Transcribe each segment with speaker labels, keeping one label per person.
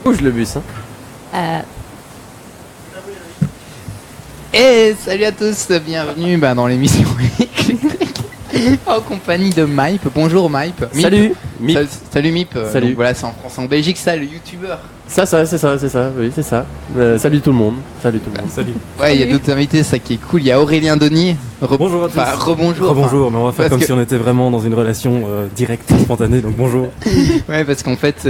Speaker 1: Bouge le bus, hein.
Speaker 2: Et salut à tous, bienvenue dans l'émission en compagnie de Mype. Bonjour Mype.
Speaker 1: Salut Mip.
Speaker 2: Salut Mype.
Speaker 1: Salut.
Speaker 2: Donc voilà, c'est en France, en Belgique, ça, le youtubeur.
Speaker 1: C'est ça, oui, c'est ça. Salut tout le monde. Salut.
Speaker 2: Ouais, il y a d'autres invités, ça qui est cool. Il y a Aurélien Denis.
Speaker 3: Bonjour à tous.
Speaker 2: Rebonjour.
Speaker 3: Rebonjour, mais on va faire comme si on était vraiment dans une relation directe, spontanée, donc bonjour.
Speaker 2: Ouais, parce qu'en fait,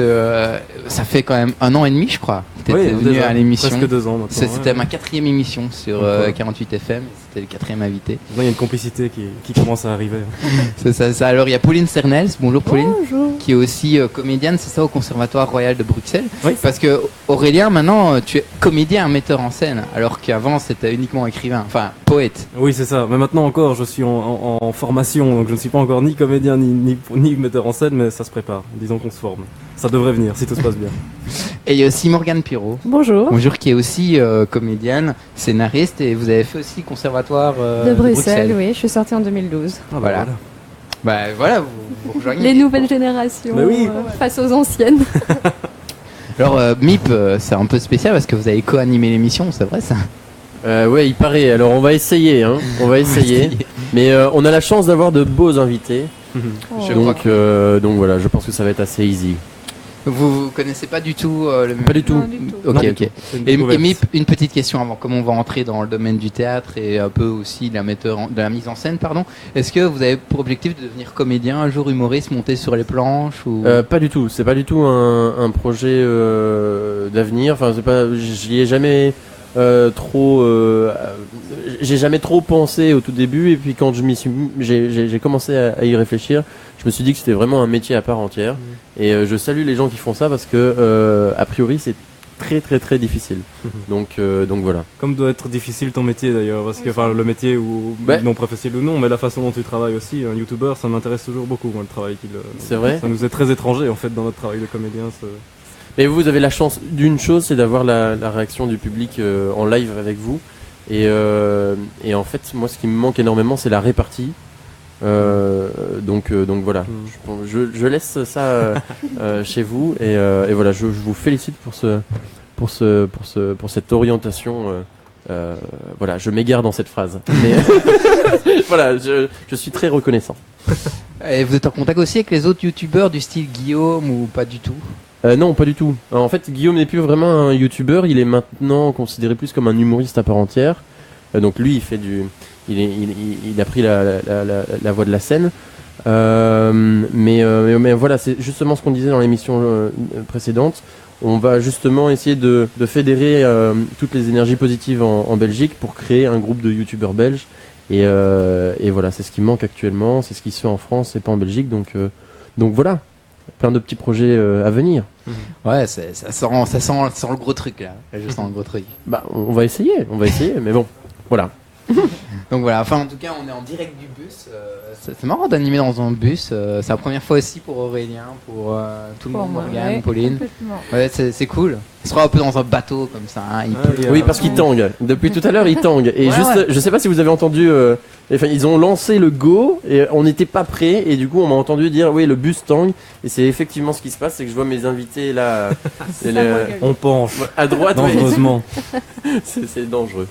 Speaker 2: ça fait quand même 1 an et demi, je crois. T'étais venu
Speaker 3: déjà,
Speaker 2: à l'émission.
Speaker 3: presque 2 ans maintenant.
Speaker 2: C'était ma 4e émission sur 48 FM. C'était le 4e invité.
Speaker 3: Là, il y a une complicité qui commence à arriver.
Speaker 2: C'est ça. Alors, il y a Pauline Cernels. Bonjour Pauline.
Speaker 4: Bonjour.
Speaker 2: Qui est aussi comédienne, c'est ça, au Conservatoire Royal de Bruxelles.
Speaker 3: Oui.
Speaker 2: Parce que Aurélien, maintenant, tu es comédien, metteur en scène, alors qu'avant, c'était uniquement écrivain, enfin, poète.
Speaker 3: Oui, c'est ça. Mais maintenant encore, je suis en formation, donc je ne suis pas encore ni comédien ni metteur en scène, mais ça se prépare. Disons qu'on se forme. Ça devrait venir, si tout se passe bien.
Speaker 2: Et il y a aussi Morgane Pirot.
Speaker 4: Bonjour.
Speaker 2: Bonjour, qui est aussi comédienne, scénariste, et vous avez fait aussi le Conservatoire
Speaker 4: De Bruxelles, oui, je suis sortie en 2012.
Speaker 3: Ah,
Speaker 2: Voilà. Bah voilà, vous rejoignez.
Speaker 4: Les nouvelles générations
Speaker 3: Mais oui.
Speaker 4: face aux anciennes.
Speaker 2: Alors, Mip, c'est un peu spécial parce que vous avez co-animé l'émission, c'est vrai ça?
Speaker 1: Ouais, il paraît. Alors on va essayer, hein. Mais on a la chance d'avoir de beaux invités.
Speaker 2: Je crois
Speaker 1: Donc voilà, je pense que ça va être assez easy.
Speaker 2: Vous connaissez pas du tout le...
Speaker 1: Pas du tout.
Speaker 4: Non, du tout.
Speaker 2: Ok,
Speaker 3: Non, du
Speaker 2: ok.
Speaker 3: tout. C'est une
Speaker 2: Et
Speaker 3: découverte.
Speaker 2: Mip, une petite question avant, comme on va entrer dans le domaine du théâtre et un peu aussi de la mise en scène, pardon. Est-ce que vous avez pour objectif de devenir comédien, un jour humoriste, monter sur les planches ou...
Speaker 1: Pas du tout. C'est pas du tout un projet d'avenir. Enfin, c'est pas. J'y ai jamais j'ai jamais trop pensé au tout début, et puis quand j'ai commencé à y réfléchir, je me suis dit que c'était vraiment un métier à part entière. Et je salue les gens qui font ça parce que a priori c'est très très très difficile. Donc voilà.
Speaker 3: Comme doit être difficile ton métier d'ailleurs, parce que enfin le métier ou non professionnel ou non, mais la façon dont tu travailles aussi, un youtubeur, ça m'intéresse toujours beaucoup, moi, le travail qu'il.
Speaker 1: C'est vrai.
Speaker 3: Ça nous est très étranger en fait dans notre travail de comédien.
Speaker 1: Mais vous avez la chance d'une chose, c'est d'avoir la réaction du public en live avec vous. Et en fait, moi, ce qui me manque énormément, c'est la répartie. Donc voilà. Je laisse ça chez vous, et voilà. Je vous félicite pour cette orientation. Voilà, je m'égare dans cette phrase. Mais voilà, je suis très reconnaissant.
Speaker 2: Et vous êtes en contact aussi avec les autres youtubeurs du style Guillaume ou pas du tout?
Speaker 1: Non, pas du tout. En fait, Guillaume n'est plus vraiment un youtubeur, il est maintenant considéré plus comme un humoriste à part entière. Donc lui, il a pris la voie de la scène. Mais voilà, c'est justement ce qu'on disait dans l'émission précédente. On va justement essayer de fédérer toutes les énergies positives en Belgique pour créer un groupe de youtubeurs belges. Et voilà, c'est ce qui manque actuellement, c'est ce qui se fait en France et pas en Belgique. Donc voilà. Plein de petits projets à venir.
Speaker 2: Ouais, ça sent le gros truc là. Je sens le gros truc.
Speaker 1: Bah, on va essayer, mais bon, voilà.
Speaker 2: Donc voilà, enfin en tout cas on est en direct du bus. C'est marrant d'animer dans un bus. C'est la première fois aussi pour Aurélien, pour tout le monde, Morgane, Pauline. Ouais, c'est cool. On sera un peu dans un bateau comme ça. Hein,
Speaker 1: Oui, parce qu'il tangue. Depuis tout à l'heure, il tangue. Et je sais pas si vous avez entendu. Enfin, ils ont lancé le go et on n'était pas prêts. Et du coup, on m'a entendu dire oui, le bus tangue. Et c'est effectivement ce qui se passe, c'est que je vois mes invités là.
Speaker 3: On penche
Speaker 1: à droite.
Speaker 3: dangereusement.
Speaker 1: C'est dangereux.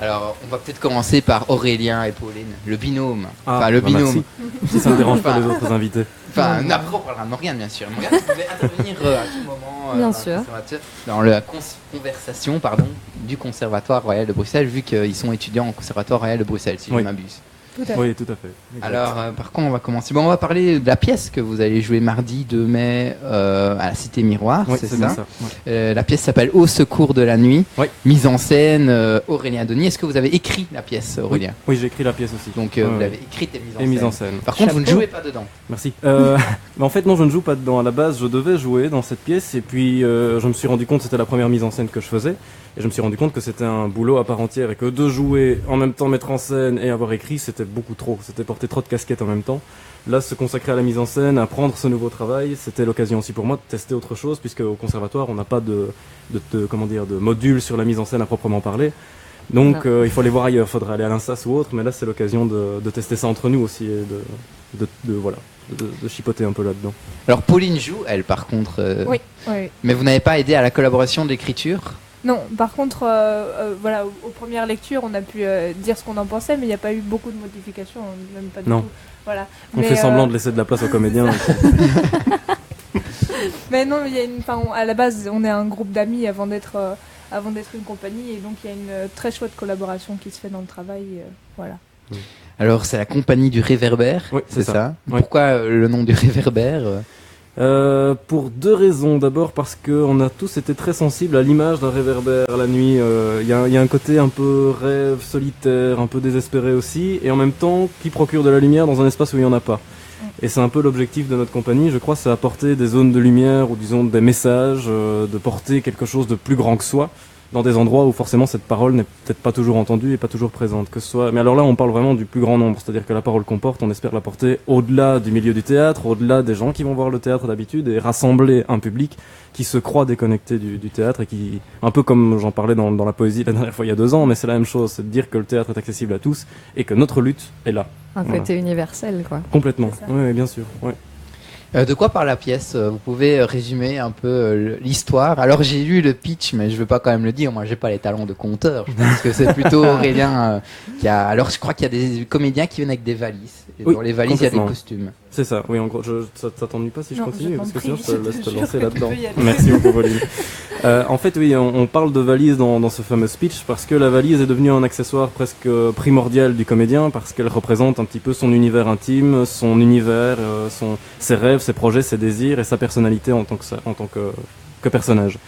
Speaker 2: Alors, on va peut-être commencer par Aurélien et Pauline, le binôme.
Speaker 3: Merci. Si ça ne dérange pas les autres invités.
Speaker 2: Enfin, après on parlera de Morgane, bien sûr. Morgane, vous pouvez intervenir à tout moment
Speaker 4: Bien sûr.
Speaker 2: dans la conversation du Conservatoire Royal de Bruxelles, vu qu'ils sont étudiants au Conservatoire Royal de Bruxelles, si je ne m'abuse.
Speaker 3: Oui, tout à fait. Exact.
Speaker 2: Alors, par contre, on va commencer. Bon, on va parler de la pièce que vous allez jouer mardi 2 mai à la Cité Miroir,
Speaker 3: Oui,
Speaker 2: c'est
Speaker 3: c'est
Speaker 2: ça,
Speaker 3: bien ça. Ouais.
Speaker 2: La pièce s'appelle Au secours de la nuit.
Speaker 3: Oui.
Speaker 2: Mise en scène Aurélien Denis. Est-ce que vous avez écrit la pièce, Aurélien?
Speaker 3: Oui, j'ai écrit la pièce aussi.
Speaker 2: Donc, vous l'avez écrite et
Speaker 3: mise en scène.
Speaker 2: Par contre, vous ne jouez pas dedans.
Speaker 3: Merci. Mais en fait, non, je ne joue pas dedans. À la base, je devais jouer dans cette pièce, et puis je me suis rendu compte que c'était la première mise en scène que je faisais, et je me suis rendu compte que c'était un boulot à part entière, et que de jouer en même temps, mettre en scène et avoir écrit, c'était beaucoup trop. C'était porter trop de casquettes en même temps. Là, se consacrer à la mise en scène, apprendre ce nouveau travail, c'était l'occasion aussi pour moi de tester autre chose, puisque au conservatoire, on n'a pas de module sur la mise en scène à proprement parler. Donc il faut aller voir ailleurs, il faudrait aller à l'Insas ou autre, mais là c'est l'occasion de tester ça entre nous aussi et de chipoter un peu là-dedans.
Speaker 2: Alors Pauline joue, elle par contre.
Speaker 5: Oui.
Speaker 2: Mais vous n'avez pas aidé à la collaboration d'écriture?
Speaker 5: Non, par contre, voilà, aux premières lectures, on a pu dire ce qu'on en pensait, mais il n'y a pas eu beaucoup de modifications, même pas du tout. Voilà.
Speaker 3: On fait semblant de laisser de la place aux comédiens.
Speaker 5: Mais non, à la base, on est un groupe d'amis avant d'être une compagnie, et donc il y a une très chouette collaboration qui se fait dans le travail. Voilà.
Speaker 2: Alors, c'est la compagnie du Réverbère,
Speaker 3: oui, c'est ça. Oui.
Speaker 2: Pourquoi le nom du Réverbère?
Speaker 3: Pour deux raisons. D'abord parce qu'on a tous été très sensibles à l'image d'un réverbère la nuit. Il y a un côté un peu rêve, solitaire, un peu désespéré aussi, et en même temps qui procure de la lumière dans un espace où il n'y en a pas. Et c'est un peu l'objectif de notre compagnie, je crois, c'est apporter des zones de lumière ou disons des messages, de porter quelque chose de plus grand que soi dans des endroits où forcément cette parole n'est peut-être pas toujours entendue et pas toujours présente, que ce soit. Mais alors là, on parle vraiment du plus grand nombre, c'est-à-dire que la parole qu'on porte, on espère la porter au-delà du milieu du théâtre, au-delà des gens qui vont voir le théâtre d'habitude, et rassembler un public qui se croit déconnecté du théâtre et qui, un peu comme j'en parlais dans la poésie la dernière fois il y a 2 ans, mais c'est la même chose, c'est de dire que le théâtre est accessible à tous et que notre lutte est là.
Speaker 4: Un côté universel, quoi.
Speaker 3: Complètement, oui, bien sûr. Ouais.
Speaker 2: De quoi parle la pièce? Vous pouvez résumer un peu l'histoire? Alors j'ai lu le pitch, mais je veux pas quand même le dire. Moi, j'ai pas les talents de conteur. Je pense que c'est plutôt Aurélien qui a. Alors je crois qu'il y a des comédiens qui viennent avec des valises. Et dans les valises, il y a des costumes.
Speaker 3: C'est ça. Oui, en gros, ça t'ennuie pas si je continue, parce que sinon je te laisse te
Speaker 5: je
Speaker 3: lancer là-dedans. Merci beaucoup, Pauline. En fait, oui, on parle de valise dans ce fameux speech parce que la valise est devenue un accessoire presque primordial du comédien, parce qu'elle représente un petit peu son univers intime, son univers, ses rêves, ses projets, ses désirs et sa personnalité en tant que personnage.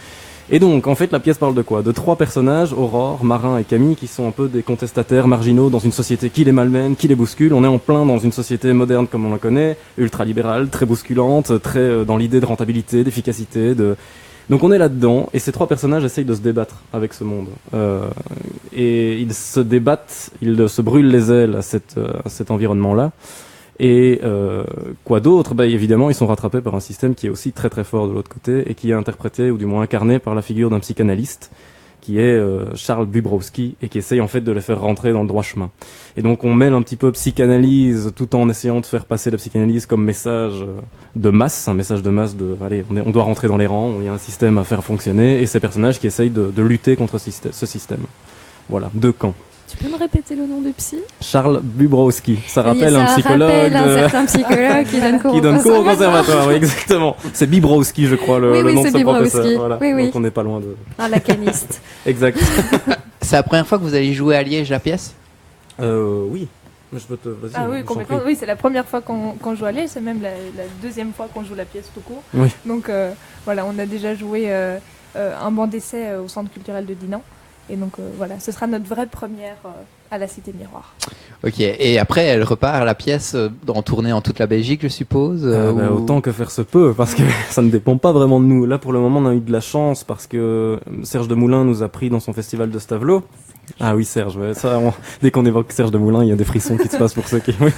Speaker 3: Et donc, en fait, la pièce parle de quoi? De 3 personnages, Aurore, Marin et Camille, qui sont un peu des contestataires marginaux dans une société qui les malmène, qui les bouscule. On est en plein dans une société moderne comme on la connaît, ultra-libérale, très bousculante, très dans l'idée de rentabilité, d'efficacité, Donc on est là-dedans, et ces 3 personnages essayent de se débattre avec ce monde. Et ils se débattent, ils se brûlent les ailes à cet environnement-là. Et quoi d'autre? Évidemment, ils sont rattrapés par un système qui est aussi très très fort de l'autre côté, et qui est interprété, ou du moins incarné, par la figure d'un psychanalyste, qui est Charles Bubrowski, et qui essaye en fait de les faire rentrer dans le droit chemin. Et donc on mêle un petit peu psychanalyse, tout en essayant de faire passer la psychanalyse comme message de masse, un message de masse de, allez, on doit rentrer dans les rangs, il y a un système à faire fonctionner, et ces personnages qui essayent de lutter contre ce système. Voilà, 2 camps.
Speaker 4: Tu peux me répéter le nom du psy?
Speaker 3: Charles Bubrowski. Ça rappelle un psychologue.
Speaker 4: Ça rappelle un certain psychologue qui donne cours
Speaker 3: au conservatoire. Oui, exactement. C'est Bibrowski, je crois, le nom de ce professeur. Voilà.
Speaker 4: Oui.
Speaker 3: Donc on n'est pas loin de.
Speaker 4: Un lacaniste.
Speaker 3: Exact.
Speaker 2: C'est la première fois que vous allez jouer à Liège la pièce?
Speaker 3: Oui. Mais je peux te. Vas-y.
Speaker 5: Ah oui, complètement. Oui, c'est la première fois qu'on joue à Liège. C'est même la 2e fois qu'on joue la pièce tout court.
Speaker 3: Oui.
Speaker 5: Donc voilà, on a déjà joué un banc d'essai au Centre culturel de Dinan. Et donc voilà, ce sera notre vraie première à la Cité Miroir.
Speaker 2: Ok, et après elle repart la pièce en tournée en toute la Belgique, je suppose
Speaker 3: Autant que faire se peut, parce que ça ne dépend pas vraiment de nous. Là pour le moment on a eu de la chance, parce que Serge Demoulin nous a pris dans son festival de Stavelot. Ah oui, Serge, ouais, dès qu'on évoque Serge Demoulin, il y a des frissons qui se passent pour ceux qui... Oui.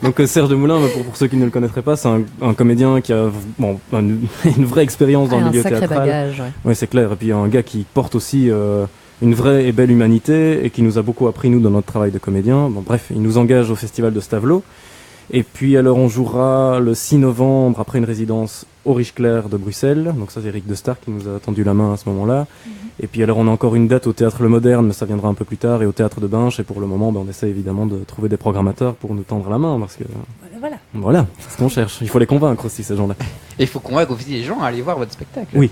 Speaker 3: Donc Serge Demoulin, pour ceux qui ne le connaîtraient pas, c'est un comédien qui a une vraie expérience dans le milieu théâtral.
Speaker 4: Un sacré bagage, ouais.
Speaker 3: Oui, c'est clair. Et puis un gars qui porte aussi une vraie et belle humanité, et qui nous a beaucoup appris, nous, dans notre travail de comédien. Bon, bref, il nous engage au festival de Stavelot. Et puis alors on jouera le 6 novembre, après une résidence au Riche-Clair de Bruxelles. Donc ça c'est Eric Destar qui nous a tendu la main à ce moment-là. Et puis alors on a encore une date au Théâtre Le Moderne, mais ça viendra un peu plus tard, et au Théâtre de Binche. Et pour le moment, on essaie évidemment de trouver des programmateurs pour nous tendre la main, parce que... Voilà, c'est ce qu'on cherche. Il faut les convaincre aussi, ces gens-là.
Speaker 2: Et il faut convaincre aussi les gens à aller voir votre spectacle.
Speaker 3: Oui.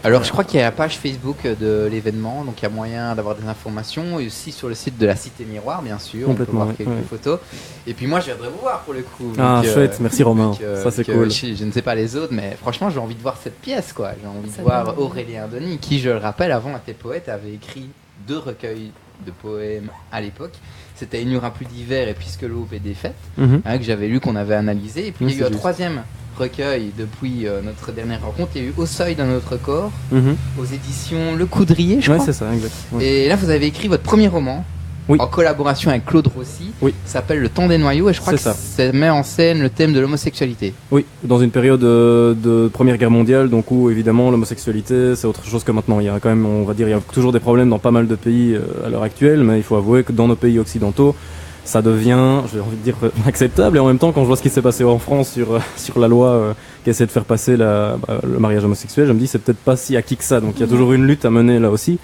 Speaker 2: Alors je crois qu'il y a la page Facebook de l'événement, donc il y a moyen d'avoir des informations, et aussi sur le site de la Cité Miroir, bien sûr, on peut voir quelques photos. Et puis moi je viendrai vous voir pour le coup.
Speaker 3: Ah chouette, merci Romain, ça c'est cool.
Speaker 2: Je ne sais pas les autres, mais franchement j'ai envie de voir cette pièce, quoi. J'ai envie de voir Aurélien Denis, qui, je le rappelle, avant était poète, avait écrit 2 recueils de poèmes à l'époque. C'était Il n'y aura plus d'hiver et Puisque l'aube est défaite, que j'avais lu, qu'on avait analysé. Et puis il y a eu un 3e recueil depuis notre dernière rencontre. Il y a eu Au seuil d'un autre corps, aux éditions Le Coudrier, je crois.
Speaker 3: Ouais, c'est ça, exact. Ouais.
Speaker 2: Et là, vous avez écrit votre premier roman,
Speaker 3: Oui.
Speaker 2: en collaboration avec Claude Rossi.
Speaker 3: Oui.
Speaker 2: Ça s'appelle Le Temps des Noyaux et je crois que
Speaker 3: C'est ça.
Speaker 2: ça met en scène le thème de l'homosexualité.
Speaker 3: Oui, dans une période de Première Guerre mondiale, donc où évidemment l'homosexualité c'est autre chose que maintenant. Il y a quand même, on va dire, il y a toujours des problèmes dans pas mal de pays à l'heure actuelle, mais il faut avouer que dans nos pays occidentaux, ça devient, j'ai envie de dire, acceptable. Et en même temps, quand je vois ce qui s'est passé en France sur la loi qui essaie de faire passer le mariage homosexuel, je me dis c'est peut-être pas si acquis que ça. Donc il y a toujours une lutte à mener là aussi.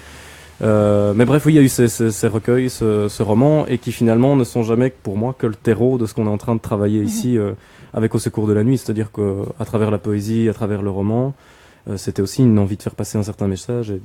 Speaker 3: Mais bref, oui, il y a eu ces recueils, ce roman, et qui finalement ne sont jamais, pour moi, que le terreau de ce qu'on est en train de travailler ici avec Au Secours de la Nuit. C'est-à-dire qu'à travers la poésie, à travers le roman, c'était aussi une envie de faire passer un certain message et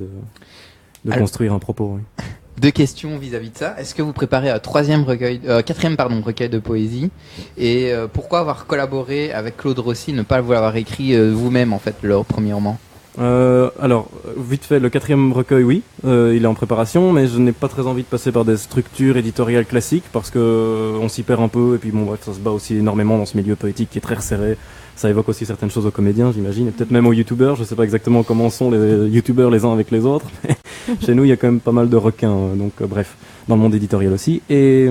Speaker 3: de construire un propos. Oui.
Speaker 2: 2 questions vis-à-vis de ça. Est-ce que vous préparez un quatrième recueil de poésie? Et pourquoi avoir collaboré avec Claude Rossi, ne pas vous l'avoir écrit vous-même, en fait, leur premier roman?
Speaker 3: Alors, vite fait, le 4e recueil, oui, il est en préparation, mais je n'ai pas très envie de passer par des structures éditoriales classiques parce que on s'y perd un peu, et puis bon, bref, ça se bat aussi énormément dans ce milieu poétique qui est très resserré. Ça évoque aussi certaines choses aux comédiens, j'imagine, et peut-être même aux youtubeurs. Je sais pas exactement comment sont les youtubeurs les uns avec les autres, mais chez nous, il y a quand même pas mal de requins, donc bref, dans le monde éditorial aussi. Et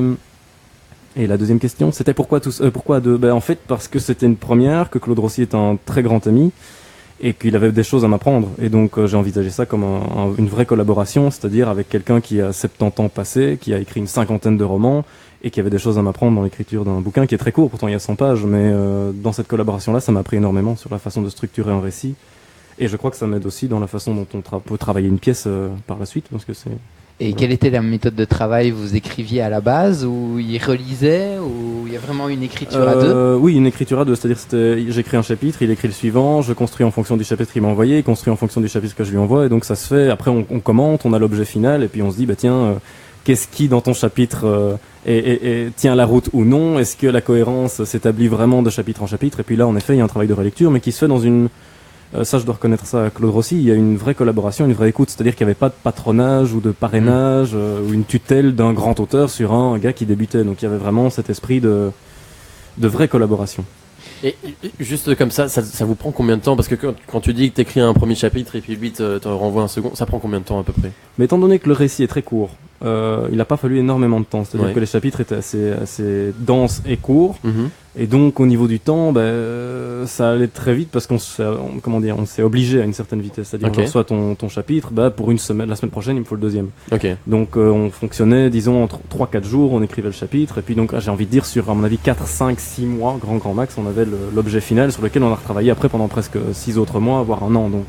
Speaker 3: la deuxième question, c'était pourquoi en fait, parce que c'était une première, que Claude Rossi est un très grand ami, et qu'il avait des choses à m'apprendre. Et donc j'ai envisagé ça comme une vraie collaboration, c'est-à-dire avec quelqu'un qui a 70 ans passés, qui a écrit une 50aine de romans, et qui avait des choses à m'apprendre dans l'écriture d'un bouquin qui est très court, pourtant il y a 100 pages, mais dans cette collaboration-là, ça m'a appris énormément sur la façon de structurer un récit. Et je crois que ça m'aide aussi dans la façon dont on peut travailler une pièce par la suite, parce que c'est...
Speaker 2: Et quelle était la méthode de travail? Vous écriviez à la base, ou il relisait, ou il y a vraiment une écriture à deux?
Speaker 3: Oui, une écriture à deux, c'est-à-dire j'écris un chapitre, il écrit le suivant, je construis en fonction du chapitre qu'il m'a envoyé, il construit en fonction du chapitre que je lui envoie, et donc ça se fait, après on commente, on a l'objet final, et puis on se dit, bah tiens, qu'est-ce qui dans ton chapitre tient la route ou non? Est-ce que la cohérence s'établit vraiment de chapitre en chapitre? Et puis là, en effet, il y a un travail de relecture, mais qui se fait dans une... ça, je dois reconnaître ça à Claude Rossi, il y a une vraie collaboration, une vraie écoute, c'est-à-dire qu'il n'y avait pas de patronage ou de parrainage ou une tutelle d'un grand auteur sur un gars qui débutait. Donc il y avait vraiment cet esprit de vraie collaboration.
Speaker 1: Et juste comme ça vous prend combien de temps? Parce que quand tu dis que tu écris un premier chapitre et puis lui te renvoie un second, ça prend combien de temps à peu près?
Speaker 3: Mais étant donné que le récit est très court, il n'a pas fallu énormément de temps. C'est-à-dire que les chapitres étaient assez denses et courts. Et donc au niveau du temps, ça allait très vite parce on s'est obligé à une certaine vitesse. C'est-à-dire que soit ton chapitre, pour une semaine, la semaine prochaine, il me faut le deuxième. Donc on fonctionnait, disons, en 3-4 jours, on écrivait le chapitre. Et puis donc j'ai envie de dire sur, à mon avis, 4, 5, 6 mois, grand max, on avait l'objet final sur lequel on a retravaillé après pendant presque 6 autres mois, voire un an. Donc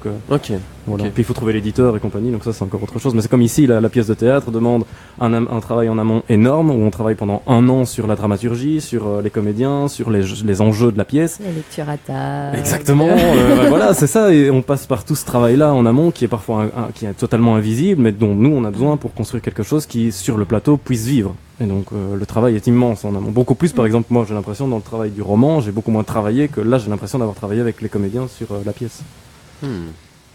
Speaker 3: voilà. Puis il faut trouver l'éditeur et compagnie, donc ça c'est encore autre chose. Mais c'est comme ici, la pièce de théâtre demande un travail en amont énorme, où on travaille pendant un an sur la dramaturgie, sur les comédiens, sur les enjeux de la pièce.
Speaker 4: La lecture à table.
Speaker 3: Exactement, voilà, c'est ça, et on passe par tout ce travail-là en amont qui est parfois qui est totalement invisible, mais dont nous on a besoin pour construire quelque chose qui, sur le plateau, puisse vivre. Et donc le travail est immense en amont. Beaucoup plus, par exemple, moi j'ai l'impression dans le travail du roman, j'ai beaucoup moins travaillé que là j'ai l'impression d'avoir travaillé avec les comédiens sur la pièce.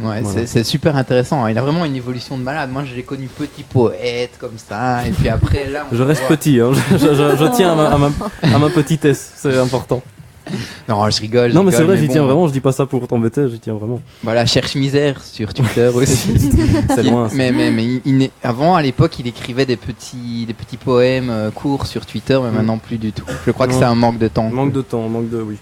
Speaker 2: Ouais,
Speaker 3: voilà.
Speaker 2: c'est super intéressant. Il a vraiment une évolution de malade. Moi, je l'ai connu petit poète comme ça, et puis après là.
Speaker 3: Je reste petit, hein. je tiens à ma petitesse, c'est important.
Speaker 2: Non, je rigole.
Speaker 3: Non, mais c'est vrai, j'y tiens vraiment. Je dis pas ça pour t'embêter, j'y tiens vraiment.
Speaker 2: Voilà, cherche misère sur Twitter aussi.
Speaker 3: C'est loin.
Speaker 2: Mais avant, à l'époque, il écrivait des petits poèmes courts sur Twitter, mais maintenant plus du tout. Je crois que c'est un manque de temps.
Speaker 3: Oui.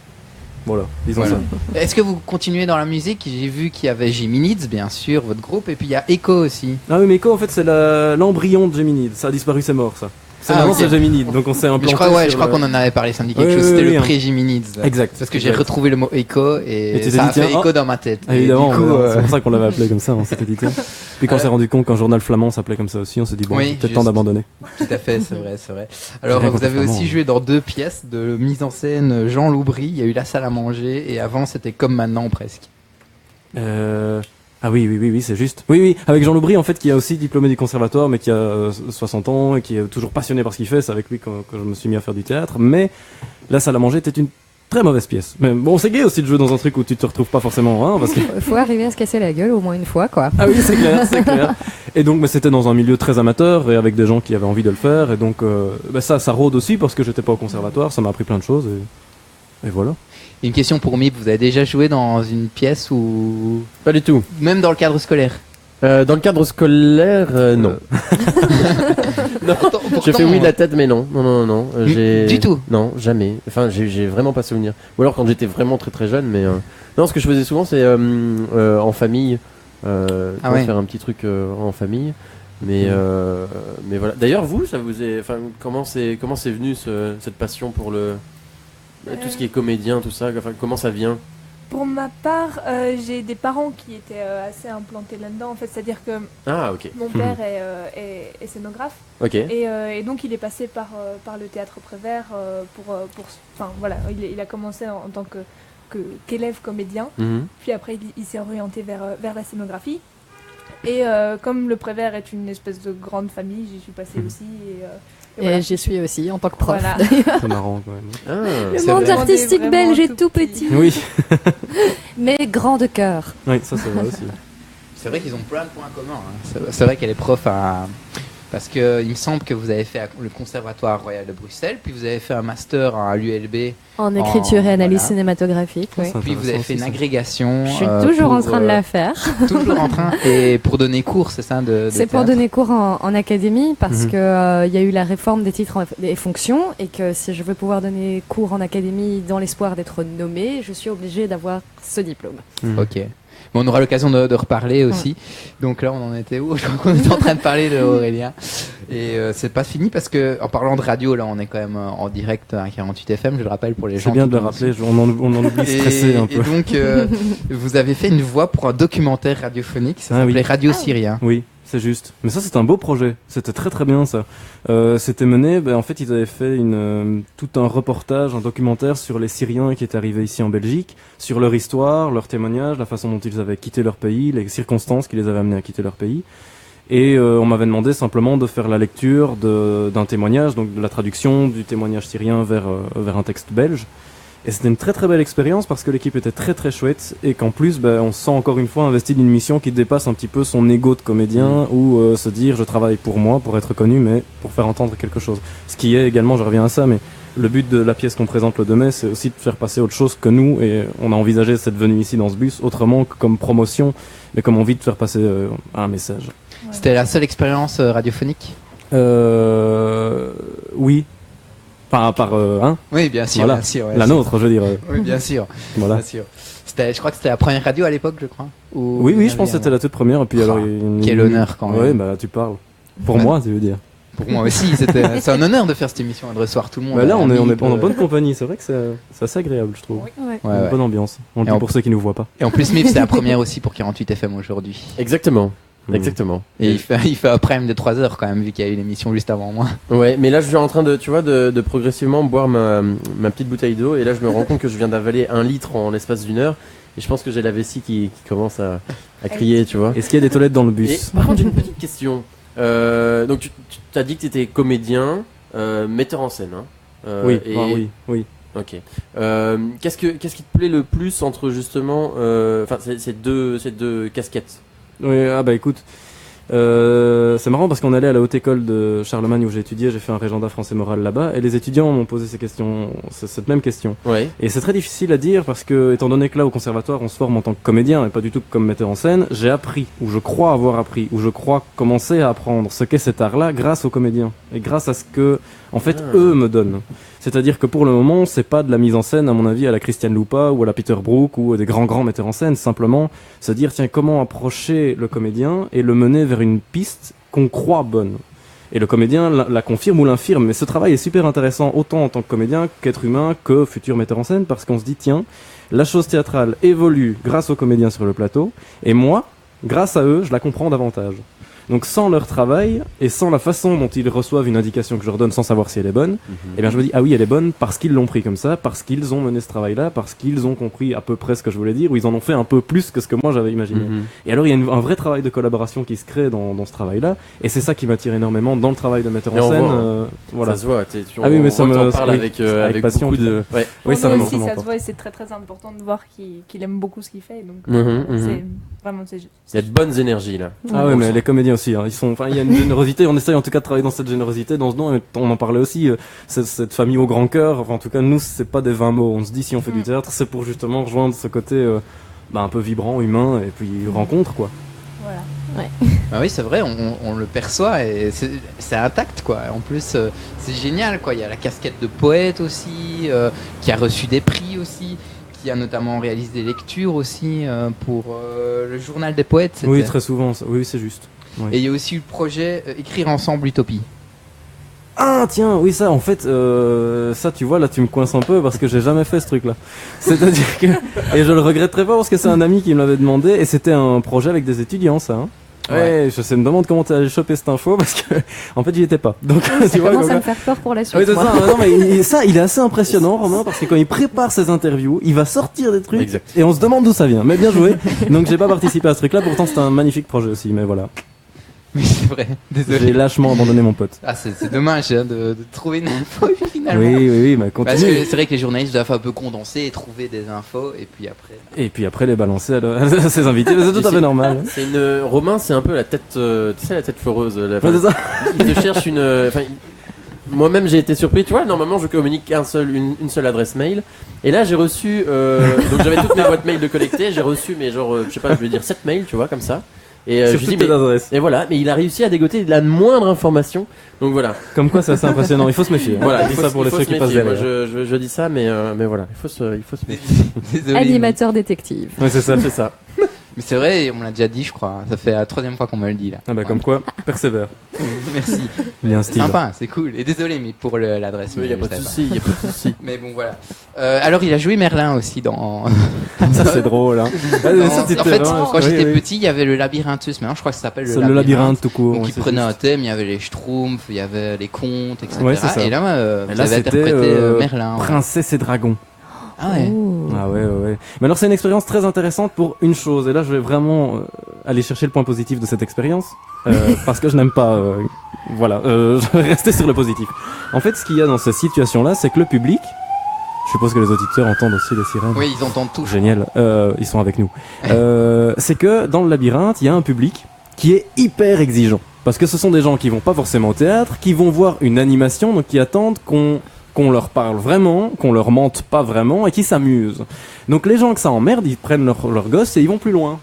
Speaker 3: Voilà, disons ça.
Speaker 2: Est-ce que vous continuez dans la musique? J'ai vu qu'il y avait Geminids, bien sûr, votre groupe, et puis il y a Echo aussi.
Speaker 3: Ah oui, mais Echo, en fait, c'est l'embryon de Geminids. Ça a disparu, c'est mort, ça. C'est Geminids, donc on s'est implanté.
Speaker 2: Je crois qu'on en avait parlé, ça me dit quelque chose. C'était le pré-Geminids.
Speaker 3: Exact.
Speaker 2: Parce que j'ai retrouvé le mot Echo et ça a fait écho dans ma tête.
Speaker 3: Évidemment, c'est pour ça qu'on l'avait appelé comme ça, cet éditeur. Puis quand on s'est rendu compte qu'un journal flamand s'appelait comme ça aussi, on s'est dit bon, c'est peut-être temps d'abandonner.
Speaker 2: Tout à fait, c'est vrai. Alors vous avez aussi joué dans 2 pièces de mise en scène Jean Loubry. Il y a eu La Salle à manger et avant c'était Comme maintenant presque.
Speaker 3: Ah oui, c'est juste. Oui, avec Jean Loubry, en fait, qui a aussi diplômé du conservatoire, mais qui a 60 ans et qui est toujours passionné par ce qu'il fait. C'est avec lui que je me suis mis à faire du théâtre. Mais La Salle à manger était une très mauvaise pièce. Mais bon, c'est gai aussi de jouer dans un truc où tu te retrouves pas forcément, parce que...
Speaker 4: Faut arriver à se casser la gueule au moins une fois, quoi.
Speaker 3: Ah oui, c'est clair. Et donc, c'était dans un milieu très amateur et avec des gens qui avaient envie de le faire. Et donc, ça rôde aussi parce que j'étais pas au conservatoire. Ça m'a appris plein de choses et voilà.
Speaker 2: Une question pour Mip, vous avez déjà joué dans une pièce ou...
Speaker 1: Pas du tout.
Speaker 2: Même dans le cadre scolaire?
Speaker 1: Dans le cadre scolaire, non. Non, je fais oui de la tête, mais non. Non.
Speaker 2: Du tout.
Speaker 1: Non, jamais. Enfin, j'ai vraiment pas souvenir. Ou alors quand j'étais vraiment très très jeune, mais non, ce que je faisais souvent, c'est en famille, faire un petit truc en famille. Mais voilà. D'ailleurs, vous, ça vous est, enfin, comment c'est venu cette passion pour tout ce qui est comédien, tout ça. Enfin, comment ça vient?
Speaker 5: Pour ma part, j'ai des parents qui étaient assez implantés là-dedans. En fait, c'est-à-dire que mon père est scénographe.
Speaker 1: Ok.
Speaker 5: Et donc, il est passé par le théâtre Prévert enfin voilà, il a commencé en tant qu'élève comédien. Puis après, il s'est orienté vers la scénographie. Et comme le Prévert est une espèce de grande famille, j'y suis passée aussi. Et voilà.
Speaker 4: j'y suis aussi en tant que prof.
Speaker 5: Voilà.
Speaker 3: C'est marrant quand même.
Speaker 4: Le monde artistique belge est tout petit,
Speaker 3: Oui.
Speaker 4: mais grand de cœur.
Speaker 3: Oui, ça c'est vrai aussi.
Speaker 2: C'est vrai qu'ils ont plein de points communs. Hein. C'est vrai qu'elle est prof parce que il me semble que vous avez fait le Conservatoire Royal de Bruxelles, puis vous avez fait un master à l'ULB
Speaker 4: En écriture et analyse cinématographique, oui.
Speaker 3: Ça,
Speaker 2: puis vous avez fait une agrégation.
Speaker 4: Je suis toujours en train de la faire.
Speaker 2: Toujours en train. Et pour donner cours, c'est ça
Speaker 4: C'est pour donner cours en académie parce que il y a eu la réforme des titres et fonctions et que si je veux pouvoir donner cours en académie dans l'espoir d'être nommée, je suis obligée d'avoir ce diplôme.
Speaker 2: Ok. Bon, on aura l'occasion de reparler aussi. Donc là, on en était où? Je crois qu'on était en train de parler de Aurélien. Et c'est pas fini parce que, en parlant de radio, là, on est quand même en direct à 48 FM, je le rappelle pour les gens.
Speaker 3: C'est bien de le rappeler, on en oublie stressé un peu.
Speaker 2: Et donc, vous avez fait une voix pour un documentaire radiophonique, ça s'appelait Radio Syrien.
Speaker 3: Oui. C'est juste. Mais ça, c'est un beau projet. C'était très très bien ça. C'était mené, en fait, ils avaient fait tout un reportage, un documentaire sur les Syriens qui étaient arrivés ici en Belgique, sur leur histoire, leur témoignage, la façon dont ils avaient quitté leur pays, les circonstances qui les avaient amenés à quitter leur pays. Et on m'avait demandé simplement de faire la lecture d'un témoignage, donc de la traduction du témoignage syrien vers un texte belge. Et c'était une très très belle expérience parce que l'équipe était très très chouette et qu'en plus on se sent encore une fois investi d'une mission qui dépasse un petit peu son ego de comédien ou se dire je travaille pour moi, pour être connu, mais pour faire entendre quelque chose. Ce qui est également, je reviens à ça, mais le but de la pièce qu'on présente le 2 mai, c'est aussi de faire passer autre chose que nous, et on a envisagé cette venue ici dans ce bus autrement que comme promotion, mais comme envie de faire passer un message.
Speaker 5: Ouais.
Speaker 2: C'était la seule expérience radiophonique?
Speaker 3: Oui. Enfin,
Speaker 2: Oui, bien sûr.
Speaker 3: Voilà.
Speaker 2: Bien sûr, ouais,
Speaker 3: la nôtre, je veux dire.
Speaker 2: Oui, bien sûr.
Speaker 3: Voilà.
Speaker 2: Bien sûr. Je crois que c'était la première radio à l'époque, je crois.
Speaker 3: Oui, je pense que c'était la toute première. Et puis alors,
Speaker 2: quel honneur quand même.
Speaker 3: Oui, bah tu parles. Pour moi, tu veux dire.
Speaker 2: Pour moi aussi, c'est un honneur de faire cette émission et de recevoir tout le monde.
Speaker 3: Bah là, on est en bonne compagnie. C'est vrai que c'est assez agréable, je trouve.
Speaker 4: Ouais.
Speaker 3: Une bonne ambiance. On le dit pour ceux qui nous voient pas.
Speaker 2: Et en plus, Mif, c'est la première aussi pour 48 FM aujourd'hui.
Speaker 1: Exactement. Exactement.
Speaker 2: Et il fait un prime de 3 heures quand même, vu qu'il y a eu l'émission juste avant moi.
Speaker 1: Ouais, mais là je suis en train de progressivement boire ma petite bouteille d'eau, et là je me rends compte que je viens d'avaler 1 litre en l'espace d'1 heure, et je pense que j'ai la vessie qui commence à crier, tu vois.
Speaker 3: Est-ce qu'il y a des toilettes dans le
Speaker 1: Et,
Speaker 3: bus?
Speaker 1: par contre, j'ai une petite question. Donc tu t'as dit que tu étais comédien, metteur en scène, hein.
Speaker 3: Oui,
Speaker 1: et...
Speaker 3: oui.
Speaker 1: Ok. Qu'est-ce qui te plaît le plus entre justement, ces deux casquettes?
Speaker 3: Oui, écoute, c'est marrant parce qu'on allait à la haute école de Charlemagne où j'ai étudié, j'ai fait un régenda français moral là-bas, et les étudiants m'ont posé cette même question.
Speaker 1: Ouais.
Speaker 3: Et c'est très difficile à dire parce que, étant donné que là au conservatoire on se forme en tant que comédien et pas du tout comme metteur en scène, j'ai appris, ou je crois avoir appris, ou je crois commencer à apprendre ce qu'est cet art-là grâce aux comédiens et grâce à ce que, en fait, eux me donnent. C'est-à-dire que pour le moment, c'est pas de la mise en scène, à mon avis, à la Christiane Lupa ou à la Peter Brook ou des grands metteurs en scène. Simplement, se dire, tiens, comment approcher le comédien et le mener vers une piste qu'on croit bonne. Et le comédien la confirme ou l'infirme. Mais ce travail est super intéressant, autant en tant que comédien qu'être humain, que futur metteur en scène, parce qu'on se dit, tiens, la chose théâtrale évolue grâce aux comédiens sur le plateau, et moi, grâce à eux, je la comprends davantage. Donc sans leur travail et sans la façon dont ils reçoivent une indication que je leur donne sans savoir si elle est bonne, eh bien je me dis, ah oui, elle est bonne parce qu'ils l'ont pris comme ça, parce qu'ils ont mené ce travail-là, parce qu'ils ont compris à peu près ce que je voulais dire, ou ils en ont fait un peu plus que ce que moi j'avais imaginé. Et alors il y a un vrai travail de collaboration qui se crée dans ce travail-là, et c'est ça qui m'attire énormément dans le travail de metteur en scène.
Speaker 1: Voilà. Ça se voit,
Speaker 3: ah oui, mais ça me
Speaker 1: parle avec
Speaker 3: passion,
Speaker 1: beaucoup de...
Speaker 3: Ouais.
Speaker 5: Oui,
Speaker 3: ça
Speaker 5: aussi, ça se voit, et c'est très très important de voir qu'il aime beaucoup ce qu'il fait. Donc c'est vraiment...
Speaker 1: Il y a de bonnes énergies là.
Speaker 3: Ah ouais, mais les comédiens aussi, hein, il y a une générosité, on essaye en tout cas de travailler dans cette générosité dans ce nom, et on en parlait aussi, cette famille au grand cœur, enfin en tout cas nous c'est pas des 20 mots, on se dit si on fait du théâtre c'est pour justement rejoindre ce côté un peu vibrant, humain, et puis rencontre quoi.
Speaker 5: Voilà.
Speaker 4: Ouais.
Speaker 2: Bah oui, c'est vrai, on le perçoit et c'est intact, quoi. En plus, c'est génial, quoi. Il y a la casquette de poète aussi, qui a reçu des prix aussi, qui a notamment réalisé des lectures aussi pour le journal des poètes. C'était.
Speaker 3: Oui, très souvent. Oui, c'est juste. Ouais.
Speaker 2: Et il y a aussi eu le projet Écrire ensemble Utopie.
Speaker 3: Ah tiens, oui ça en fait, ça tu vois là tu me coinces un peu parce que j'ai jamais fait ce truc là. C'est-à-dire que, et je le regrette très fort parce que c'est un ami qui me l'avait demandé et c'était un projet avec des étudiants ça. Hein. Ouais, je me demande comment tu as chopé cette info parce que en fait j'y étais pas. Donc
Speaker 4: ça commence à me faire peur pour la suite.
Speaker 3: Oui, c'est ça, non, mais il est assez impressionnant Romain parce que quand il prépare ses interviews, il va sortir des trucs et on se demande d'où ça vient. Mais bien joué. Donc j'ai pas participé à ce truc là, pourtant c'était un magnifique projet aussi, mais voilà.
Speaker 2: Mais c'est vrai, désolé.
Speaker 3: J'ai lâchement abandonné mon pote.
Speaker 2: Ah, c'est dommage hein, de trouver une info finalement.
Speaker 3: Oui, mais continue.
Speaker 2: Parce que c'est vrai que les journalistes doivent un peu condenser et trouver des infos et puis après
Speaker 3: les balancer à ses invités, c'est tout à fait normal.
Speaker 1: C'est Romain, c'est un peu la tête, tu sais, la tête foreuse.
Speaker 3: C'est ça.
Speaker 1: Il te cherche moi-même j'ai été surpris, tu vois, normalement je communique une seule adresse mail. Et là j'ai reçu, donc j'avais toutes mes boîtes mail de collectées, j'ai reçu mais genre, je sais pas, je vais dire 7 mails, tu vois, comme ça. Et je dis et voilà, mais il a réussi à dégoter la moindre information. Donc voilà.
Speaker 3: Comme quoi c'est assez impressionnant, il faut se méfier.
Speaker 1: Voilà,
Speaker 3: il faut ça pour les ceux qui passent derrière.
Speaker 1: Je dis ça mais voilà, il faut se méfier.
Speaker 2: Désolé,
Speaker 4: Animateur détective.
Speaker 3: Ouais, c'est ça.
Speaker 2: Mais c'est vrai, on me l'a déjà dit, je crois. Ça fait la 3e fois qu'on me le dit là.
Speaker 3: Ah bah comme quoi, persévère.
Speaker 2: Merci.
Speaker 3: Bien style.
Speaker 2: Sympa, c'est cool. Et désolé, mais pour l'adresse.
Speaker 1: Il y a pas de souci.
Speaker 2: Mais bon, voilà. Alors, il a joué Merlin aussi dans.
Speaker 3: Ça c'est drôle. Hein.
Speaker 2: En fait, quand j'étais petit, il y avait le Labyrinthus. Maintenant, je crois que ça s'appelle
Speaker 3: le labyrinthe tout court.
Speaker 2: Donc, il prenait un thème. Il y avait les Schtroumpfs, il y avait les contes, etc.
Speaker 3: Ouais, c'est ça.
Speaker 2: Et là, vous avez interprété Merlin.
Speaker 3: Princesse et dragon.
Speaker 2: Ah ouais.
Speaker 3: Ah ouais. Mais alors c'est une expérience très intéressante pour une chose. Et là je vais vraiment aller chercher le point positif de cette expérience. Parce que je n'aime pas... je vais rester sur le positif. En fait ce qu'il y a dans ces situations-là, c'est que le public... Je suppose que les auditeurs entendent aussi les sirènes.
Speaker 2: Oui, ils entendent tout.
Speaker 3: Génial. Ils sont avec nous. C'est que dans le labyrinthe, il y a un public qui est hyper exigeant. Parce que ce sont des gens qui vont pas forcément au théâtre, qui vont voir une animation, donc qui attendent qu'on leur parle vraiment, qu'on leur mente pas vraiment et qui s'amusent. Donc les gens que ça emmerde, ils prennent leur gosse et ils vont plus loin.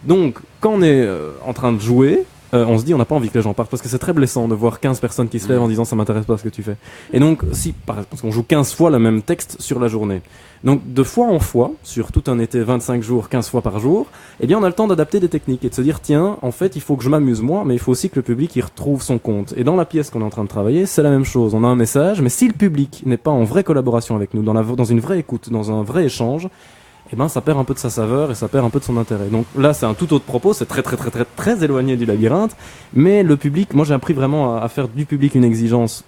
Speaker 3: Donc quand on est en train de jouer, on se dit on n'a pas envie que les gens partent parce que c'est très blessant de voir 15 personnes qui se lèvent en disant ça m'intéresse pas ce que tu fais. Et donc parce qu'on joue 15 fois le même texte sur la journée. Donc de fois en fois, sur tout un été 25 jours, 15 fois par jour, eh bien on a le temps d'adapter des techniques et de se dire tiens, en fait il faut que je m'amuse moi, mais il faut aussi que le public y retrouve son compte. Et dans la pièce qu'on est en train de travailler, c'est la même chose. On a un message, mais si le public n'est pas en vraie collaboration avec nous, dans une vraie écoute, dans un vrai échange, eh ben ça perd un peu de sa saveur et ça perd un peu de son intérêt. Donc là c'est un tout autre propos, c'est très éloigné du labyrinthe, mais le public, moi j'ai appris vraiment à faire du public une exigence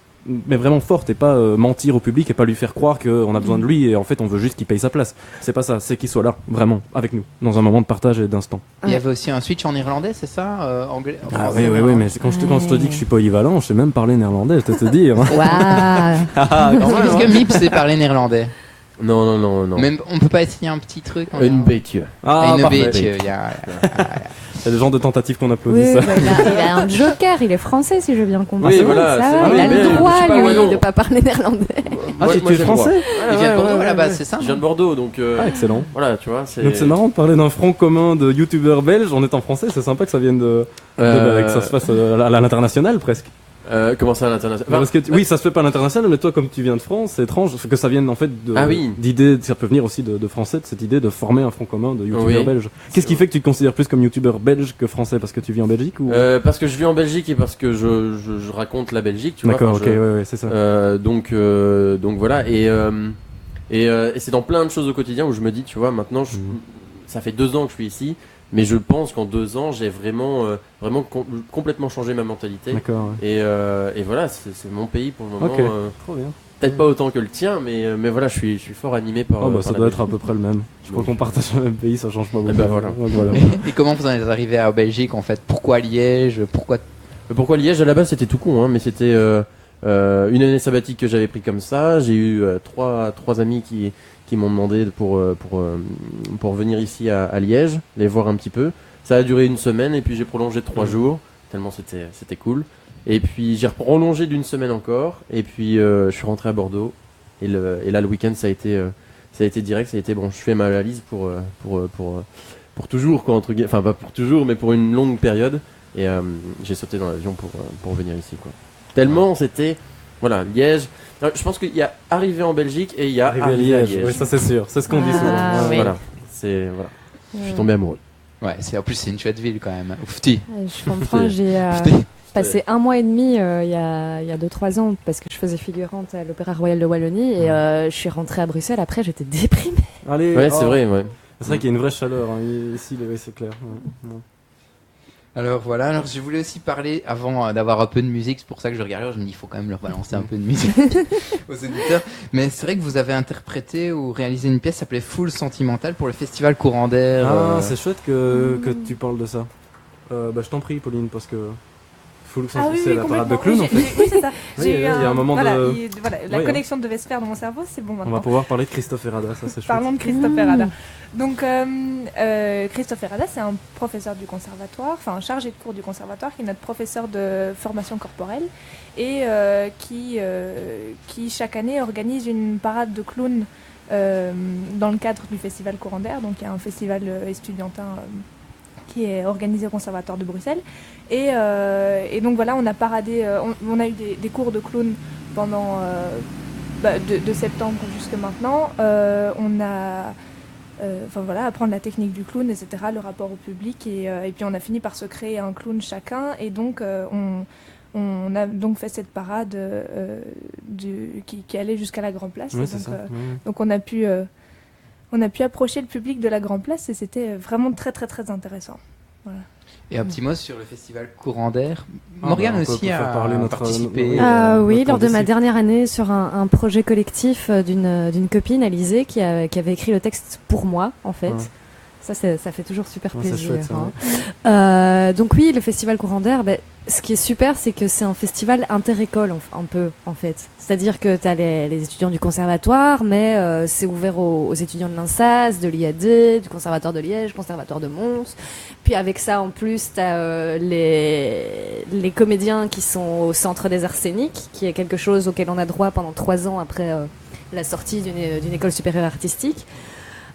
Speaker 3: mais vraiment forte et pas mentir au public et pas lui faire croire qu'on a besoin de lui et en fait on veut juste qu'il paye sa place. C'est pas ça, c'est qu'il soit là, vraiment, avec nous, dans un moment de partage et d'instant.
Speaker 2: Il y avait aussi un switch en irlandais, c'est ça, anglais.
Speaker 3: Ah oui, mais quand je te dis que je suis polyvalent, je sais même parler néerlandais, je te dire.
Speaker 4: Waouh.
Speaker 2: Est-ce que Mips sait parler néerlandais?
Speaker 1: Non.
Speaker 2: Même, on peut pas essayer un petit truc.
Speaker 1: Une beetje.
Speaker 2: Une beetje.
Speaker 3: C'est le genre de tentative qu'on applaudit.
Speaker 4: Oui,
Speaker 3: ça.
Speaker 4: il a un joker, il est français si je veux bien comprendre.
Speaker 1: Oui, voilà,
Speaker 4: il a le droit lui de pas parler néerlandais.
Speaker 3: Ah, tu es français?
Speaker 2: Il vient de Bordeaux à la base, c'est ça?
Speaker 1: Je viens de Bordeaux, donc.
Speaker 3: Excellent.
Speaker 1: Voilà, tu vois.
Speaker 3: Donc c'est marrant de parler d'un front commun de youtubeurs belges en étant français. C'est sympa que ça vienne que ça se fasse à l'international presque.
Speaker 1: Comment ça à l'international?
Speaker 3: Parce que oui, ça se fait pas à l'international, mais toi, comme tu viens de France, c'est étrange que ça vienne en fait d'idées. Ça peut venir aussi de français, de cette idée de former un front commun de youtubeurs belges. Qu'est-ce qui fait que tu te considères plus comme youtubeur belge que français? Parce que tu vis en Belgique ou
Speaker 1: parce que je vis en Belgique et parce que je raconte la Belgique, tu vois.
Speaker 3: D'accord, ok, ouais, c'est ça.
Speaker 1: Donc voilà et c'est dans plein de choses au quotidien où je me dis, tu vois, maintenant ça fait 2 ans que je suis ici. Mais je pense qu'en 2 ans, j'ai vraiment complètement changé ma mentalité.
Speaker 3: D'accord. Ouais.
Speaker 1: Et voilà, c'est mon pays pour le moment.
Speaker 3: Ok. Trop bien.
Speaker 1: Peut-être pas autant que le tien, mais voilà, je suis fort animé par.
Speaker 3: Ça doit être à peu près le même. Je crois qu'on partage le même pays, ça change pas beaucoup.
Speaker 1: Voilà.
Speaker 2: Et comment vous en êtes arrivé à Belgique en fait? Pourquoi Liège?
Speaker 1: Pourquoi Liège? À la base, c'était tout con, hein, mais c'était une année sabbatique que j'avais pris comme ça. J'ai eu trois amis qui m'ont demandé pour venir ici à Liège, les voir un petit peu. Ça a duré 1 semaine et puis j'ai prolongé de 3 jours, tellement c'était cool. Et puis j'ai prolongé d'1 semaine encore et puis je suis rentré à Bordeaux et là le week-end ça a été direct, ça a été bon, je fais ma valise pour pour toujours, quoi, entre guillemets. Enfin, pas pour toujours, mais pour une longue période. Et j'ai sauté dans l'avion pour venir ici, quoi. Tellement c'était, voilà, Liège. Je pense qu'il y a arrivé en Belgique et il y a arrivé à Liège.
Speaker 3: Oui, ça c'est sûr. C'est ce qu'on dit souvent.
Speaker 4: Oui.
Speaker 1: Voilà, voilà. Je suis tombé amoureux.
Speaker 2: Ouais, en plus c'est une chouette ville quand même. Oufti.
Speaker 4: Je comprends, j'ai passé 1 mois et demi il y a 2-3 ans parce que je faisais figurante à l'Opéra Royal de Wallonie et je suis rentrée à Bruxelles. Après, j'étais déprimée.
Speaker 3: Allez,
Speaker 1: Ouais, c'est vrai, ouais.
Speaker 3: C'est vrai qu'il y a une vraie chaleur hein. Ici, c'est clair. Ouais.
Speaker 2: Alors voilà, alors je voulais aussi parler, avant d'avoir un peu de musique, c'est pour ça que je regardais, je me dis il faut quand même leur balancer un peu de musique aux éditeurs. Mais c'est vrai que vous avez interprété ou réalisé une pièce qui s'appelait Full Sentimental pour le festival Courant d'Air.
Speaker 3: Ah, c'est chouette que tu parles de ça. Je t'en prie, Pauline, parce que c'est la parade de clown en fait.
Speaker 5: Oui, c'est ça.
Speaker 3: Oui, il y a un moment
Speaker 5: voilà,
Speaker 3: de...
Speaker 5: la
Speaker 3: Oui,
Speaker 5: connexion devait se faire dans mon cerveau, c'est bon maintenant.
Speaker 3: On va pouvoir parler de Christophe Herrada, ça c'est chouette.
Speaker 5: Parlons de Christophe Herrada. Donc, Christophe Herrada, c'est un professeur du conservatoire, enfin un chargé de cours du conservatoire, qui est notre professeur de formation corporelle et qui chaque année organise une parade de clowns dans le cadre du festival Courant d'Air. Donc, il y a un festival estudiantin qui est organisé au Conservatoire de Bruxelles. Et donc voilà, on a paradé, on a eu des cours de clown pendant de septembre jusqu'à maintenant. On a apprendre la technique du clown, etc., le rapport au public, et puis on a fini par se créer un clown chacun, et donc on a donc fait cette parade qui allait jusqu'à la Grand Place.
Speaker 3: Oui,
Speaker 5: donc on a pu approcher le public de la Grand Place, et c'était vraiment très très très intéressant. Voilà.
Speaker 2: Et un petit mot sur le festival Courant d'Air. Morgane aussi a participé.
Speaker 4: Oui, lors de ma dernière année sur un projet collectif d'une copine, Alizée, qui avait écrit le texte pour moi, en fait. Ça fait toujours super plaisir.
Speaker 3: Chouette,
Speaker 4: Donc oui, le festival Courant d'Air, ce qui est super, c'est que c'est un festival inter-école, un peu, en fait. C'est-à-dire que tu as les étudiants du conservatoire, mais c'est ouvert aux étudiants de l'INSAS, de l'IAD, du conservatoire de Liège, conservatoire de Mons. Puis avec ça, en plus, tu as les comédiens qui sont au Centre des Arts Scéniques, qui est quelque chose auquel on a droit pendant 3 ans après la sortie d'une école supérieure artistique.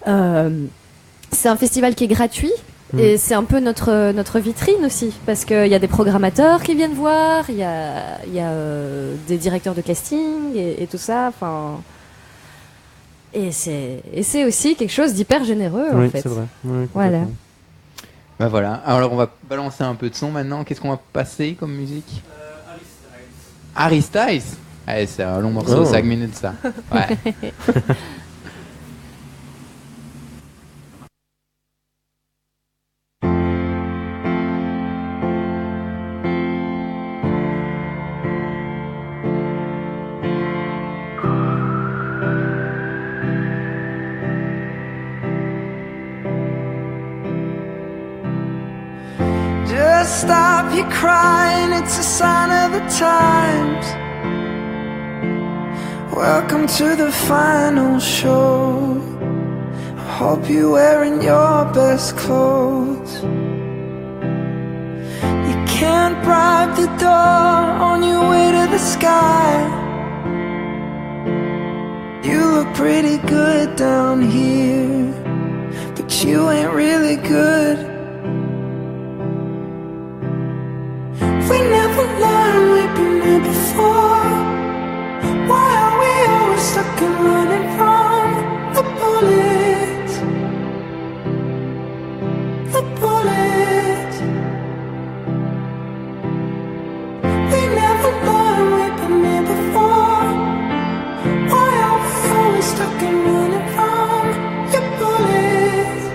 Speaker 4: C'est un festival qui est gratuit. Et c'est un peu notre vitrine aussi, parce qu'il y a des programmateurs qui viennent voir, il y a des directeurs de casting et tout ça. Enfin, et c'est aussi quelque chose d'hyper généreux en fait.
Speaker 3: Oui, c'est vrai. Oui,
Speaker 4: voilà.
Speaker 2: Bah voilà. Alors on va balancer un peu de son maintenant. Qu'est-ce qu'on va passer comme musique? Harry Styles. Allez, c'est un long morceau, 5 minutes ça. Ouais.
Speaker 6: Stop your crying, it's a sign of the times. Welcome to the final show. I hope you're wearing your best clothes. You can't bribe the door on your way to the sky. You look pretty good down here, but you ain't really good. We never learned we've been here before. Why are we always stuck and running from the bullets? The bullets. We never learned we've been here before. Why are we always stuck and running from your bullets?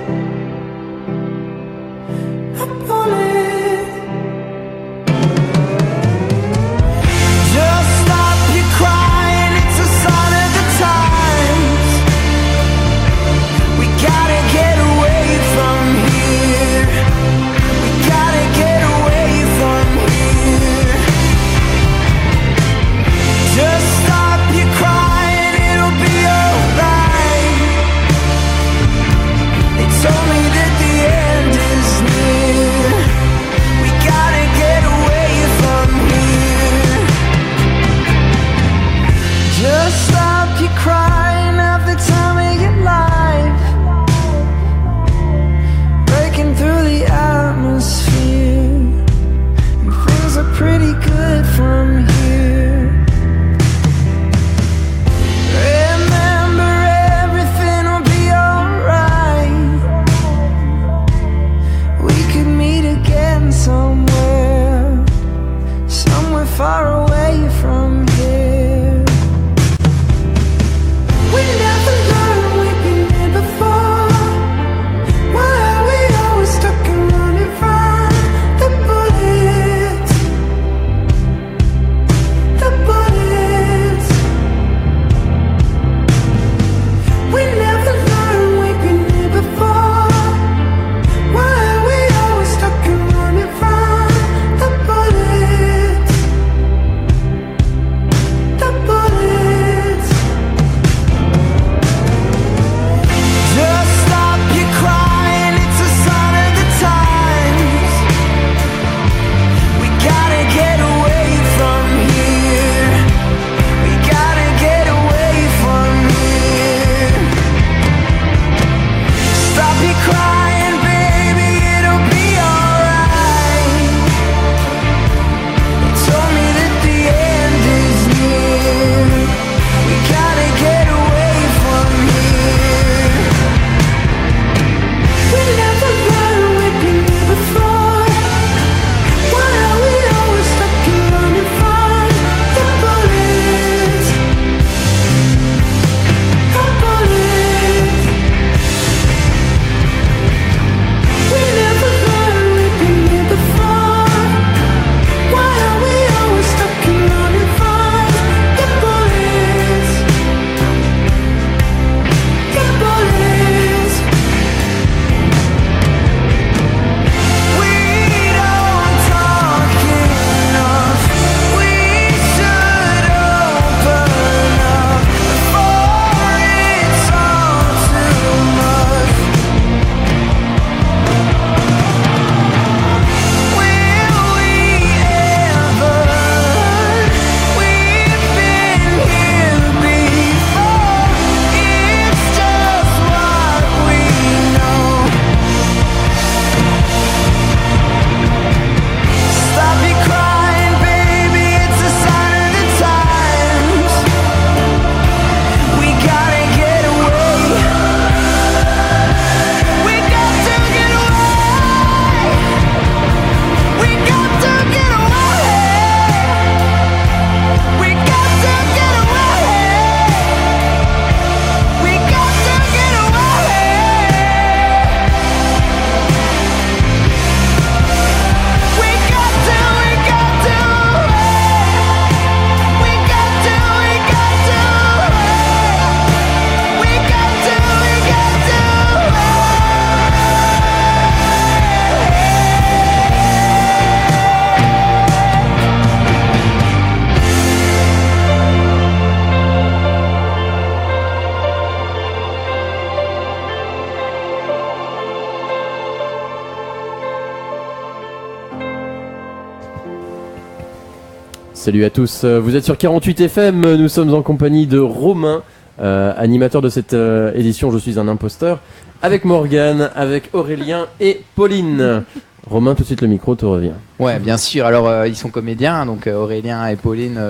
Speaker 1: Salut à tous, vous êtes sur 48 FM, nous sommes en compagnie de Romain, animateur de cette édition Je suis un imposteur, avec Morgane, avec Aurélien et Pauline. Romain, tout de suite le micro te revient.
Speaker 2: Ouais, bien sûr. Alors, ils sont comédiens, donc Aurélien et Pauline.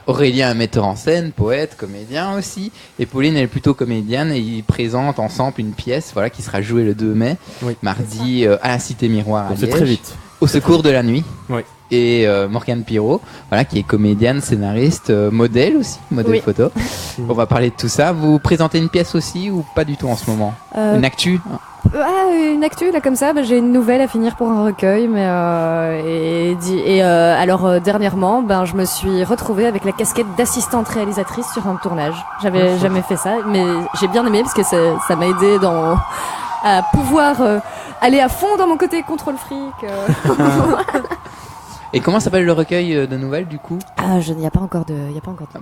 Speaker 2: Aurélien est metteur en scène, poète, comédien aussi, et Pauline elle est plutôt comédienne et ils présentent ensemble une pièce, voilà, qui sera jouée le 2 mai, mardi à la Cité Miroir à Liège.
Speaker 1: C'est très vite.
Speaker 2: Au secours de la nuit.
Speaker 3: Oui.
Speaker 2: Et Morgane Pirot, voilà, qui est comédienne, scénariste, modèle aussi, modèle photo. On va parler de tout ça. Vous présentez une pièce aussi ou pas du tout en ce moment? Une actu?
Speaker 4: Une actu là comme ça, j'ai une nouvelle à finir pour un recueil, mais alors dernièrement, je me suis retrouvée avec la casquette d'assistante réalisatrice sur un tournage. J'avais jamais fait ça, mais j'ai bien aimé parce que ça m'a aidé à pouvoir aller à fond dans mon côté contrôle fric.
Speaker 2: Et comment s'appelle le recueil de nouvelles du coup?
Speaker 4: Il n'y a pas encore de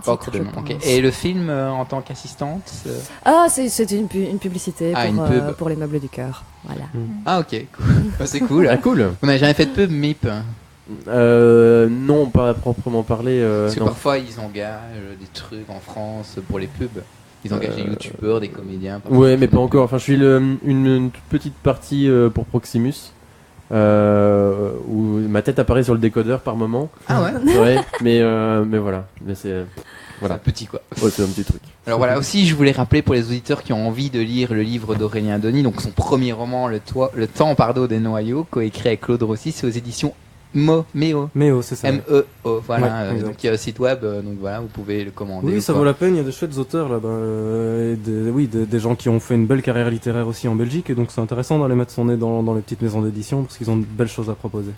Speaker 4: titre,
Speaker 2: de nom. Okay. Et le film en tant qu'assistante
Speaker 4: c'était une publicité pour les meubles du cœur. Voilà.
Speaker 2: Ah ok, cool. C'est cool.
Speaker 1: Ah, cool.
Speaker 2: On n'a jamais fait de pub MIP?
Speaker 1: Non, pas à proprement parler.
Speaker 2: Parce que
Speaker 1: non.
Speaker 2: parfois ils engagent des trucs en France pour les pubs. Ils engagent des youtubeurs, des comédiens.
Speaker 1: Ouais, mais pas encore. Enfin, je suis une toute petite partie pour Proximus. Où ma tête apparaît sur le décodeur par moment.
Speaker 2: Ah ouais.
Speaker 1: Ouais, mais voilà. Mais c'est voilà.
Speaker 2: Petit quoi.
Speaker 1: Ouais, c'est un petit truc.
Speaker 2: Alors voilà, aussi je voulais rappeler pour les auditeurs qui ont envie de lire le livre d'Aurélien Denis, donc son premier roman, Le temps des noyaux, coécrit avec Claude Rossi, c'est aux éditions Méo,
Speaker 3: c'est ça.
Speaker 2: M-E-O, voilà.
Speaker 3: Ouais,
Speaker 2: donc il y a un site web, donc voilà, vous pouvez le commander.
Speaker 3: Oui, ça vaut la peine, il y a de chouettes auteurs là-bas, et des gens qui ont fait une belle carrière littéraire aussi en Belgique, et donc c'est intéressant d'aller mettre son nez dans les petites maisons d'édition, parce qu'ils ont de belles choses à proposer.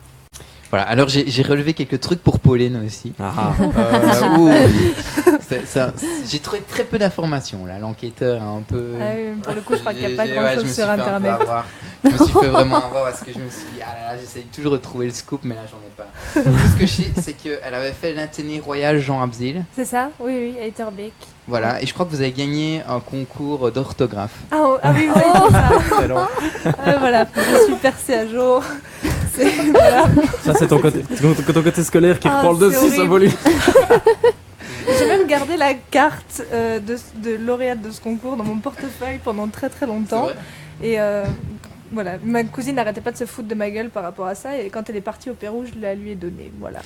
Speaker 2: Voilà, alors j'ai relevé quelques trucs pour Pauline aussi. J'ai trouvé très peu d'informations là, l'enquêteur a un peu...
Speaker 5: pour le coup je crois qu'il n'y a pas grand chose sur internet.
Speaker 2: Je me suis fait vraiment avoir parce que je me suis dit, j'essaye toujours de trouver le scoop, mais là j'en ai pas. Ce que je sais, c'est qu'elle avait fait l'Athénée Royal Jean Abzil.
Speaker 5: C'est ça, oui, à Etterbeek.
Speaker 2: Voilà, et je crois que vous avez gagné un concours d'orthographe.
Speaker 5: Ah oui, vous avez fait ça. Voilà, je suis percée à jour. Voilà.
Speaker 3: Ça c'est ton côté scolaire qui reprend le dessus, ça vaut.
Speaker 5: J'ai même gardé la carte de lauréate de ce concours dans mon portefeuille pendant très très longtemps. Et voilà, ma cousine n'arrêtait pas de se foutre de ma gueule par rapport à ça. Et quand elle est partie au Pérou, je la lui ai donnée. Voilà.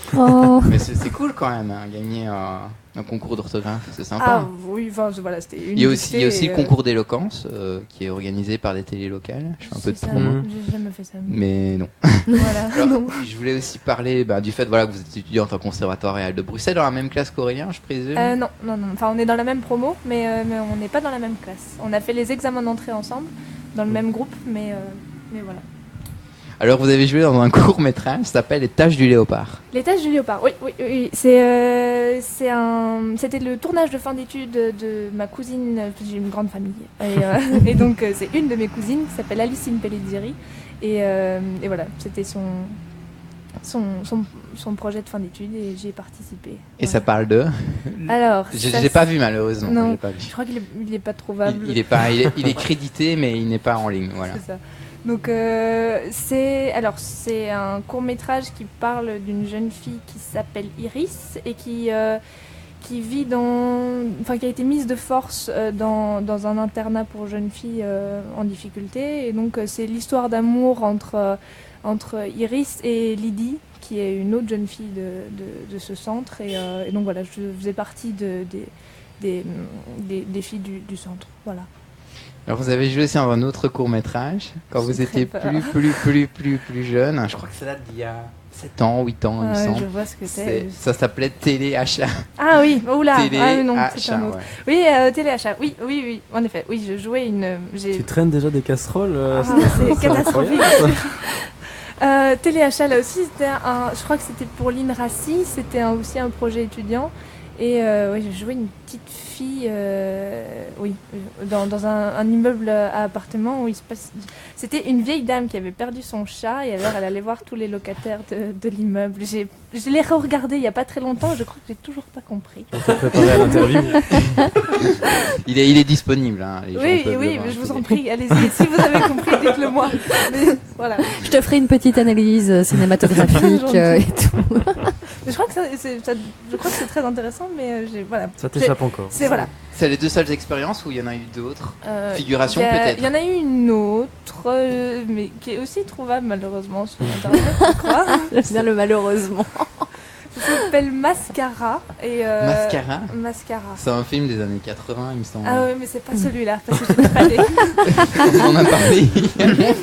Speaker 2: Mais c'est cool quand même, hein, gagner un concours d'orthographe, c'est sympa.
Speaker 5: Ah oui, enfin voilà, c'était une.
Speaker 2: Il y a aussi le concours d'éloquence qui est organisé par des télés locales. Je fais un peu de promo.
Speaker 5: J'ai jamais fait ça.
Speaker 2: Mais non.
Speaker 5: Voilà.
Speaker 2: Alors, je voulais aussi parler du fait que vous êtes étudiante au Conservatoire Royal de Bruxelles, dans la même classe qu'Aurélien, je présume.
Speaker 5: Non. Enfin, on est dans la même promo, mais on n'est pas dans la même classe. On a fait les examens d'entrée ensemble, dans le même groupe, mais voilà.
Speaker 2: Alors vous avez joué dans un court-métrage qui s'appelle Les Taches du Léopard.
Speaker 5: Les Taches du Léopard, oui. C'était le tournage de fin d'études de ma cousine, j'ai une grande famille. Et donc c'est une de mes cousines qui s'appelle Alicine Pellizzeri. Et voilà, c'était son projet de fin d'études et j'y ai participé.
Speaker 2: Et ça parle de...
Speaker 5: Alors,
Speaker 2: je l'ai pas vu malheureusement.
Speaker 5: Non,
Speaker 2: pas vu.
Speaker 5: je crois qu'il est pas trouvable.
Speaker 2: Il est crédité mais il n'est pas en ligne, voilà.
Speaker 5: C'est ça. Donc c'est un court-métrage qui parle d'une jeune fille qui s'appelle Iris et qui vit qui a été mise de force dans un internat pour jeunes filles en difficulté. Et donc c'est l'histoire d'amour entre Iris et Lydie, qui est une autre jeune fille de ce centre. Et donc voilà, je faisais partie des filles du centre. Voilà.
Speaker 2: Alors vous avez joué aussi dans un autre court-métrage quand vous étiez plus jeune. Je crois que ça date d'il y a 7 ans, 8 ans, il me semble.
Speaker 5: Je vois ce que c'est.
Speaker 2: Ça s'appelait Téléachat.
Speaker 5: Ah oui, oula, non,
Speaker 2: c'est un autre.
Speaker 5: Ouais. Oui, Téléachat, oui, en effet. Oui, je jouais
Speaker 3: Tu traînes déjà des casseroles
Speaker 5: c'est catastrophique. Téléachat, là aussi, je crois que c'était pour l'INRACI, c'était aussi un projet étudiant. Et j'ai joué une petite fille dans un immeuble à appartement où il se passe... C'était une vieille dame qui avait perdu son chat et alors elle allait voir tous les locataires de l'immeuble. Je l'ai re-regardé il n'y a pas très longtemps, je crois que j'ai toujours pas compris.
Speaker 3: On t'a préparé à l'interview.
Speaker 2: il est disponible. Hein,
Speaker 5: oui, mais je vous en prie, allez-y. Si vous avez compris, dites-le moi. Mais, voilà.
Speaker 4: Je te ferai une petite analyse cinématographique et tout.
Speaker 5: Je crois que c'est très intéressant, mais voilà.
Speaker 3: Ça t'échappe encore.
Speaker 2: C'est les deux seules expériences ou il y en a eu d'autres figurations peut-être?
Speaker 5: Il y en a eu une autre, mais qui est aussi trouvable malheureusement sur internet, je crois.
Speaker 4: J'aime bien le malheureusement.
Speaker 5: Ça s'appelle Mascara. Mascara.
Speaker 2: C'est un film des années 80, il me semble.
Speaker 5: Ah oui, mais c'est pas celui-là, parce que je l'ai pas lu.
Speaker 2: On en a parlé également.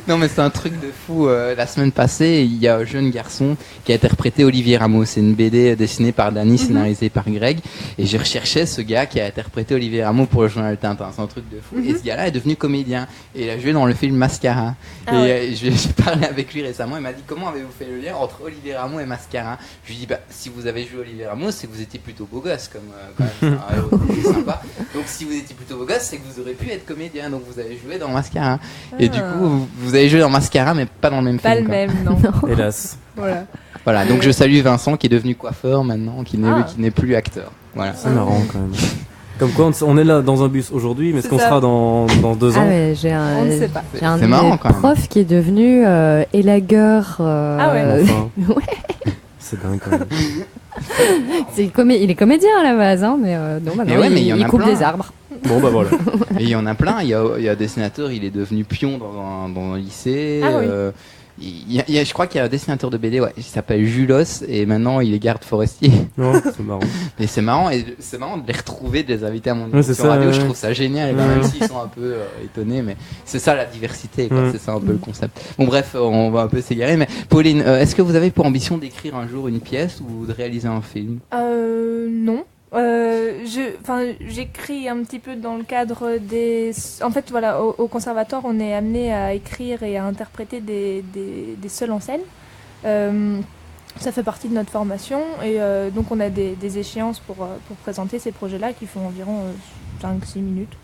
Speaker 2: Non, mais c'est un truc de fou. La semaine passée, il y a un jeune garçon qui a interprété Olivier Rameau. C'est une BD dessinée par Dany, scénarisée par Greg. Et je recherchais ce gars qui a interprété Olivier Rameau pour le journal Tintin. C'est un truc de fou. Et ce gars-là est devenu comédien. Et il a joué dans le film Mascara. J'ai parlé avec lui récemment. Il m'a dit, comment avez-vous fait le lien entre Olivier Rameau et Mascara? Je lui dis, si vous avez joué Olivier Rameau, c'est que vous étiez plutôt beau gosse, comme quand même, c'est un héros sympa. Donc si vous étiez plutôt beau gosse, c'est que vous aurez pu être comédien. Donc vous avez joué dans Mascara. Et du coup, vous avez joué dans Mascara, mais pas dans le même film.
Speaker 5: Pas le même, non.
Speaker 3: Hélas.
Speaker 2: Voilà, donc je salue Vincent qui est devenu coiffeur maintenant, qui n'est plus acteur. Voilà.
Speaker 3: C'est marrant quand même. Comme quoi, on est là dans un bus aujourd'hui, mais ce qu'on sera dans 2 ans.
Speaker 4: Ah ouais,
Speaker 5: on ne sait pas.
Speaker 4: J'ai un prof qui est devenu élagueur.
Speaker 3: Enfin.
Speaker 4: Ouais.
Speaker 3: C'est dingue quand même.
Speaker 4: Il est comédien à la base, hein, mais non, maintenant il coupe des arbres.
Speaker 3: Bon bah voilà.
Speaker 2: Et il y en a plein. Il y a un dessinateur, il est devenu pion dans un lycée. Je crois qu'il y a un dessinateur de BD, il s'appelle Julos et maintenant il est garde forestier.
Speaker 3: Non, c'est marrant.
Speaker 2: Et c'est marrant de les retrouver, de les inviter à mon émission radio. Je trouve ça génial, même s'ils sont un peu étonnés, mais c'est ça la diversité, quoi. C'est ça un peu le concept. Bon bref, on va un peu s'égarer, mais Pauline, est-ce que vous avez pour ambition d'écrire un jour une pièce ou de réaliser un film?
Speaker 5: Non. J'écris un petit peu dans le cadre des... En fait, voilà, au conservatoire, on est amené à écrire et à interpréter des seuls en scène. Ça fait partie de notre formation et donc on a des échéances pour présenter ces projets-là qui font environ 5-6 minutes.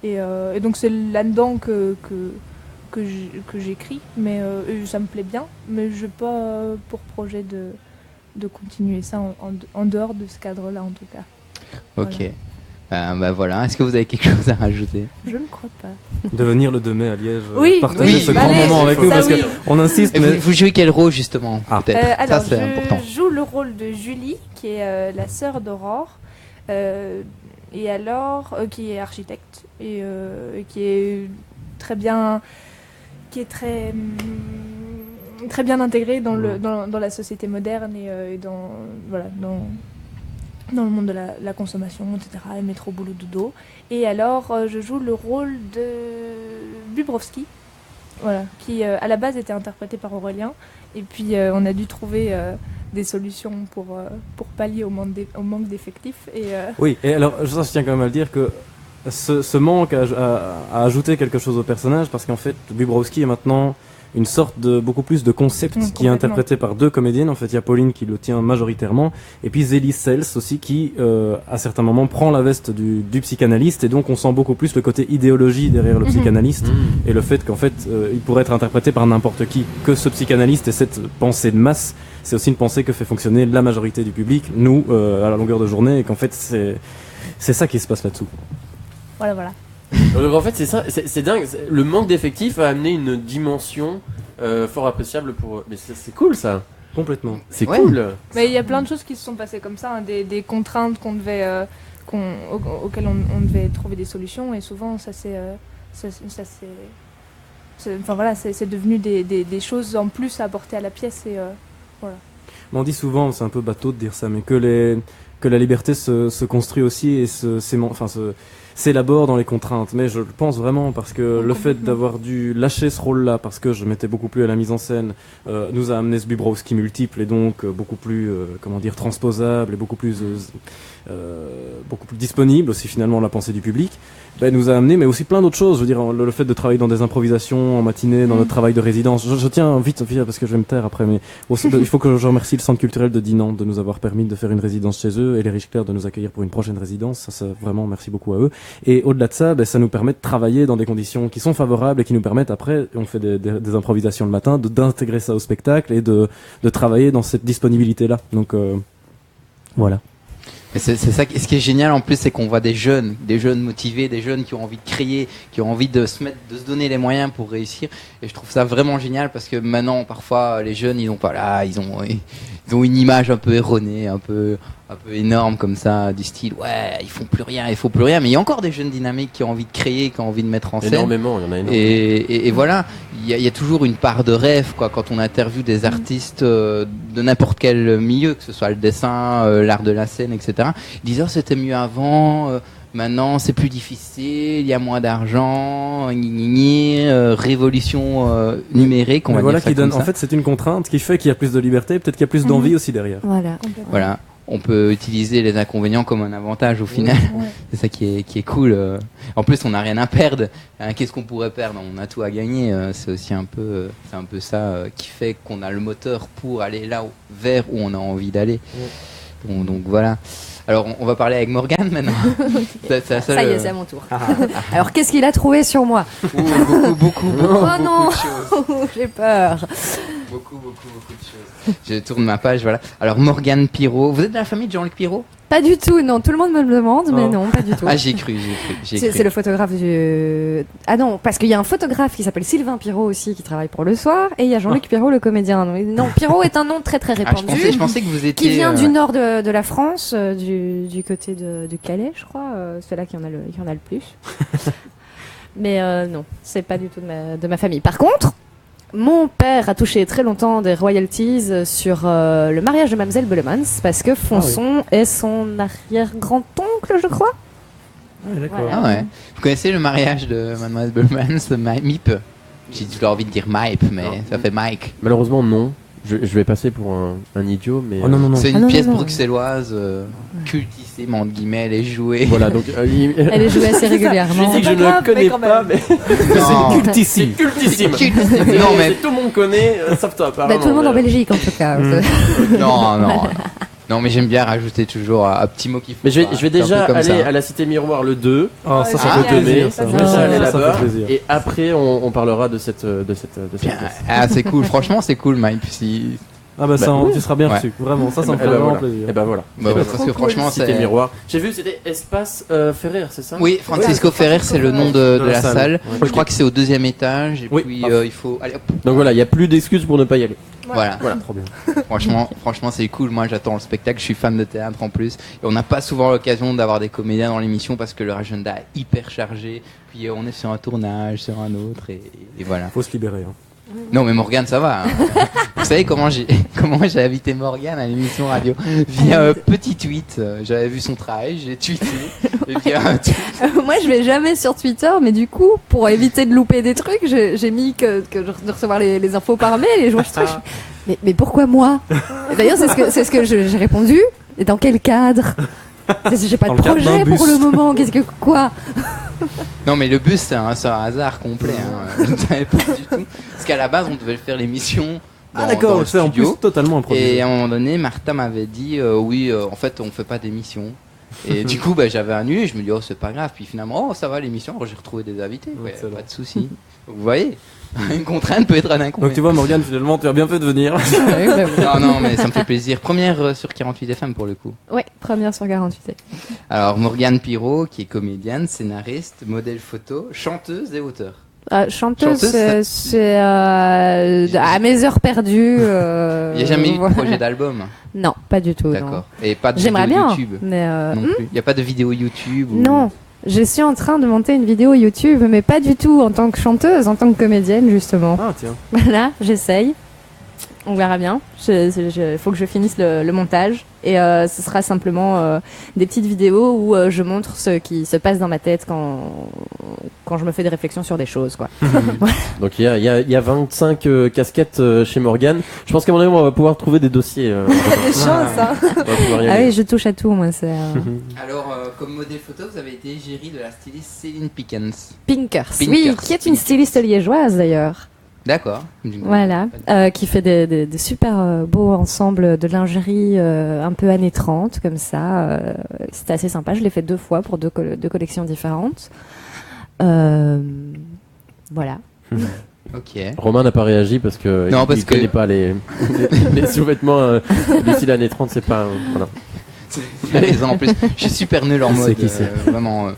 Speaker 5: Et donc c'est là-dedans que j'écris, mais ça me plaît bien, mais je n'ai pas pour projet de continuer ça en dehors de ce cadre-là en tout cas.
Speaker 2: Ok. Voilà. Est-ce que vous avez quelque chose à rajouter?
Speaker 5: Je ne crois pas.
Speaker 3: De venir le 2 mai à Liège,
Speaker 5: partager
Speaker 3: ce grand moment avec nous, parce qu'on insiste.
Speaker 2: Mais vous jouez quel rôle justement? Peut-être.
Speaker 5: Alors,
Speaker 2: ça c'est important.
Speaker 5: Je joue le rôle de Julie, qui est la sœur d'Aurore, et alors qui est architecte et qui est très bien intégrée dans la société moderne et dans le monde de la consommation, etc. Et métro, boulot, dodo. Et alors, je joue le rôle de Bubrovski, qui à la base était interprété par Aurélien. Et puis, on a dû trouver des solutions pour pallier au manque d'effectifs.
Speaker 3: Oui, et alors, je tiens quand même à le dire que ce manque a ajouté quelque chose au personnage, parce qu'en fait, Bubrovski est maintenant une sorte de beaucoup plus de concept qui est interprété par 2 comédiennes. En fait, il y a Pauline qui le tient majoritairement, et puis Zélie Sels aussi qui, à certains moments, prend la veste du psychanalyste, et donc on sent beaucoup plus le côté idéologie derrière le psychanalyste, et le fait qu'en fait, il pourrait être interprété par n'importe qui, que ce psychanalyste et cette pensée de masse, c'est aussi une pensée que fait fonctionner la majorité du public, nous, à la longueur de journée, et qu'en fait, c'est ça qui se passe là-dessous.
Speaker 5: Voilà.
Speaker 1: Donc en fait c'est ça, c'est dingue, le manque d'effectifs a amené une dimension fort appréciable pour... Mais c'est cool ça.
Speaker 3: Complètement.
Speaker 1: C'est cool.
Speaker 5: Mais il y a plein de choses qui se sont passées comme ça, des contraintes auxquelles on devait trouver des solutions, et souvent c'est devenu des choses en plus à apporter à la pièce, et voilà.
Speaker 3: On dit souvent, c'est un peu bateau de dire ça, mais que la liberté se construit aussi et s'élabore dans les contraintes. Mais je le pense vraiment, parce que le fait d'avoir dû lâcher ce rôle-là, parce que je m'étais beaucoup plus à la mise en scène, nous a amené ce Bubrovski multiple, et donc beaucoup plus transposable, et beaucoup plus disponible aussi finalement la pensée du public. Nous a amené, mais aussi plein d'autres choses. Je veux dire, le fait de travailler dans des improvisations en matinée, dans notre travail de résidence. Je tiens vite, Sophia, parce que je vais me taire après, mais aussi, il faut que je remercie le Centre culturel de Dinan de nous avoir permis de faire une résidence chez eux, et les Riches Clairs de nous accueillir pour une prochaine résidence. Ça vraiment, merci beaucoup à eux. Et au-delà de ça, ça nous permet de travailler dans des conditions qui sont favorables, et qui nous permettent après, on fait des improvisations le matin, d'intégrer ça au spectacle et de travailler dans cette disponibilité-là. Donc, voilà.
Speaker 2: Mais c'est ça, ce qui est génial en plus, c'est qu'on voit des jeunes motivés, des jeunes qui ont envie de créer, qui ont envie de se donner les moyens pour réussir. Et je trouve ça vraiment génial parce que maintenant, parfois, les jeunes, ils ont une image un peu erronée, un peu énorme comme ça, du style, ouais, il faut plus rien. Mais il y a encore des jeunes dynamiques qui ont envie de créer, qui ont envie de mettre en scène.
Speaker 1: Énormément, il y en a énormément.
Speaker 2: Et voilà, il y a toujours une part de rêve, quoi, quand on interviewe des artistes de n'importe quel milieu, que ce soit le dessin, l'art de la scène, etc. Ils disent, oh, c'était mieux avant, maintenant c'est plus difficile, il y a moins d'argent, révolution numérique, on va
Speaker 3: voilà
Speaker 2: dire ça
Speaker 3: qui donne.
Speaker 2: comme ça.
Speaker 3: En fait, c'est une contrainte qui fait qu'il y a plus de liberté, peut-être qu'il y a plus d'envie aussi derrière.
Speaker 2: Voilà. On peut utiliser les inconvénients comme un avantage au final.
Speaker 5: Ouais.
Speaker 2: C'est ça qui est cool. En plus, on n'a rien à perdre. Qu'est-ce qu'on pourrait perdre? On a tout à gagner. C'est aussi un peu ça qui fait qu'on a le moteur pour aller vers où on a envie d'aller. Donc voilà. Alors, on va parler avec Morgane maintenant.
Speaker 4: Ça y est, c'est à mon tour. Alors, qu'est-ce qu'il a trouvé sur moi?
Speaker 2: Beaucoup
Speaker 4: non,
Speaker 2: de choses.
Speaker 4: j'ai peur.
Speaker 2: Beaucoup de choses. Je tourne ma page, voilà. Alors, Morgane Pirot. Vous êtes de la famille de Jean-Luc Pirot?
Speaker 4: Pas du tout, non. Tout le monde me le demande, mais non, pas du tout.
Speaker 2: Ah, j'ai cru.
Speaker 4: C'est le photographe du... Ah non, parce qu'il y a un photographe qui s'appelle Sylvain Pirot aussi, qui travaille pour Le Soir, et il y a Jean-Luc Pirot, le comédien. Non, Pirot est un nom très très répandu.
Speaker 2: Je pensais que vous étiez...
Speaker 4: Qui vient du nord de la France, du côté de Calais, je crois. C'est là qu'il y en a le plus. Mais non, c'est pas du tout de ma famille. Par contre, mon père a touché très longtemps des royalties sur le mariage de Mademoiselle Beulemans, parce que Fonson est son arrière-grand-oncle, je crois.
Speaker 3: D'accord.
Speaker 4: Voilà.
Speaker 2: Ah ouais. Vous connaissez le mariage de Mademoiselle Beulemans, Miep? J'ai toujours envie de dire Mipe, mais ça fait Mike.
Speaker 1: Malheureusement, non. Je vais passer pour un idiot, mais...
Speaker 3: Oh non.
Speaker 2: C'est une pièce
Speaker 4: non.
Speaker 2: bruxelloise cultissime, entre guillemets, elle est jouée.
Speaker 1: Voilà, donc...
Speaker 4: Elle est jouée assez régulièrement.
Speaker 1: Je dis que je
Speaker 5: pas grave,
Speaker 1: ne connais
Speaker 5: mais quand
Speaker 1: pas,
Speaker 5: même.
Speaker 1: mais...
Speaker 2: Non.
Speaker 1: C'est cultissime.
Speaker 2: Non, mais...
Speaker 1: Tout le monde connaît, sauf toi, apparemment.
Speaker 4: Tout le monde en Belgique, en tout cas.
Speaker 2: Non, mais j'aime bien rajouter toujours un petit mot qui faut.
Speaker 1: Mais je vais déjà aller
Speaker 2: ça.
Speaker 1: à la Cité Miroir le 2.
Speaker 3: Oh, ça
Speaker 2: Ah,
Speaker 3: fait plaisir.
Speaker 5: ça,
Speaker 3: Ça,
Speaker 5: c'est
Speaker 1: Déjà
Speaker 5: bien.
Speaker 1: aller
Speaker 3: ça
Speaker 1: là-bas.
Speaker 3: fait plaisir.
Speaker 1: Et après, on parlera de cette
Speaker 2: Bien.
Speaker 1: pièce.
Speaker 2: Ah, c'est cool, franchement, c'est cool, Mike. Si...
Speaker 3: Ah bah ça,
Speaker 1: Bah,
Speaker 3: tu seras bien
Speaker 2: ouais.
Speaker 3: reçu. Vraiment, ça me
Speaker 1: Eh
Speaker 3: fait
Speaker 1: ben
Speaker 3: vraiment
Speaker 1: voilà.
Speaker 3: plaisir.
Speaker 1: Et ben voilà.
Speaker 2: Bah,
Speaker 1: Eh ben,
Speaker 2: parce que franchement,
Speaker 1: Cité
Speaker 2: c'est.
Speaker 1: Miroir. J'ai vu, c'était Espace Ferrer, c'est ça?
Speaker 2: Oui, Francisco Ferrer, c'est le nom de la salle.
Speaker 1: Ouais.
Speaker 2: Je crois que c'est au 2e étage. Et
Speaker 1: Oui.
Speaker 2: puis, il faut. Allez, hop.
Speaker 1: Donc voilà, il n'y a plus d'excuses pour ne pas y aller.
Speaker 2: Voilà.
Speaker 3: Trop bien.
Speaker 2: Franchement, c'est cool. Moi, j'attends le spectacle. Je suis fan de théâtre en plus. Et on n'a pas souvent l'occasion d'avoir des comédiens dans l'émission parce que leur agenda est hyper chargé. Puis on est sur un tournage, sur un autre, et voilà.
Speaker 3: Faut se libérer. Hein.
Speaker 2: Non, mais Morgane, ça va. Hein. Vous savez comment j'ai invité Morgane à l'émission radio? Via un petit tweet. J'avais vu son travail, j'ai tweeté. Et via un tweet.
Speaker 4: Moi, je vais jamais sur Twitter, mais du coup, pour éviter de louper des trucs, j'ai mis que de recevoir les infos par mail, et je vois ce truc. Mais pourquoi moi? Et d'ailleurs, c'est ce que j'ai répondu. Et dans quel cadre? J'ai pas
Speaker 3: Dans
Speaker 4: de
Speaker 3: le cadre
Speaker 4: projet
Speaker 3: d'un
Speaker 4: pour
Speaker 3: bus.
Speaker 4: le moment. Quoi?
Speaker 2: Non, mais le bus, c'est un hasard complet. Hein. Je ne savais pas du tout. Parce qu'à la base, on devait faire l'émission.
Speaker 3: Ah
Speaker 2: dans
Speaker 3: d'accord,
Speaker 2: le
Speaker 3: c'est en plus
Speaker 2: studio.
Speaker 3: totalement improvisé.
Speaker 2: Et à un moment donné, Martha m'avait dit oui, en fait, on fait pas d'émission. Et du coup, j'avais annulé. Et je me dis, oh, c'est pas grave. Puis finalement, oh, ça va l'émission. Alors, j'ai retrouvé des invités. Ouais,
Speaker 3: Excellent.
Speaker 2: pas de souci. Donc, vous voyez, une contrainte peut être un inconvénient.
Speaker 3: Donc tu vois Morgane, finalement tu as bien fait de venir.
Speaker 2: Non, mais ça me fait plaisir. Première sur 48 FM pour le coup.
Speaker 4: Ouais, première sur 48.
Speaker 2: Alors, Morgane Pirot, qui est comédienne, scénariste, modèle photo, chanteuse et auteur.
Speaker 4: Chanteuse,
Speaker 2: Chanteuse,
Speaker 4: c'est à mes heures perdues.
Speaker 2: Il n'y a jamais eu de projet d'album.
Speaker 4: Non, pas du tout. non.
Speaker 2: D'accord. Et pas de
Speaker 4: J'aimerais
Speaker 2: vidéo
Speaker 4: bien,
Speaker 2: YouTube
Speaker 4: mais
Speaker 2: non plus. Il n'y a pas de vidéo YouTube ou...
Speaker 4: non. Je suis en train de monter une vidéo YouTube, mais pas du tout en tant que chanteuse, en tant que comédienne justement.
Speaker 3: Ah tiens.
Speaker 4: Voilà, j'essaye. On verra bien. Il faut que je finisse le montage. Et ce sera simplement des petites vidéos où je montre ce qui se passe dans ma tête quand je me fais des réflexions sur des choses, quoi.
Speaker 1: Donc il y a 25 casquettes chez Morgane. Je pense qu'à mon avis, on va pouvoir trouver des dossiers.
Speaker 5: Des chances, hein.
Speaker 1: On va pouvoir y
Speaker 4: Ah
Speaker 1: aller.
Speaker 4: oui, je touche à tout, moi. C'est
Speaker 2: Alors, comme modèle photo, vous avez été égérie de la styliste Céline Pickens.
Speaker 4: Pinkers.
Speaker 2: Pinkers.
Speaker 4: Oui, qui est une styliste liégeoise d'ailleurs.
Speaker 2: D'accord.
Speaker 4: Voilà, qui fait des super beaux ensembles de lingerie un peu années 30, comme ça. C'était assez sympa. Je l'ai fait 2 fois pour deux collections différentes. Voilà.
Speaker 2: Ok.
Speaker 1: Romain n'a pas réagi parce que
Speaker 2: Non,
Speaker 1: il
Speaker 2: parce que-
Speaker 1: connaît pas les sous-vêtements d'ici l'année 30, c'est pas voilà.
Speaker 2: En plus, je suis super nul en
Speaker 1: Je sais
Speaker 2: mode.
Speaker 1: qui c'est.
Speaker 2: Vraiment.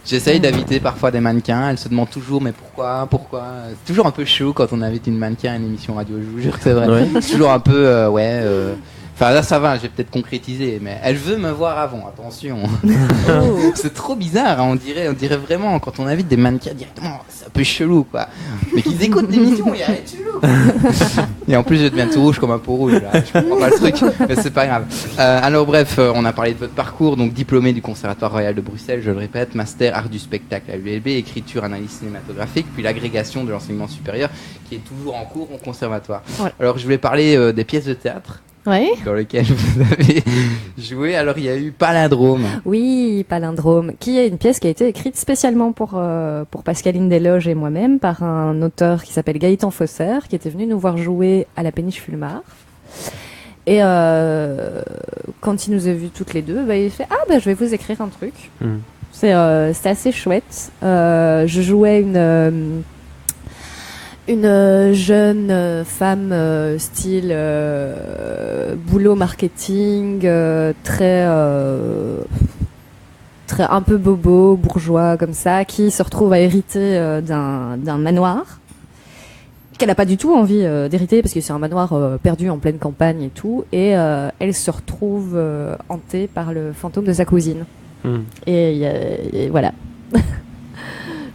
Speaker 2: J'essaye d'inviter parfois des mannequins. Elles se demandent toujours, mais pourquoi C'est toujours un peu chaud quand on invite une mannequin à une émission radio. Je vous jure que c'est vrai.
Speaker 1: Ouais.
Speaker 2: C'est toujours un peu, Enfin là ça va, j'ai peut-être concrétisé, mais elle veut me voir avant, attention. C'est trop bizarre, hein, on dirait vraiment quand on invite des mannequins directement, c'est un peu chelou quoi. Mais qu'ils écoutent l'émission, il y a rien de chelou. Et en plus je deviens tout rouge comme un pot rouge là, je comprends pas le truc, mais c'est pas grave. Alors bref, on a parlé de votre parcours, donc diplômé du Conservatoire Royal de Bruxelles, je le répète, master art du spectacle à l'ULB, écriture, analyse cinématographique, puis l'agrégation de l'enseignement supérieur qui est toujours en cours au conservatoire.
Speaker 4: Voilà.
Speaker 2: Alors je voulais parler des pièces de théâtre.
Speaker 4: Oui.
Speaker 2: Dans lequel vous avez joué. Alors il y a eu Palindrome.
Speaker 4: Oui, Palindrome, qui est une pièce qui a été écrite spécialement pour Pascaline Desloges et moi-même par un auteur qui s'appelle Gaëtan Fosser, qui était venu nous voir jouer à la Péniche Fulmar. Et quand il nous a vus toutes les deux, il fait je vais vous écrire un truc. C'est assez chouette. Je jouais une jeune femme style boulot marketing, très un peu bobo, bourgeois comme ça, qui se retrouve à hériter d'un manoir qu'elle n'a pas du tout envie d'hériter parce que c'est un manoir perdu en pleine campagne et tout, et elle se retrouve hantée par le fantôme de sa cousine. Et voilà.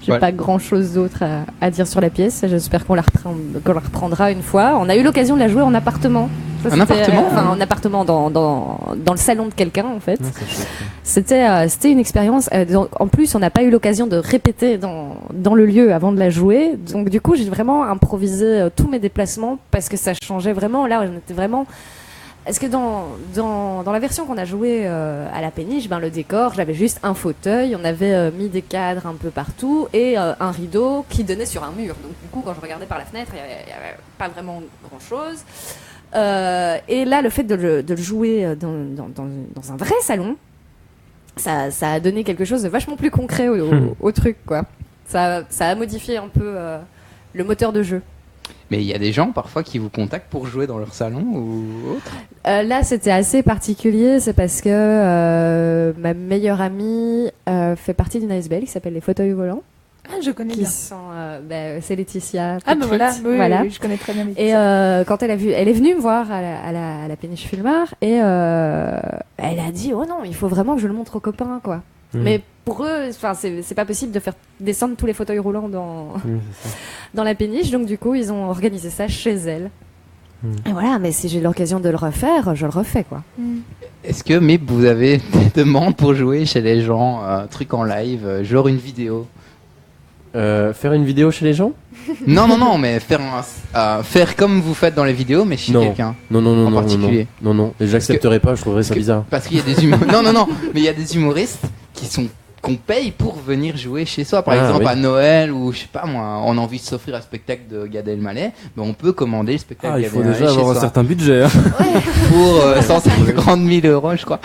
Speaker 4: J'ai pas grand chose d'autre à dire sur la pièce. J'espère qu'on la reprendra une fois. On a eu l'occasion de la jouer en appartement. Ça,
Speaker 2: un appartement
Speaker 4: en appartement dans le salon de quelqu'un en fait. C'était une expérience. En plus, on n'a pas eu l'occasion de répéter dans le lieu avant de la jouer. Donc du coup, j'ai vraiment improvisé tous mes déplacements parce que ça changeait vraiment. Là, on était vraiment. Est-ce que dans la version qu'on a jouée à la Péniche, le décor, j'avais juste un fauteuil, on avait mis des cadres un peu partout et un rideau qui donnait sur un mur. Donc du coup, quand je regardais par la fenêtre, il n'y avait pas vraiment grand-chose. Et là, le fait de le jouer dans un vrai salon, ça a donné quelque chose de vachement plus concret au truc, quoi. Ça a modifié un peu le moteur de jeu.
Speaker 2: Mais il y a des gens parfois qui vous contactent pour jouer dans leur salon ou autre.
Speaker 4: Là, c'était assez particulier. C'est parce que ma meilleure amie fait partie d'une ASBL qui s'appelle les Fauteuils Volants.
Speaker 5: Ah, je connais
Speaker 4: qui
Speaker 5: bien.
Speaker 4: C'est Laetitia.
Speaker 5: Ah, ben voilà,
Speaker 4: voilà.
Speaker 5: oui, je connais très bien Laetitia.
Speaker 4: Et quand elle est venue me voir à la Péniche Fulmar et elle a dit oh non, il faut vraiment que je le montre aux copains, quoi. Mais pour eux, c'est pas possible de faire descendre tous les fauteuils roulants dans la péniche, donc du coup ils ont organisé ça chez elle. Et voilà, mais si j'ai l'occasion de le refaire, je le refais, quoi.
Speaker 2: Est-ce que Mip, vous avez des demandes pour jouer chez les gens, un truc en live, genre une vidéo?
Speaker 1: Faire une vidéo chez les gens?
Speaker 2: Non, mais faire comme vous faites dans les vidéos, mais chez quelqu'un.
Speaker 1: Non,
Speaker 2: particulier.
Speaker 1: Non. Et j'accepterais pas, je trouverais ça bizarre.
Speaker 2: Parce qu'il y a des humoristes. non, mais il y a des humoristes qu'on paye pour venir jouer chez soi. Par exemple, à Noël ou je sais pas moi, on a envie de s'offrir un spectacle de Gad Elmaleh, mais on peut commander le spectacle de Gad Elmaleh.
Speaker 3: Il faut déjà avoir un certain budget.
Speaker 2: Pour 150 000 euros, je crois.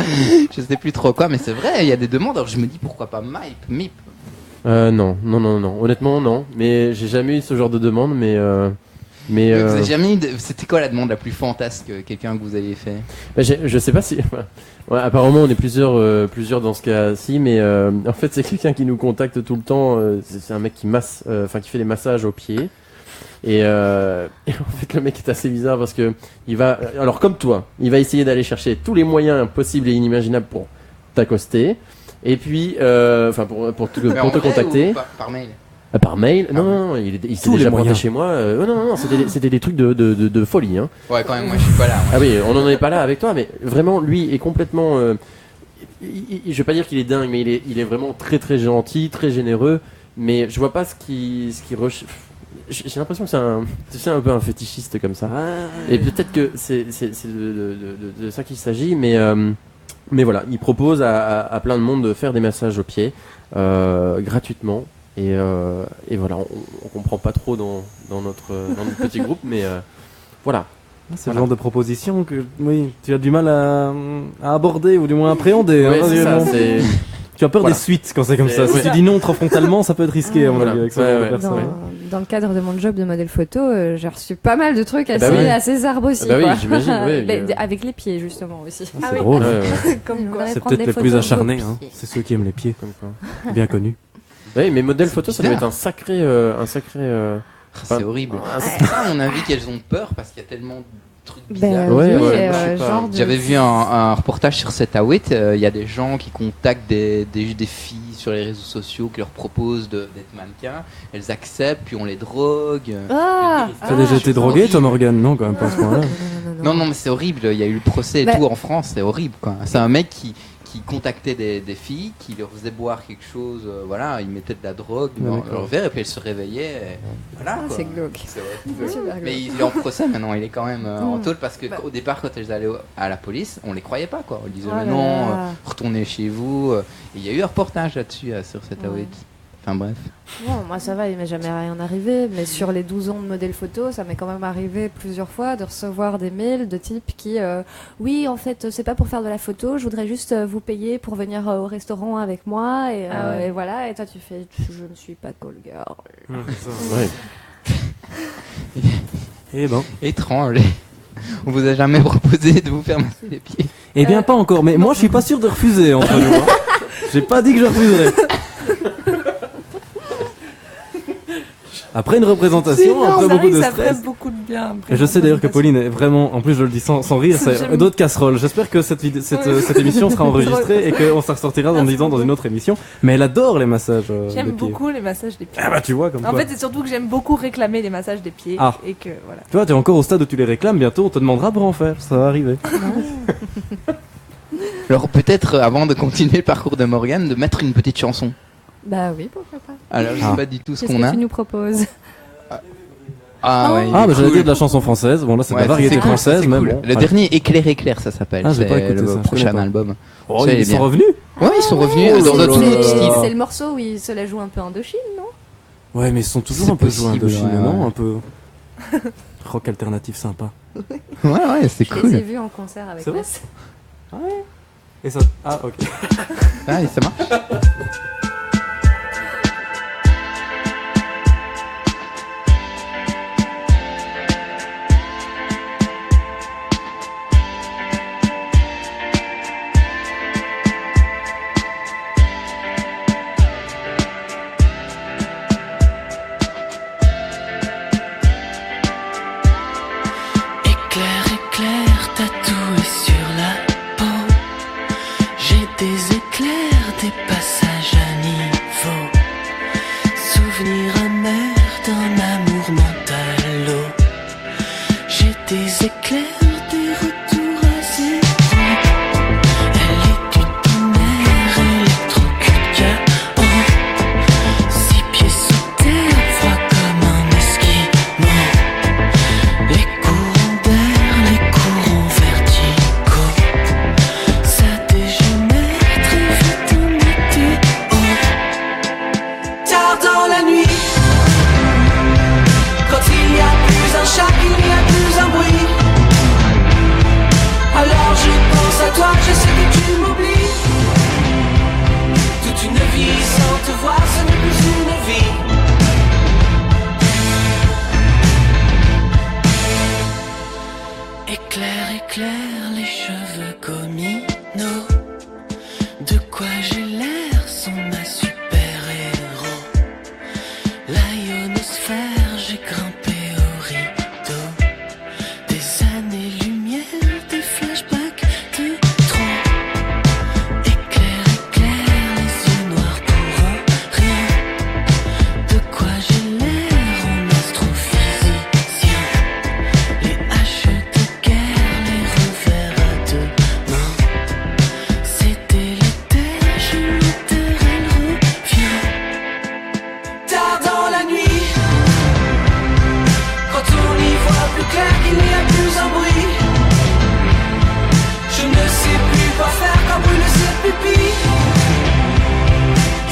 Speaker 2: Je sais plus trop quoi, mais c'est vrai, il y a des demandes. Alors je me dis pourquoi pas Mip.
Speaker 1: Non. Honnêtement, non. Mais j'ai jamais eu ce genre de demande, mais
Speaker 2: vous avez jamais eu C'était quoi la demande la plus fantasque quelqu'un que vous ayez fait?
Speaker 1: Je sais pas si. Ouais, apparemment, on est plusieurs dans ce cas-ci, mais en fait, c'est quelqu'un qui nous contacte tout le temps. C'est un mec qui masse, qui fait les massages aux pieds. Et en fait, le mec est assez bizarre parce que il va, alors comme toi, il va essayer d'aller chercher tous les moyens possibles et inimaginables pour t'accoster. Et puis, pour te contacter.
Speaker 2: Par mail.
Speaker 1: Par mail? Non, il s'est déjà pointé chez moi. Non, c'était des trucs de folie, hein.
Speaker 2: Ouais, quand même, moi je suis pas là.
Speaker 1: Ah oui, on n'en est pas là avec toi, mais vraiment, lui est complètement. Je vais pas dire qu'il est dingue, mais il est vraiment très très gentil, très généreux. Mais je vois pas ce qui j'ai l'impression que c'est un peu un fétichiste comme ça. Et peut-être que c'est de ça qu'il s'agit, mais voilà, il propose à plein de monde de faire des massages aux pieds gratuitement. Et voilà, on comprend pas trop dans notre petit groupe, mais voilà.
Speaker 3: C'est le genre de proposition que tu as du mal à aborder ou du moins appréhender.
Speaker 1: Ouais, c'est ça.
Speaker 3: Tu as peur
Speaker 1: Voilà.
Speaker 3: des suites quand c'est comme ça.
Speaker 1: Ouais.
Speaker 3: Si tu dis non trop frontalement, ça peut être risqué à mon avis avec ce genre de personnes.
Speaker 4: Dans le cadre de mon job de modèle photo, j'ai reçu pas mal de trucs assez,
Speaker 1: bah oui.
Speaker 4: assez zarbes aussi.
Speaker 1: Bah oui,
Speaker 4: quoi.
Speaker 1: j'imagine, ouais,
Speaker 4: Mais avec les pieds justement aussi.
Speaker 3: C'est drôle.
Speaker 4: Comme quoi.
Speaker 3: C'est peut-être les plus acharnés. Hein. C'est ceux qui aiment les pieds,
Speaker 1: Comme quoi.
Speaker 3: bien connus.
Speaker 1: Oui, mais modèle photo, ça doit
Speaker 2: bizarre.
Speaker 1: être un sacré.
Speaker 2: C'est horrible. C'est ça, à mon avis, qu'elles ont peur parce qu'il y a tellement de trucs bizarres.
Speaker 4: Ben
Speaker 1: Ouais,
Speaker 4: oui,
Speaker 1: ouais, je sais pas.
Speaker 4: genre de-
Speaker 2: J'avais vu un reportage sur 7-8, il y a des gens qui contactent des filles sur les réseaux sociaux qui leur proposent d'être mannequins, elles acceptent, puis on les drogue.
Speaker 4: Ah,
Speaker 3: T'as déjà été drogué, toi, Morgane? Non, quand même pas à ce point-là.
Speaker 2: Non, mais c'est horrible, il y a eu le procès et
Speaker 4: Bah-
Speaker 2: tout en France, c'est horrible quoi. C'est un mec qui contactait des filles, qui leur faisait boire quelque chose, voilà, il mettait de la drogue dans
Speaker 3: D'accord.
Speaker 2: leur verre et puis elles se réveillaient, et voilà
Speaker 4: Ah,
Speaker 2: quoi.
Speaker 4: c'est glauque.
Speaker 2: C'est
Speaker 4: C'est super
Speaker 2: Mais
Speaker 4: glauque.
Speaker 2: il est en procès maintenant, il est quand même en taule parce que
Speaker 4: Bah.
Speaker 2: au départ quand elles allaient à la police, on les croyait pas quoi. On disait
Speaker 4: Oh
Speaker 2: mais
Speaker 4: là
Speaker 2: non,
Speaker 4: là.
Speaker 2: retournez chez vous. Et il y a eu un reportage là-dessus sur 7-8.
Speaker 4: Ouais.
Speaker 2: Enfin bref.
Speaker 4: Bon, moi ça va, il m'est jamais rien arrivé, mais sur les 12 ans de modèle photo, ça m'est quand même arrivé plusieurs fois de recevoir des mails de types qui, oui, en fait, c'est pas pour faire de la photo, je voudrais juste vous payer pour venir au restaurant avec moi, et,
Speaker 5: Ah ouais.
Speaker 4: et voilà, et toi tu fais, je ne suis pas call girl.
Speaker 1: Ouais.
Speaker 3: Eh ben.
Speaker 2: Étrange. On vous a jamais proposé de vous faire masser les pieds.
Speaker 3: Eh bien, pas encore. Mais moi, je suis pas sûr de refuser entre nous. Hein. J'ai pas dit que je refuserais. Après une représentation, après beaucoup de
Speaker 7: ça ferait
Speaker 3: stress.
Speaker 7: beaucoup de bien.
Speaker 3: Et je sais d'ailleurs que Pauline est vraiment, en plus je le dis sans rire, c'est
Speaker 7: J'aime-
Speaker 3: d'autres casseroles. J'espère que cette émission sera enregistrée et qu'on s'en ressortira en disant dans une autre émission. Mais elle adore les massages des
Speaker 7: J'aime
Speaker 3: pieds.
Speaker 7: beaucoup les massages des pieds.
Speaker 3: Ah bah tu vois comme
Speaker 7: En
Speaker 3: quoi.
Speaker 7: fait, c'est surtout que j'aime beaucoup réclamer les massages des pieds.
Speaker 3: Ah.
Speaker 7: Et que voilà.
Speaker 3: Tu vois, t'es encore au stade où tu les réclames, bientôt on te demandera pour en faire, ça va arriver.
Speaker 2: Alors peut-être avant de continuer le parcours de Morgane, de mettre une petite chanson.
Speaker 4: Bah oui, pourquoi pas.
Speaker 2: Alors je sais pas du tout ce
Speaker 4: Qu'est-ce
Speaker 2: qu'on
Speaker 4: que
Speaker 2: a.
Speaker 4: tu nous proposes?
Speaker 2: Ah ouais.
Speaker 3: Ah bah j'allais
Speaker 2: cool.
Speaker 3: dire de la chanson française, bon là c'est de la
Speaker 2: Ouais,
Speaker 3: variété
Speaker 2: c'est cool,
Speaker 3: française,
Speaker 2: c'est
Speaker 3: mais
Speaker 2: cool.
Speaker 3: bon.
Speaker 2: Le dernier Éclair ça s'appelle.
Speaker 3: Ah, j'ai pas
Speaker 2: c'est
Speaker 3: écouté
Speaker 2: le
Speaker 3: ça, je
Speaker 2: prochain
Speaker 3: connais pas.
Speaker 2: album.
Speaker 3: Oh,
Speaker 2: Ça, il
Speaker 3: ils
Speaker 2: est
Speaker 3: sont
Speaker 2: bien.
Speaker 3: revenus.
Speaker 2: Ouais, ils sont revenus
Speaker 3: Oh,
Speaker 2: dans
Speaker 3: là
Speaker 2: d'autres
Speaker 3: là.
Speaker 2: styles.
Speaker 4: C'est le morceau où il se la joue un peu Indochine, non?
Speaker 3: Ouais mais ils sont toujours
Speaker 2: C'est
Speaker 3: un peu joués
Speaker 2: possible,
Speaker 3: Indochine,
Speaker 2: ouais,
Speaker 3: non?
Speaker 2: ouais.
Speaker 3: Un peu rock alternatif sympa.
Speaker 2: Ouais, c'est
Speaker 4: Je les ai
Speaker 2: cool.
Speaker 4: vus en concert avec
Speaker 3: C'est vrai
Speaker 4: Wes.
Speaker 3: Et ça... Ah ok.
Speaker 2: Ah, et ça marche.
Speaker 6: Éclair, éclair, tatoué sur la peau. J'ai des éclairs, des passages à niveau. Souvenir amer d'un amour mental. J'ai des éclairs, des retours à zéro. Elle est du tonnerre, électrocute KO. 6 pieds sous terre, froid comme un esquimau. Les courants d'air, les courants verticaux. Ça dégénère très vite en météo. Tard dans la nuit, quand il n'y a plus un chat, il n'y a plus un bruit. Alors je pense à toi, je sais que tu m'oublies. Toute une vie sans te voir, ce n'est plus une vie. Éclair, éclair, les cheveux communaux. De quoi j'ai l'air, sont ma super-héros. La ionosphère, j'ai grimpé au rideau. Des années-lumière, des flashbacks de trop. Éclair, éclair, les yeux noirs pour rien. De quoi j'ai l'air en astrophysicien. Les haches de guerre, les revers à deux mains. C'est délétère, je l'enterre, elle revient. Tard dans la nuit, quand on y voit plus clair qu'il n'y a plus un bruit. Je ne sais plus quoi faire quand brûle ses pupilles.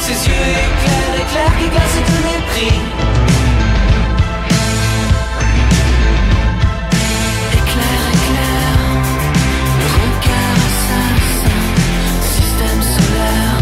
Speaker 6: Ses yeux éclairent, éclairent, qui glacent de mépris. Éclair, éclair, le regard assassin, système solaire.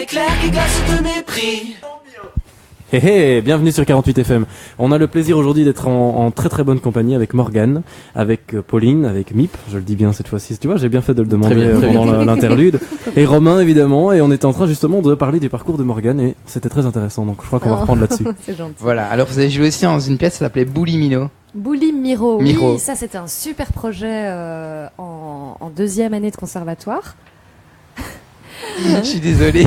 Speaker 6: éclair qui glace de mépris.
Speaker 3: Hé hé, bienvenue sur 48 FM. On a le plaisir aujourd'hui d'être en très très bonne compagnie avec Morgane, avec Pauline, avec Mip, je le dis bien cette fois-ci, tu vois, j'ai bien fait de le demander pendant l'interlude, et Romain évidemment, et on était en train justement de parler du parcours de Morgane, et c'était très intéressant, donc je crois qu'on va reprendre là-dessus.
Speaker 4: C'est gentil.
Speaker 2: Voilà, alors vous avez joué aussi dans une pièce qui s'appelait Bouli Mino.
Speaker 4: Bouli Miro,
Speaker 2: Miro.
Speaker 4: oui, ça c'était un super projet en deuxième année de conservatoire.
Speaker 2: Je suis désolé.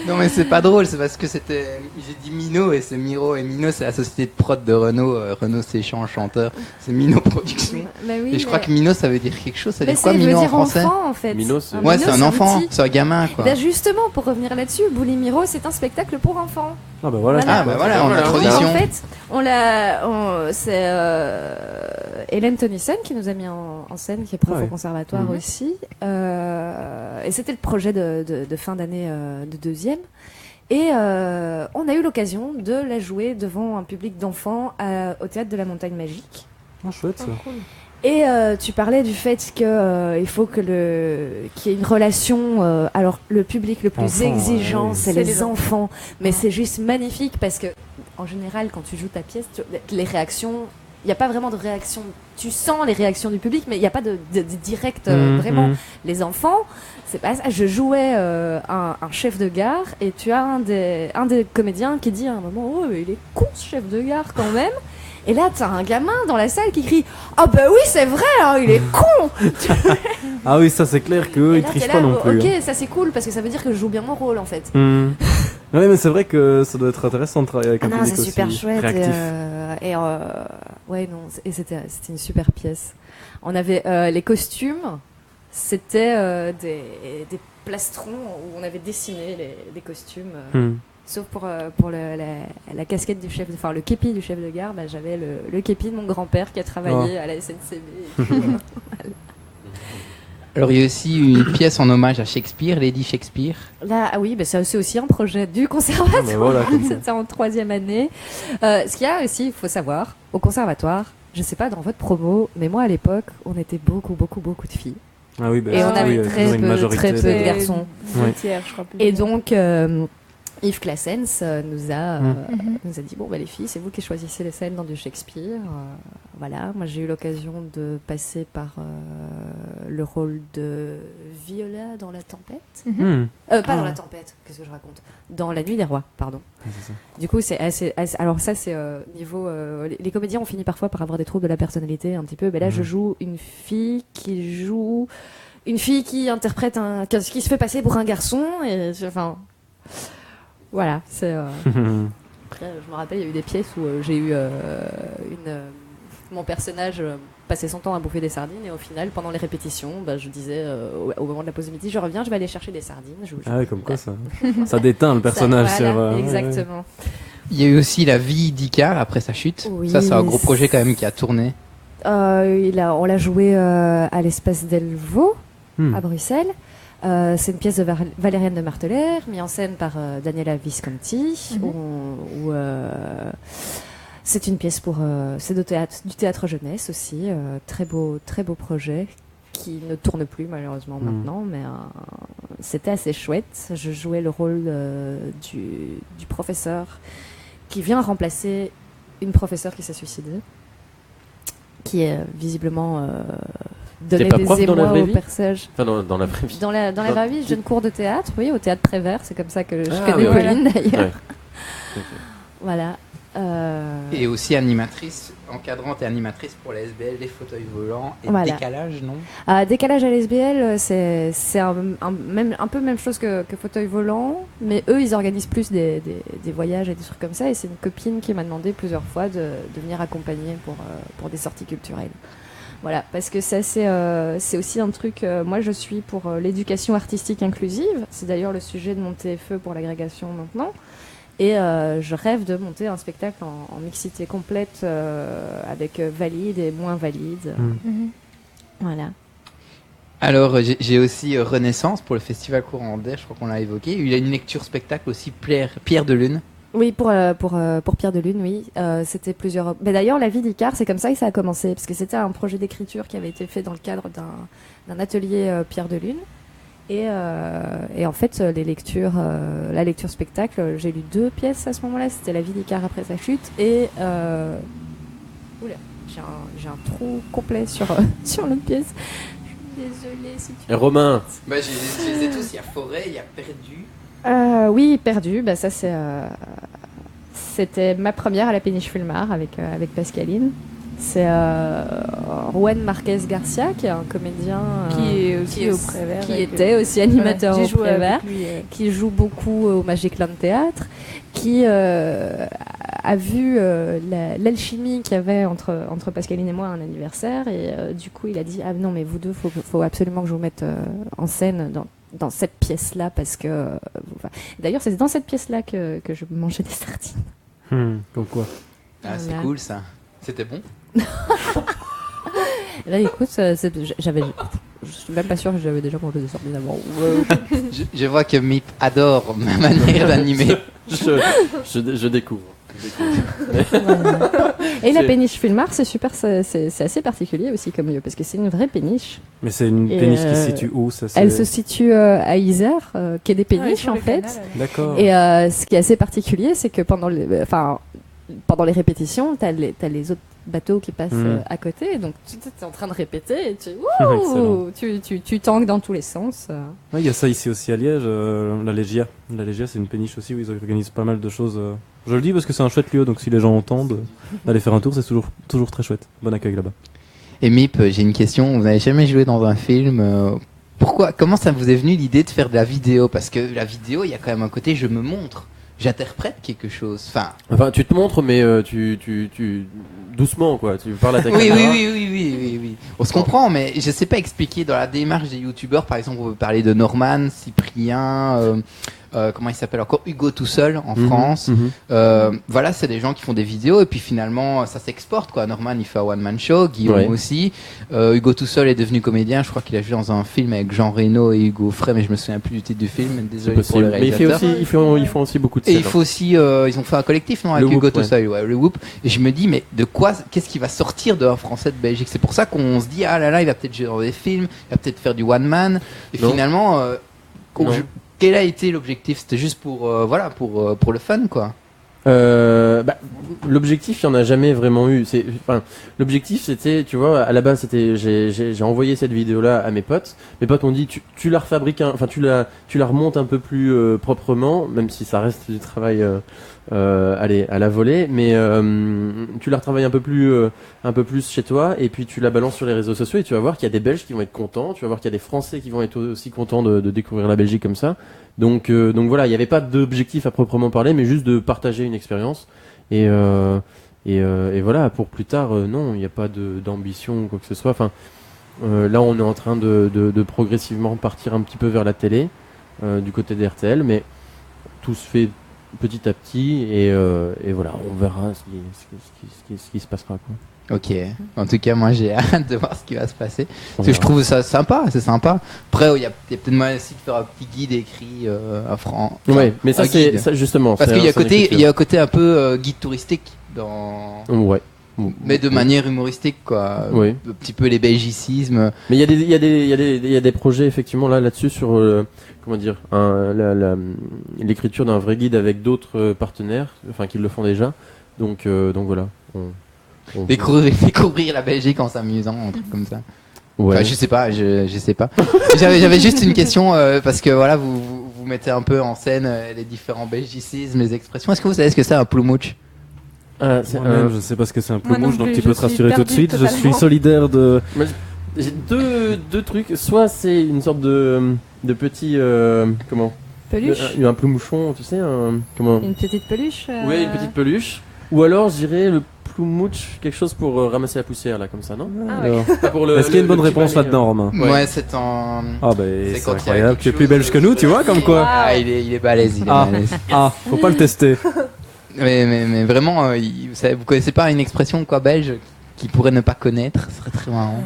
Speaker 2: Non mais c'est pas drôle, c'est parce que c'était, j'ai dit Mino et c'est Miro, et Mino c'est la société de prod de Renault, Renault c'est chanteur, c'est Mino Production.
Speaker 4: Bah oui,
Speaker 2: Et je crois que Mino ça veut dire quelque chose, ça veut
Speaker 4: mais
Speaker 2: dire quoi
Speaker 4: ça veut
Speaker 2: Mino en
Speaker 4: dire
Speaker 2: français?
Speaker 4: enfant en fait.
Speaker 1: Mino, c'est-
Speaker 2: Ouais, c'est un enfant,
Speaker 4: petit.
Speaker 2: c'est un gamin quoi.
Speaker 4: Bah justement, pour revenir là-dessus, Bouli Miro c'est un spectacle pour enfants.
Speaker 3: Ah bah voilà.
Speaker 2: Ah bah voilà, on a
Speaker 1: Voilà.
Speaker 2: tradition.
Speaker 4: En fait, c'est Hélène Tennyson qui nous a mis en scène, qui est prof
Speaker 3: Ah oui.
Speaker 4: au conservatoire
Speaker 3: Mhm.
Speaker 4: aussi. Et c'était le projet de fin d'année de deuxième. Et on a eu l'occasion de la jouer devant un public d'enfants au théâtre de la Montagne Magique.
Speaker 3: Ah, chouette ça.
Speaker 4: Et tu parlais du fait que il faut qu'il y ait une relation. Alors le public le plus
Speaker 3: Enfant,
Speaker 4: exigeant,
Speaker 3: oui.
Speaker 4: c'est les enfants. Mais c'est juste magnifique parce que en général, quand tu joues ta pièce, les réactions, il n'y a pas vraiment de réaction. Tu sens les réactions du public, mais il n'y a pas de direct. Vraiment, les enfants, c'est pas ça. Je jouais un chef de gare et tu as un des comédiens qui dit à un moment, oh, il est con ce chef de gare quand même. Et là, t'as un gamin dans la salle qui crie, ah bah oui, c'est vrai, hein, il est con.
Speaker 3: Ah oui, ça c'est clair qu'eux
Speaker 4: Et
Speaker 3: ils
Speaker 4: là,
Speaker 3: trichent
Speaker 4: t'es
Speaker 3: pas
Speaker 4: là,
Speaker 3: non plus.
Speaker 4: ok,
Speaker 3: hein.
Speaker 4: ça c'est cool parce que ça veut dire que je joue bien mon rôle en fait.
Speaker 3: Oui, mais c'est vrai que ça doit être intéressant de travailler avec un
Speaker 4: Non,
Speaker 3: public
Speaker 4: c'est
Speaker 3: aussi
Speaker 4: super chouette.
Speaker 3: réactif.
Speaker 4: Ouais, non, c'était une super pièce. On avait les costumes, c'était des plastrons où on avait dessiné les costumes. Sauf pour la casquette du chef, enfin le képi du chef de gare, bah, j'avais le képi de mon grand-père qui a travaillé à la SNCB. Et puis,
Speaker 2: Alors il y a aussi une pièce en hommage à Shakespeare, Lady Shakespeare.
Speaker 4: là, ah oui, bah, ça c'est aussi un projet du conservatoire.
Speaker 3: Ah, bah voilà, comme ça.
Speaker 4: C'était en troisième année. Ce qu'il y a aussi, il faut savoir, au conservatoire, je sais pas dans votre promo, mais moi à l'époque, on était beaucoup de filles.
Speaker 3: Ah oui, bah,
Speaker 4: Et on
Speaker 3: oui,
Speaker 4: avait
Speaker 3: il y a
Speaker 4: très
Speaker 3: toujours une
Speaker 4: peu
Speaker 3: majorité
Speaker 4: de
Speaker 3: de-
Speaker 4: garçons.
Speaker 3: Ouais.
Speaker 5: Tiers, je crois. plus
Speaker 4: Et
Speaker 5: ou moins.
Speaker 4: donc, Yves Claessens nous a dit, bon, bah, les filles, c'est vous qui choisissez les scènes dans du Shakespeare. Voilà, moi j'ai eu l'occasion de passer par le rôle de Viola dans La Tempête. Pas dans La Tempête, qu'est-ce que je raconte? Dans La Nuit des Rois, pardon.
Speaker 3: Ouais, c'est ça.
Speaker 4: Du coup, c'est assez alors ça, c'est niveau... les comédiens ont fini parfois par avoir des troubles de la personnalité un petit peu. Mais là, je joue une fille qui interprète qui se fait passer pour un garçon. Et enfin... Voilà, c'est... Après, je me rappelle, il y a eu des pièces où j'ai eu mon personnage passait son temps à bouffer des sardines et au final, pendant les répétitions, bah, je disais au moment de la pause de midi, je reviens, je vais aller chercher des sardines.
Speaker 3: Ah ouais, comme quoi ça. Ça déteint le personnage
Speaker 4: Ça,
Speaker 3: sur.
Speaker 4: voilà,
Speaker 3: ouais,
Speaker 4: exactement.
Speaker 2: Il y a eu aussi la vie d'Icare après sa chute.
Speaker 4: Oui.
Speaker 2: Ça c'est un gros projet quand même qui a tourné.
Speaker 4: On l'a joué à l'Espace Delvaux,
Speaker 3: ouais.
Speaker 4: à Bruxelles. C'est une pièce de Valériane de Marteller, mise en scène par Daniela Visconti. Où, c'est une pièce c'est du théâtre jeunesse aussi. Très beau projet qui ne tourne plus malheureusement maintenant, mais c'était assez chouette. Je jouais le rôle du professeur qui vient remplacer une professeure qui s'est suicidée, qui est visiblement donné
Speaker 1: pas
Speaker 4: des
Speaker 1: prof dans la
Speaker 4: émois
Speaker 1: vraie
Speaker 4: au
Speaker 1: vie
Speaker 4: personnage.
Speaker 1: Enfin, dans la vraie vie.
Speaker 4: Dans la vraie vie, jeune cours de théâtre, oui, au théâtre Prévert, c'est comme ça que je
Speaker 1: Ah,
Speaker 4: connais
Speaker 1: oui,
Speaker 4: Pauline d'ailleurs.
Speaker 1: Ouais.
Speaker 4: Voilà.
Speaker 2: Et aussi animatrice, encadrante et animatrice pour la SBL, les fauteuils volants et
Speaker 4: Voilà.
Speaker 2: décalage, non?
Speaker 4: Décalage à l'SBL, c'est un peu même chose que fauteuil volant, mais eux, ils organisent plus des voyages et des trucs comme ça. Et c'est une copine qui m'a demandé plusieurs fois de venir accompagner pour des sorties culturelles. Voilà, parce que ça, c'est aussi un truc. Moi, je suis pour l'éducation artistique inclusive. C'est d'ailleurs le sujet de mon TFE pour l'agrégation maintenant. Et je rêve de monter un spectacle en mixité complète avec valides et moins valides. Voilà.
Speaker 2: Alors, j'ai aussi Renaissance pour le Festival Courant d'Air, je crois qu'on l'a évoqué. Il y a une lecture spectacle aussi, Pierre de Lune.
Speaker 4: Oui, pour Pierre de Lune, oui. C'était plusieurs... Mais d'ailleurs, La vie d'Icare, c'est comme ça que ça a commencé, parce que c'était un projet d'écriture qui avait été fait dans le cadre d'un atelier Pierre de Lune. Et en fait, la lecture spectacle, j'ai lu 2 pièces à ce moment-là. C'était La vie d'Icare après sa chute et oula, j'ai un trou complet sur l'autre pièce. Je suis désolée si tu.
Speaker 1: Et Romain.
Speaker 2: Bah, je les ai tous. Il y a Forêt, il y a Perdu.
Speaker 4: Oui, Perdu. Bah ça c'était ma première à la Péniche Fulmar avec Pascaline. C'est Juan Marquez Garcia, qui est un comédien
Speaker 5: qui est aussi au Prévert,
Speaker 4: qui était aussi animateur au Prévert,
Speaker 5: lui,
Speaker 4: qui joue beaucoup au Magicland Théâtre, qui a vu l'alchimie qu'il y avait entre Pascaline et moi à un anniversaire, et du coup il a dit non mais vous deux faut absolument que je vous mette en scène dans cette pièce-là, parce que d'ailleurs c'est dans cette pièce-là que je mangeais des sardines.
Speaker 3: Comme quoi.
Speaker 2: Ah, c'est cool ça. C'était bon.
Speaker 4: Là, écoute, je suis même pas sûr que j'avais déjà mangé des sardines avant.
Speaker 2: Je vois que Mip adore ma manière d'animer.
Speaker 1: Je découvre.
Speaker 4: Voilà. Et la péniche Fulmar, c'est super, c'est assez particulier aussi comme lieu, parce que c'est une vraie péniche.
Speaker 3: Mais c'est une péniche qui se situe où ça,
Speaker 4: Elle se situe à Isère, quai des Péniches en fait.
Speaker 3: D'accord.
Speaker 4: Et ce qui est assez particulier, c'est que pendant les répétitions, t'as les autres bateaux qui passent à côté, donc tu es en train de répéter et tu tangues dans tous les sens.
Speaker 3: Il y a ça ici aussi à Liège, la Légia. La Légia, c'est une péniche aussi où ils organisent pas mal de choses. Je le dis parce que c'est un chouette lieu, donc si les gens entendent d'aller faire un tour, c'est toujours très chouette. Bon accueil là-bas.
Speaker 2: Et Mip, j'ai une question. Vous n'avez jamais joué dans un film comment ça vous est venu l'idée de faire de la vidéo? Parce que la vidéo, il y a quand même un côté je me montre. J'interprète quelque chose.
Speaker 1: Enfin, tu te montres, mais tu doucement, quoi. Tu parles à ta
Speaker 2: oui,
Speaker 1: caméra.
Speaker 2: oui. On se comprend, mais je sais pas expliquer dans la démarche des youtubeurs. Par exemple, on veut parler de Norman, Cyprien, comment il s'appelle encore, Hugo tout seul en France. Voilà, c'est des gens qui font des vidéos et puis finalement ça s'exporte, quoi. Norman il fait un one man show, Guillaume aussi. Hugo tout seul est devenu comédien. Je crois qu'il a joué dans un film avec Jean Reno et Hugo Frey, mais je me souviens plus du titre du film. Désolé pour le réalisateur.
Speaker 1: Mais ils font aussi beaucoup de
Speaker 2: et
Speaker 1: scènes.
Speaker 2: il faut aussi, ils ont fait un collectif, non, avec
Speaker 1: le
Speaker 2: Hugo
Speaker 1: Whoop,
Speaker 2: tout seul, le Whoop. Et je me dis, mais qu'est-ce qui va sortir d'un Français de Belgique? C'est pour ça qu'on se dit, ah là là, il va peut-être jouer dans des films, il va peut-être faire du one man. Et
Speaker 1: Non.
Speaker 2: finalement, quel a été l'objectif? C'était juste pour le fun, quoi.
Speaker 1: L'objectif, il n'y en a jamais vraiment eu. L'objectif, c'était, tu vois, à la base, c'était, j'ai envoyé cette vidéo-là à mes potes. Mes potes ont dit, tu la refabriques, tu la remontes un peu plus proprement, même si ça reste du travail, à la volée, mais tu la retravailles un peu plus chez toi, et puis tu la balances sur les réseaux sociaux, et tu vas voir qu'il y a des Belges qui vont être contents, tu vas voir qu'il y a des Français qui vont être aussi contents de découvrir la Belgique comme ça. Donc voilà, il n'y avait pas d'objectif à proprement parler, mais juste de partager une expérience. Et voilà, pour plus tard, non, il n'y a pas d'ambition ou quoi que ce soit. Enfin, là, on est en train de progressivement partir un petit peu vers la télé, du côté d'RTL, mais tout se fait petit à petit, et voilà, on verra ce qui se passera, quoi.
Speaker 2: Ok. En tout cas, moi, j'ai hâte de voir ce qui va se passer. Parce que je trouve ça sympa, c'est sympa. Après, il y a peut-être moyen aussi de faire un petit guide écrit à franc.
Speaker 1: Ouais, mais ça, c'est ça, justement.
Speaker 2: Parce qu'il y a un côté un peu guide touristique dans.
Speaker 1: Ouais.
Speaker 2: Mais de manière humoristique, quoi.
Speaker 1: Oui.
Speaker 2: Un petit peu les belgicismes.
Speaker 1: Mais il y a des projets effectivement là-dessus sur comment dire, l'écriture d'un vrai guide avec d'autres partenaires, enfin qui le font déjà. Donc voilà.
Speaker 2: Découvrir la Belgique en s'amusant, un truc comme ça.
Speaker 1: Ouais.
Speaker 2: Enfin, je sais pas. J'avais juste une question parce que voilà, vous mettez un peu en scène les différents belgicismes, les expressions. Est-ce que vous savez ce que c'est un ploumouch?
Speaker 3: Moi-même, je sais pas ce que c'est un
Speaker 5: Moi non
Speaker 3: ploumouche, donc
Speaker 5: plus,
Speaker 3: tu peux
Speaker 5: je
Speaker 3: te rassurer
Speaker 5: suis
Speaker 3: tout de suite.
Speaker 5: perdue
Speaker 3: Je suis
Speaker 5: totalement.
Speaker 3: solidaire de.
Speaker 1: J'ai deux trucs. Soit c'est une sorte de petit comment
Speaker 4: Peluche.
Speaker 1: Un ploumouchon, tu sais, comment.
Speaker 4: Une petite peluche.
Speaker 1: Oui, une petite peluche. Ou alors, je dirais le ploumouch, quelque chose pour ramasser la poussière, là, comme ça, non?
Speaker 3: Alors.
Speaker 1: Pour
Speaker 3: Est-ce qu'il y a une bonne
Speaker 1: petit
Speaker 3: réponse
Speaker 1: balai,
Speaker 3: là-dedans, Romain?
Speaker 2: Ouais, c'est en.
Speaker 3: Ah bah
Speaker 2: C'est
Speaker 3: c'est
Speaker 2: quand il y a
Speaker 3: incroyable.
Speaker 2: quelque
Speaker 3: Tu es plus
Speaker 2: chose
Speaker 3: belge que nous, tu vois, comme quoi.
Speaker 2: Ah, il est balèze, il est balèze.
Speaker 3: Faut pas le tester.
Speaker 2: Mais vraiment, vous connaissez pas une expression quoi belge qui pourrait ne pas connaître? Ce serait très marrant.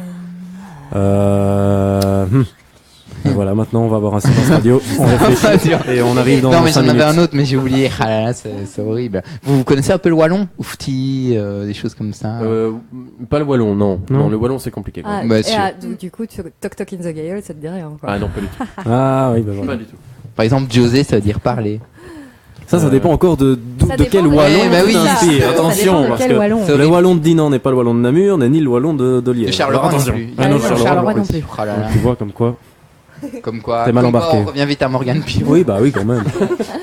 Speaker 3: Et voilà, maintenant on va avoir un silence radio, on réfléchit et on arrive dans
Speaker 2: Non, mais
Speaker 3: 5
Speaker 2: j'en avais
Speaker 3: minutes.
Speaker 2: un autre, mais j'ai oublié. Ah là là, c'est horrible. Vous connaissez un peu le wallon? Oufti, des choses comme ça.
Speaker 1: Pas le wallon, non.
Speaker 3: Non.
Speaker 1: Non, le wallon c'est compliqué. Quoi.
Speaker 4: Ah,
Speaker 2: Bah,
Speaker 4: et
Speaker 2: sûr.
Speaker 4: du coup, Toc Toc in the Gale, ça te dit rien, quoi.
Speaker 1: Ah non, pas du tout.
Speaker 3: Ah oui, bah
Speaker 1: Pas
Speaker 3: voilà.
Speaker 1: du tout.
Speaker 2: Par exemple, José, ça veut dire parler.
Speaker 3: Ça dépend encore de
Speaker 4: Ça
Speaker 3: quel
Speaker 4: dépend,
Speaker 3: wallon
Speaker 2: bah oui,
Speaker 3: tu
Speaker 2: ça
Speaker 3: t'inspires.
Speaker 2: dépend
Speaker 3: Attention,
Speaker 4: de
Speaker 3: parce
Speaker 4: quel
Speaker 3: que
Speaker 4: wallon.
Speaker 2: C'est
Speaker 3: le
Speaker 2: horrible.
Speaker 3: wallon de Dinan n'est pas le wallon de Namur, n'est ni le wallon de Liège.
Speaker 2: De Charleroi
Speaker 3: Alors,
Speaker 2: non
Speaker 3: attention.
Speaker 2: plus.
Speaker 3: Ah non,
Speaker 4: Ah oui, Charleroi non
Speaker 3: oui.
Speaker 4: plus.
Speaker 2: Oh là là.
Speaker 3: Tu vois comme quoi.
Speaker 2: Comme quoi.
Speaker 3: T'es mal
Speaker 2: comme quoi,
Speaker 3: embarqué.
Speaker 2: on revient vite à Morgane Pirou.
Speaker 3: Oui, bah oui, quand même.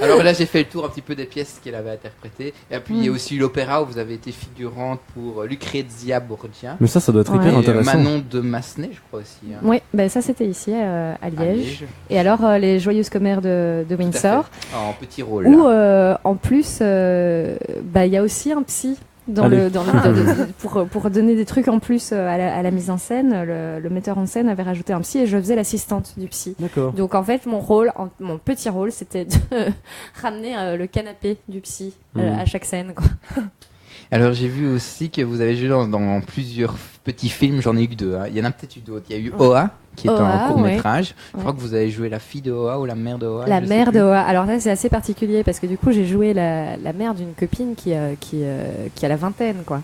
Speaker 2: Alors là, j'ai fait le tour un petit peu des pièces qu'elle avait interprétées. Et puis, il y a aussi eu l'opéra où vous avez été figurante pour Lucrezia Borgia.
Speaker 3: Mais ça doit être hyper
Speaker 4: Ouais.
Speaker 2: Et
Speaker 3: intéressant.
Speaker 2: Manon de Massenet, je crois aussi. Hein.
Speaker 4: Oui, ben ça c'était ici à
Speaker 2: À
Speaker 4: Liège. Et alors les joyeuses commères de
Speaker 2: Tout à
Speaker 4: Windsor,
Speaker 2: fait. En petit rôle.
Speaker 4: où
Speaker 2: là.
Speaker 4: en plus il y a aussi un psy dans
Speaker 3: Allez.
Speaker 4: pour donner des trucs en plus à la mise en scène. Le metteur en scène avait rajouté un psy et je faisais l'assistante du psy.
Speaker 3: D'accord.
Speaker 4: Donc en fait mon petit rôle c'était de ramener le canapé du psy à chaque scène, quoi.
Speaker 2: Alors j'ai vu aussi que vous avez joué dans plusieurs petits films, j'en ai eu que 2. Hein. Il y en a peut-être eu d'autres. Il y a eu Oa, qui est
Speaker 4: Oa,
Speaker 2: un court-métrage. Je
Speaker 4: Ouais.
Speaker 2: crois que vous avez joué la fille de Oa ou la mère de Oa.
Speaker 4: La
Speaker 2: je sais
Speaker 4: mère
Speaker 2: plus.
Speaker 4: de Oa. Alors là, c'est assez particulier parce que du coup, j'ai joué la mère d'une copine qui a la vingtaine, quoi.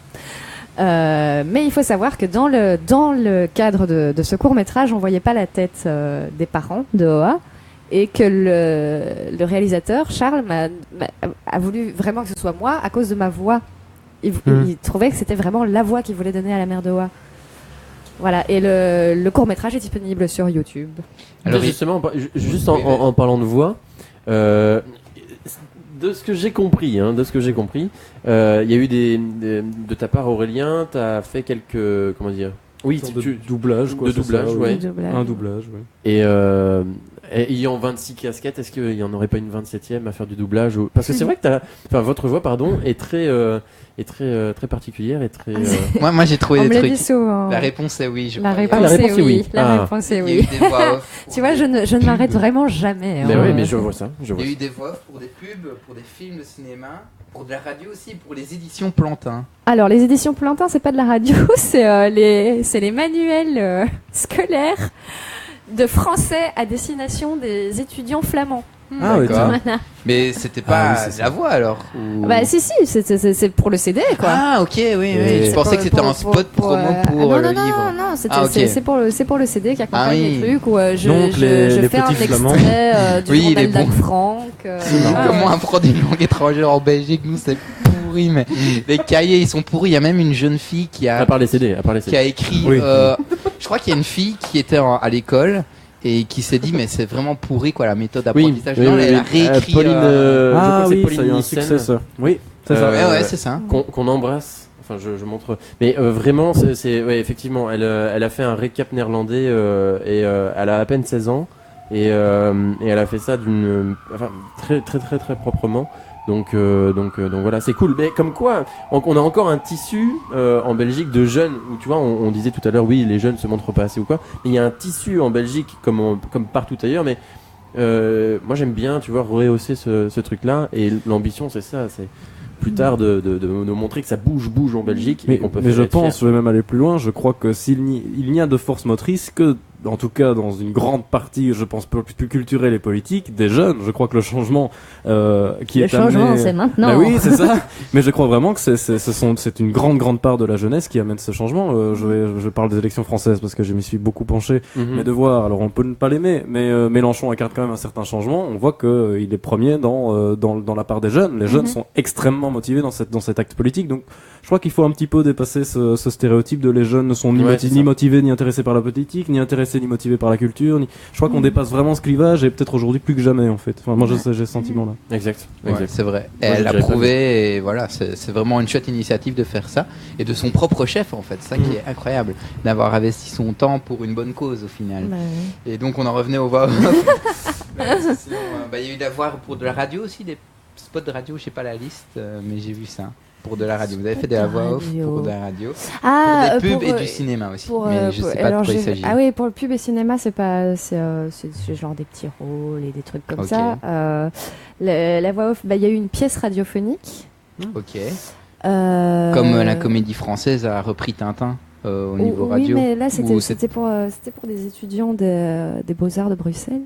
Speaker 4: Mais il faut savoir que dans le cadre de ce court métrage, on voyait pas la tête des parents de Oa et que le réalisateur Charles a voulu vraiment que ce soit moi à cause de ma voix. Il trouvait que c'était vraiment la voix qu'il voulait donner à la mère de Oa. Voilà, et le court-métrage est disponible sur YouTube.
Speaker 2: Alors,
Speaker 1: Justement, juste en parlant de voix, de ce que j'ai compris, il y a eu de ta part, Aurélien, t'as fait quelques, comment dire, oui,
Speaker 3: doublage, quoi.
Speaker 1: de
Speaker 3: c'est
Speaker 1: doublage,
Speaker 3: ça,
Speaker 1: ouais.
Speaker 3: Un doublage, oui.
Speaker 1: Et ayant 26 casquettes, est-ce qu'il n'y en aurait pas une 27e à faire du doublage Parce que c'est vrai que votre voix, pardon, est très particulière et très.
Speaker 2: moi j'ai trouvé
Speaker 4: On
Speaker 2: des
Speaker 4: me l'a dit
Speaker 2: trucs.
Speaker 4: souvent.
Speaker 2: La réponse est oui. Je
Speaker 4: La
Speaker 2: crois.
Speaker 4: réponse,
Speaker 1: la réponse
Speaker 4: est
Speaker 1: est oui.
Speaker 4: oui. La
Speaker 1: Ah.
Speaker 4: réponse est
Speaker 2: Il y a eu
Speaker 4: oui.
Speaker 2: des voix off.
Speaker 4: Tu vois, je ne m'arrête vraiment jamais.
Speaker 1: Mais
Speaker 4: hein.
Speaker 1: oui, mais je vois ça.
Speaker 2: Il y a eu des voix off pour des pubs, pour des films de cinéma, pour de la radio aussi, pour les éditions Plantin.
Speaker 4: Alors, les éditions Plantin, c'est pas de la radio, c'est les manuels scolaires de français à destination des étudiants flamands.
Speaker 3: Ah oui,
Speaker 2: D'accord.
Speaker 4: Voilà.
Speaker 2: Mais c'était pas
Speaker 3: oui, c'est ça.
Speaker 2: la voix alors ou-
Speaker 4: Bah si, c'est pour le CD, quoi.
Speaker 2: Ah ok, oui.
Speaker 3: Et-
Speaker 2: Je pensais que c'était un spot promo pour
Speaker 4: non,
Speaker 2: le
Speaker 4: non,
Speaker 2: livre.
Speaker 4: non,
Speaker 2: Ah, ok.
Speaker 4: c'est pour le CD qui accompagne
Speaker 2: Ah, oui.
Speaker 4: les trucs où je
Speaker 3: Donc, les
Speaker 4: fais un
Speaker 3: petits flamands.
Speaker 4: extrait du
Speaker 2: Oui,
Speaker 4: journal
Speaker 2: les bons.
Speaker 4: d'Anne Frank.
Speaker 2: Comment apprendre une langue étrangère en Belgique, nous c'est pourri, mais les cahiers ils sont pourris. Il y a même une jeune fille qui
Speaker 1: À
Speaker 2: a
Speaker 1: part les CD,
Speaker 2: qui a écrit.
Speaker 3: Oui.
Speaker 2: Je crois qu'il y a une fille qui était à l'école et qui s'est dit mais c'est vraiment pourri quoi la méthode
Speaker 1: Oui,
Speaker 2: d'apprentissage.
Speaker 1: oui,
Speaker 2: Non,
Speaker 1: oui,
Speaker 2: elle a
Speaker 1: oui.
Speaker 2: réécrit.
Speaker 1: Pauline, je crois
Speaker 3: Ah
Speaker 1: que c'est
Speaker 3: oui,
Speaker 1: Pauline
Speaker 3: ça y est, un
Speaker 1: Nissen.
Speaker 3: succès, ça. Oui, c'est ça.
Speaker 2: Ouais, c'est ça.
Speaker 1: Qu'on embrasse. Enfin, je montre. Mais vraiment, ouais, effectivement, elle a fait un récap néerlandais et elle a à peine 16 ans et elle a fait ça très très très très proprement. Donc voilà, c'est cool. Mais comme quoi, on a encore un tissu en Belgique de jeunes où tu vois, on disait tout à l'heure, oui, les jeunes se montrent pas assez ou quoi. Mais il y a un tissu en Belgique comme partout ailleurs, mais moi j'aime bien, tu vois, rehausser ce truc-là. Et l'ambition, c'est ça, c'est plus tard de montrer que ça bouge en Belgique et qu'on peut
Speaker 3: mais je
Speaker 1: être
Speaker 3: pense,
Speaker 1: fier.
Speaker 3: je vais même aller plus loin, je crois que il n'y a de force motrice que, en tout cas dans une grande partie, je pense plus culturelle et politique, des jeunes. Je crois que le changement qui
Speaker 4: Le
Speaker 3: est amené...
Speaker 4: changement, c'est maintenant.
Speaker 3: Bah oui, c'est ça. Mais je crois vraiment que c'est une grande part de la jeunesse qui amène ce changement. Je parle des élections françaises parce que je m'y suis beaucoup penché.
Speaker 1: Mhm.
Speaker 3: Mais de voir, alors on peut ne pas l'aimer, mais Mélenchon incarne quand même un certain changement. On voit que il est premier dans la part des jeunes. Les jeunes sont extrêmement motivés dans cet acte politique. Donc je crois qu'il faut un petit peu dépasser ce stéréotype de les jeunes ne sont
Speaker 1: Ouais, c'est
Speaker 3: ni
Speaker 1: ça.
Speaker 3: motivés ni intéressés par la politique, ni intéressés ni motivés par la culture. Je crois qu'on dépasse vraiment ce clivage et peut-être aujourd'hui plus que jamais en fait. Enfin, moi j'ai ce sentiment là.
Speaker 1: Exact.
Speaker 2: Ouais,
Speaker 1: exact.
Speaker 2: c'est vrai.
Speaker 1: Moi, je
Speaker 2: Elle a
Speaker 1: dirais pas
Speaker 2: prouvé et voilà, c'est vraiment une chouette initiative de faire ça et de son propre chef en fait, ça qui est incroyable, d'avoir investi son temps pour une bonne cause au final.
Speaker 4: Bah,
Speaker 2: Et donc on en revenait au voix. Sinon, il y a eu d'avoir pour de la radio aussi des spots de radio, je sais pas la liste, mais j'ai vu ça. Pour de la radio, vous avez fait de la voix off pour de la radio,
Speaker 4: Ah,
Speaker 2: pour des pubs et du cinéma aussi. Mais je sais pas de quoi il s'agit.
Speaker 4: Ah oui, pour le pub et cinéma, c'est genre des petits rôles et des trucs comme
Speaker 2: Ok.
Speaker 4: ça. La voix off, il y a eu une pièce radiophonique.
Speaker 2: Ok.
Speaker 4: Euh,
Speaker 2: Comme la comédie française a repris Tintin au niveau
Speaker 4: Oui,
Speaker 2: radio.
Speaker 4: mais là,
Speaker 2: Ou
Speaker 4: c'était pour des étudiants des Beaux-Arts de Bruxelles.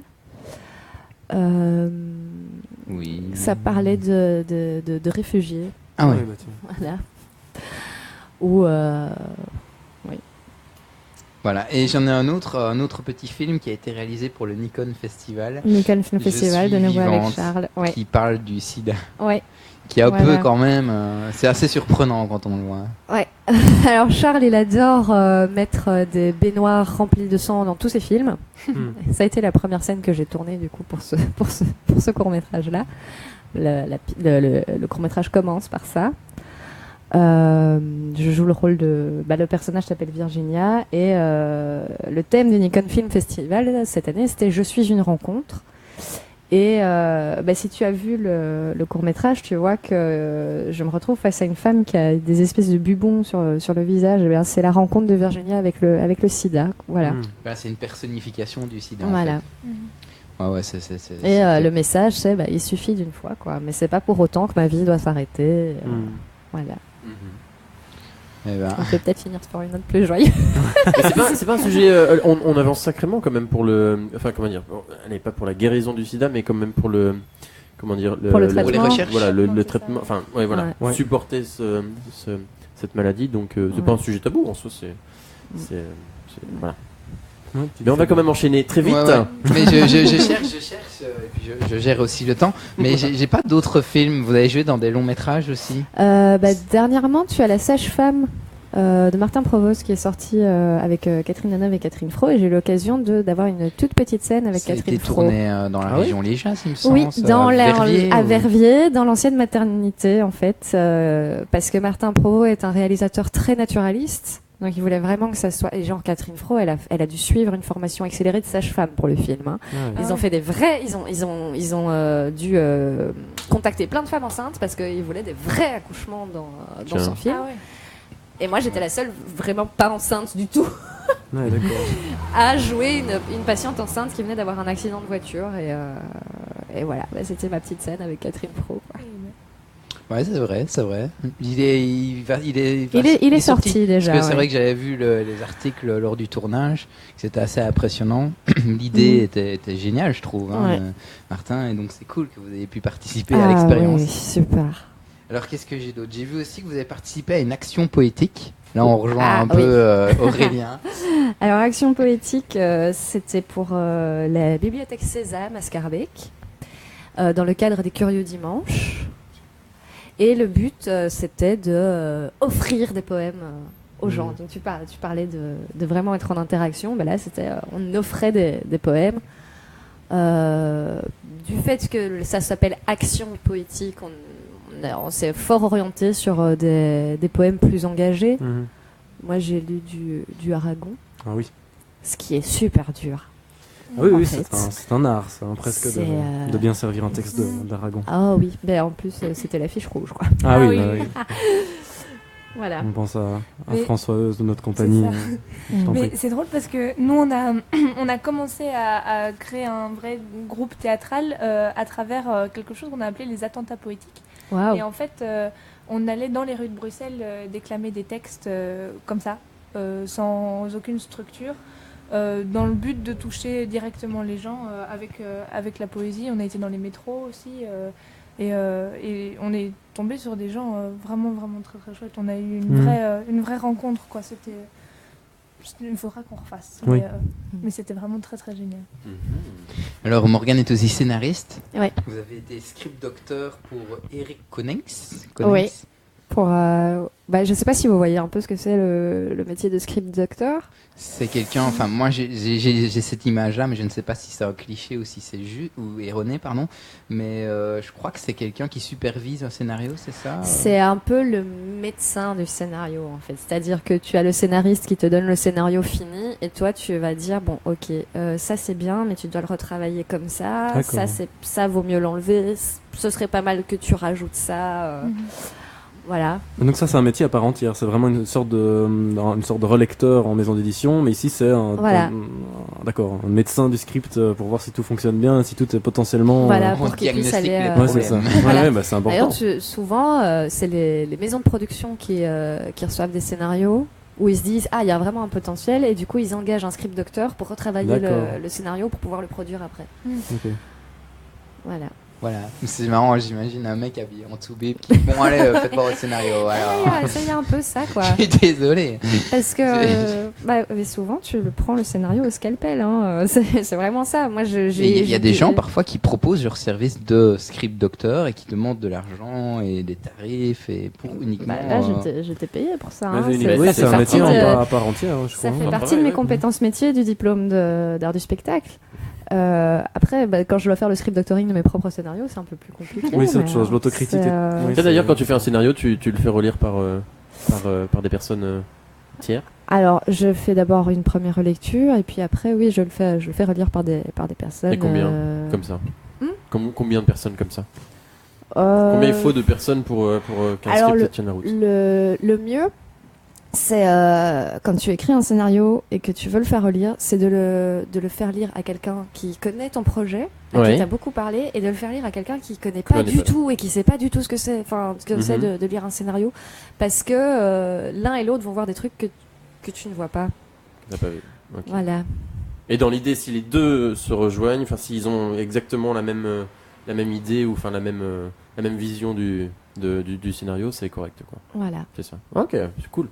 Speaker 2: Oui.
Speaker 4: Ça parlait de réfugiés.
Speaker 2: Ah ouais.
Speaker 3: Ouais, bah, tiens.
Speaker 4: Voilà. Ou
Speaker 2: Voilà. Et j'en ai un autre petit film qui a été réalisé pour le Nikon Festival,
Speaker 4: Nikon Film
Speaker 2: Je
Speaker 4: Festival, de
Speaker 2: suis
Speaker 4: nouveau avec
Speaker 2: vivante,
Speaker 4: Charles. Ouais.
Speaker 2: qui parle du sida.
Speaker 4: Ouais.
Speaker 2: Qui est un
Speaker 4: Voilà.
Speaker 2: peu quand même... c'est assez surprenant quand on le voit.
Speaker 4: Ouais. Alors Charles, il adore mettre des baignoires remplies de sang dans tous ses films. Ça a été la première scène que j'ai tournée du coup pour ce court-métrage-là. Le court-métrage commence par ça. Je joue le rôle de... le personnage s'appelle Virginia et le thème du Nikon Film Festival cette année, c'était « Je suis une rencontre ». Et si tu as vu le court-métrage, tu vois que je me retrouve face à une femme qui a des espèces de bubons sur le visage. Et bien, c'est la rencontre de Virginia avec le sida. Voilà.
Speaker 2: Voilà, c'est une personnification du sida.
Speaker 4: Voilà.
Speaker 2: En fait. Ouais, c'est
Speaker 4: Et le message, c'est il suffit d'une fois, quoi. Mais c'est pas pour autant que ma vie doit s'arrêter. Voilà.
Speaker 2: Eh ben,
Speaker 4: On peut peut-être finir par une note plus joyeuse.
Speaker 1: Mais c'est pas un sujet. On avance sacrément quand même pour le. Enfin, comment dire. Allez, pas pour la guérison du sida, mais quand même pour le. Comment dire.
Speaker 4: Pour le
Speaker 2: pour les
Speaker 4: traitement.
Speaker 2: recherches.
Speaker 1: Voilà, le
Speaker 5: c'est
Speaker 1: traitement.
Speaker 5: ça.
Speaker 1: Enfin, ouais, voilà.
Speaker 3: Ouais.
Speaker 1: Supporter cette maladie. Donc, c'est pas un sujet tabou en soi. Voilà.
Speaker 3: Ouais,
Speaker 1: Mais on va quand même enchaîner très vite.
Speaker 2: Ouais, ouais. Mais je cherche, et puis je gère aussi le temps. Mais j'ai pas d'autres films. Vous avez joué dans des longs métrages aussi?
Speaker 4: Dernièrement, tu as La Sage-Femme de Martin Provost qui est sorti avec Catherine Deneuve et Catherine Fro, et j'ai eu l'occasion d'avoir une toute petite scène avec
Speaker 2: Ça a
Speaker 4: Catherine
Speaker 2: été
Speaker 4: Fro.
Speaker 2: tourné dans la région liégeoise, il me semble.
Speaker 4: Oui, dans
Speaker 2: Verviers,
Speaker 4: à
Speaker 2: ou-
Speaker 4: Verviers, dans l'ancienne maternité en fait, parce que Martin Provost est un réalisateur très naturaliste. Donc il voulait vraiment que ça soit. Et genre Catherine Fro, elle a dû suivre une formation accélérée de sage-femme pour le film. Hein.
Speaker 3: Ouais.
Speaker 4: Ils ont fait des vrais. Ils ont dû contacter plein de femmes enceintes parce qu'ils voulaient des vrais accouchements dans
Speaker 1: Tiens.
Speaker 4: son film.
Speaker 5: Ah ouais.
Speaker 4: Et moi j'étais la seule vraiment pas enceinte du tout
Speaker 3: Ouais, d'accord.
Speaker 4: à jouer une patiente enceinte qui venait d'avoir un accident de voiture. Et voilà, c'était ma petite scène avec Catherine Fro. Quoi.
Speaker 2: Ouais, c'est vrai, c'est vrai. Il
Speaker 4: Il est sorti déjà.
Speaker 2: Parce que c'est
Speaker 4: ouais.
Speaker 2: vrai que j'avais vu les articles lors du tournage, que c'était assez impressionnant. L'idée était géniale, je trouve, hein,
Speaker 4: Ouais.
Speaker 2: Martin, et donc c'est cool que vous ayez pu participer à l'expérience.
Speaker 4: Oui, super.
Speaker 2: Alors qu'est-ce que j'ai d'autre? J'ai vu aussi que vous avez participé à une action poétique. Là, on rejoint un
Speaker 4: oui.
Speaker 2: peu Aurélien.
Speaker 4: Alors, Action Poétique, c'était pour la bibliothèque Sésame à Scarbeck, dans le cadre des Curieux Dimanches. Et le but, c'était de offrir des poèmes aux gens. Donc, tu parlais de vraiment être en interaction. Ben là, c'était, on offrait des poèmes. Du fait que ça s'appelle Action Poétique, on s'est fort orienté sur des poèmes plus engagés.
Speaker 3: Mhm.
Speaker 4: Moi, j'ai lu du Aragon,
Speaker 3: Ah oui.
Speaker 4: ce qui est super dur.
Speaker 3: Ah oui,
Speaker 4: En
Speaker 3: oui,
Speaker 4: fait.
Speaker 3: c'est un art, ça, hein, presque
Speaker 4: C'est,
Speaker 3: de bien servir un texte d'Aragon.
Speaker 4: Ah oui, ben en plus, c'était l'affiche rouge, quoi.
Speaker 3: Ah,
Speaker 5: Ah
Speaker 3: oui,
Speaker 5: oui.
Speaker 3: bah oui.
Speaker 4: Voilà.
Speaker 3: On pense à
Speaker 5: Mais-
Speaker 3: François Heuse de notre compagnie.
Speaker 5: ça.
Speaker 3: Je t'en
Speaker 5: Mais
Speaker 3: prie.
Speaker 5: c'est drôle parce que nous, on a commencé à créer un vrai groupe théâtral à travers quelque chose qu'on a appelé les attentats poétiques.
Speaker 4: Waouh.
Speaker 5: Et en fait, on allait dans les rues de Bruxelles déclamer des textes comme ça, sans aucune structure, dans le but de toucher directement les gens avec la poésie. On a été dans les métros aussi, et on est tombé sur des gens vraiment, vraiment très, très chouettes. On a eu une vraie rencontre, quoi. Il faudra qu'on refasse.
Speaker 3: Oui.
Speaker 5: Mais c'était vraiment très, très génial.
Speaker 2: Alors, Morgane est aussi scénariste.
Speaker 4: Ouais.
Speaker 2: Vous avez été script docteur pour Eric Konings.
Speaker 4: Oui. Pour, je sais pas si vous voyez un peu ce que c'est le métier de script doctor.
Speaker 2: C'est quelqu'un, enfin moi j'ai cette image-là, mais je ne sais pas si c'est un cliché ou si c'est juste ou erroné, pardon. Mais je crois que c'est quelqu'un qui supervise un scénario, c'est ça?
Speaker 4: C'est un peu le médecin du scénario, en fait. C'est-à-dire que tu as le scénariste qui te donne le scénario fini, et toi tu vas dire bon, ok, ça c'est bien, mais tu dois le retravailler comme ça.
Speaker 3: D'accord.
Speaker 4: Ça vaut mieux l'enlever. Ce serait pas mal que tu rajoutes ça. Voilà.
Speaker 3: Donc ça, c'est un métier à part entière. C'est vraiment une sorte de relecteur en maison d'édition, mais ici c'est
Speaker 4: Voilà.
Speaker 3: D'accord, un médecin du script pour voir si tout fonctionne bien, si tout est potentiellement.
Speaker 4: Voilà,
Speaker 2: on
Speaker 4: pour qu'il puisse
Speaker 2: diagnostique
Speaker 4: aller.
Speaker 2: les
Speaker 3: Ouais, c'est ça.
Speaker 2: problèmes.
Speaker 4: Voilà.
Speaker 3: Ouais, bah, c'est important.
Speaker 4: D'ailleurs, souvent, c'est les maisons de production qui reçoivent des scénarios où ils se disent il y a vraiment un potentiel et du coup ils engagent un script docteur pour retravailler le scénario pour pouvoir le produire après.
Speaker 3: Ok.
Speaker 2: Voilà, c'est marrant, j'imagine un mec habillé en Toubib qui bon allez, faites voir le scénario. Alors.
Speaker 4: Ça y est un peu ça quoi.
Speaker 2: Je suis désolé.
Speaker 4: Parce que mais souvent tu prends le scénario au scalpel, hein. C'est vraiment ça. Moi
Speaker 2: il y a des gens parfois qui proposent leur service de script docteur et qui demandent de l'argent et des tarifs et pour uniquement.
Speaker 4: Là j'étais payé pour ça. Hein.
Speaker 3: C'est un métier à part entière. Je
Speaker 4: ça fait partie de mes compétences métiers du diplôme d'art du spectacle. Après, quand je dois faire le script doctoring de mes propres scénarios, c'est un peu plus compliqué.
Speaker 3: Oui, c'est autre chose, l'autocritique.
Speaker 1: D'ailleurs, quand tu fais un scénario, tu le fais relire par des personnes tiers.
Speaker 4: Alors, je fais d'abord une première lecture et puis après, oui, je le fais relire par des personnes.
Speaker 1: Et combien comme ça Combien de personnes comme ça Combien il faut de personnes pour qu'un script tienne la route?
Speaker 4: Le mieux, c'est quand tu écris un scénario et que tu veux le faire relire, c'est de le faire lire à quelqu'un qui connaît ton projet, à qui t'as beaucoup parlé, et de le faire lire à quelqu'un qui connaît pas du tout et qui sait pas du tout ce que c'est, c'est de lire un scénario, parce que l'un et l'autre vont voir des trucs que tu ne vois pas.
Speaker 1: T'as pas vu. Okay.
Speaker 4: Voilà.
Speaker 1: Et dans l'idée, si les deux se rejoignent, enfin s'ils ont exactement la même idée ou enfin la même vision du scénario, c'est correct quoi.
Speaker 4: Voilà.
Speaker 1: C'est ça. Ok, c'est cool.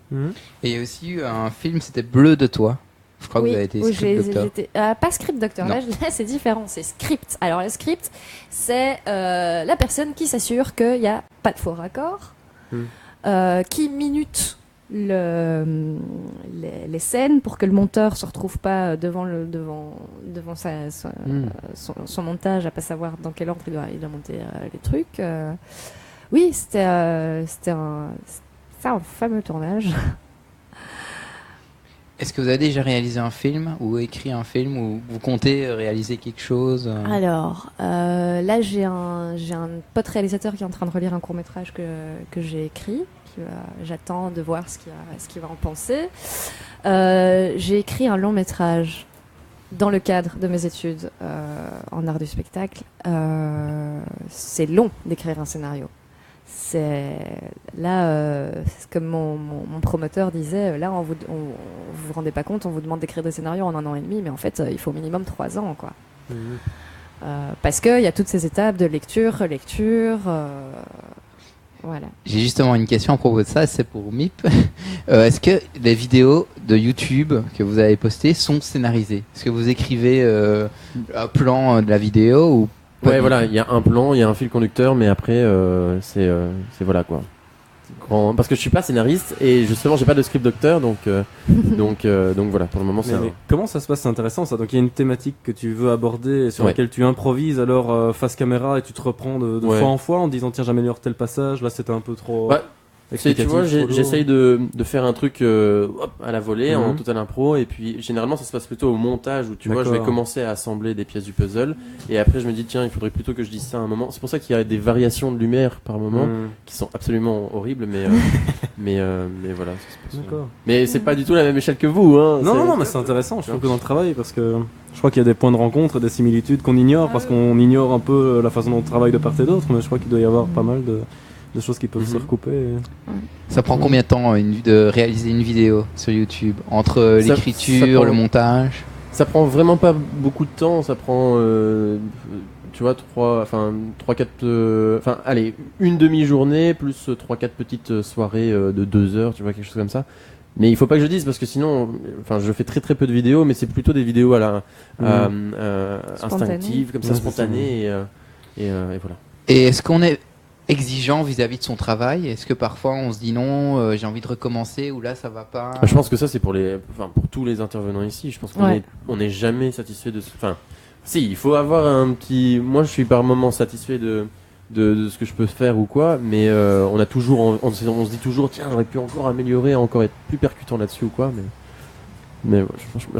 Speaker 2: Et il y a aussi eu un film, c'était Bleu de toi. Je crois que vous avez été script docteur.
Speaker 4: Pas script docteur, là c'est différent, c'est script. Alors le script, c'est la personne qui s'assure qu'il n'y a pas de faux raccords, qui minute les scènes pour que le monteur se retrouve pas devant son montage à pas savoir dans quel ordre il doit monter les trucs. Oui, c'était un fameux tournage.
Speaker 2: Est-ce que vous avez déjà réalisé un film ou écrit un film ou vous comptez réaliser quelque chose
Speaker 4: Alors, là j'ai un pote réalisateur qui est en train de relire un court-métrage que j'ai écrit. J'attends de voir ce qu'il va en penser. J'ai écrit un long-métrage dans le cadre de mes études en art du spectacle. C'est long d'écrire un scénario. Comme mon promoteur disait, là vous vous rendez pas compte, on vous demande d'écrire des scénarios en 1 an et demi, mais en fait il faut au minimum 3 ans quoi. Parce qu'il y a toutes ces étapes de lecture, relecture. Voilà.
Speaker 2: J'ai justement une question à propos de ça, c'est pour MIP. Est-ce que les vidéos de YouTube que vous avez postées sont scénarisées? Est-ce que vous écrivez un plan de la vidéo ou
Speaker 1: Ouais, voilà, il y a un plan, il y a un fil conducteur, mais après, c'est voilà quoi. Parce que je suis pas scénariste et justement j'ai pas de script docteur, donc voilà, pour le moment c'est.
Speaker 3: Mais comment ça se passe? C'est intéressant ça. Donc il y a une thématique que tu veux aborder et sur laquelle tu improvises alors face caméra et tu te reprends de fois en fois en disant tiens j'améliore tel passage, là c'était un peu trop.
Speaker 1: Tu vois, j'essaye de faire un truc à la volée, en total impro, et puis généralement ça se passe plutôt au montage où tu vois, je vais commencer à assembler des pièces du puzzle, et après je me dis tiens, il faudrait plutôt que je dise ça à un moment. C'est pour ça qu'il y a des variations de lumière par moment qui sont absolument horribles, mais voilà. Ça se passe, mais c'est pas du tout la même échelle que vous, hein.
Speaker 3: Non, mais c'est intéressant. Je trouve que dans le travail, parce que je crois qu'il y a des points de rencontre et des similitudes qu'on ignore, parce qu'on ignore un peu la façon dont on travaille de part et d'autre, mais je crois qu'il doit y avoir pas mal de choses qui peuvent se recouper.
Speaker 2: Ça prend combien de temps de réaliser une vidéo sur YouTube entre l'écriture, le montage?
Speaker 1: Ça prend vraiment pas beaucoup de temps. Ça prend, tu vois, 3-4, allez, une demi-journée plus 3-4 petites soirées de 2 heures, tu vois, quelque chose comme ça. Mais il faut pas que je dise parce que sinon, je fais très très peu de vidéos, mais c'est plutôt des vidéos instinctives, comme ça, spontanées, et voilà.
Speaker 2: Et est-ce qu'on est exigeant vis-à-vis de son travail? Est-ce que parfois on se dit non, j'ai envie de recommencer, ou là ça va pas?
Speaker 1: Je pense que ça c'est pour tous les intervenants ici. Je pense qu'on n'est jamais satisfait de. Si, il faut avoir un petit. Moi, je suis par moments satisfait de ce que je peux faire ou quoi, mais on a toujours, on se dit toujours tiens, j'aurais pu encore améliorer, encore être plus percutant là-dessus ou quoi, mais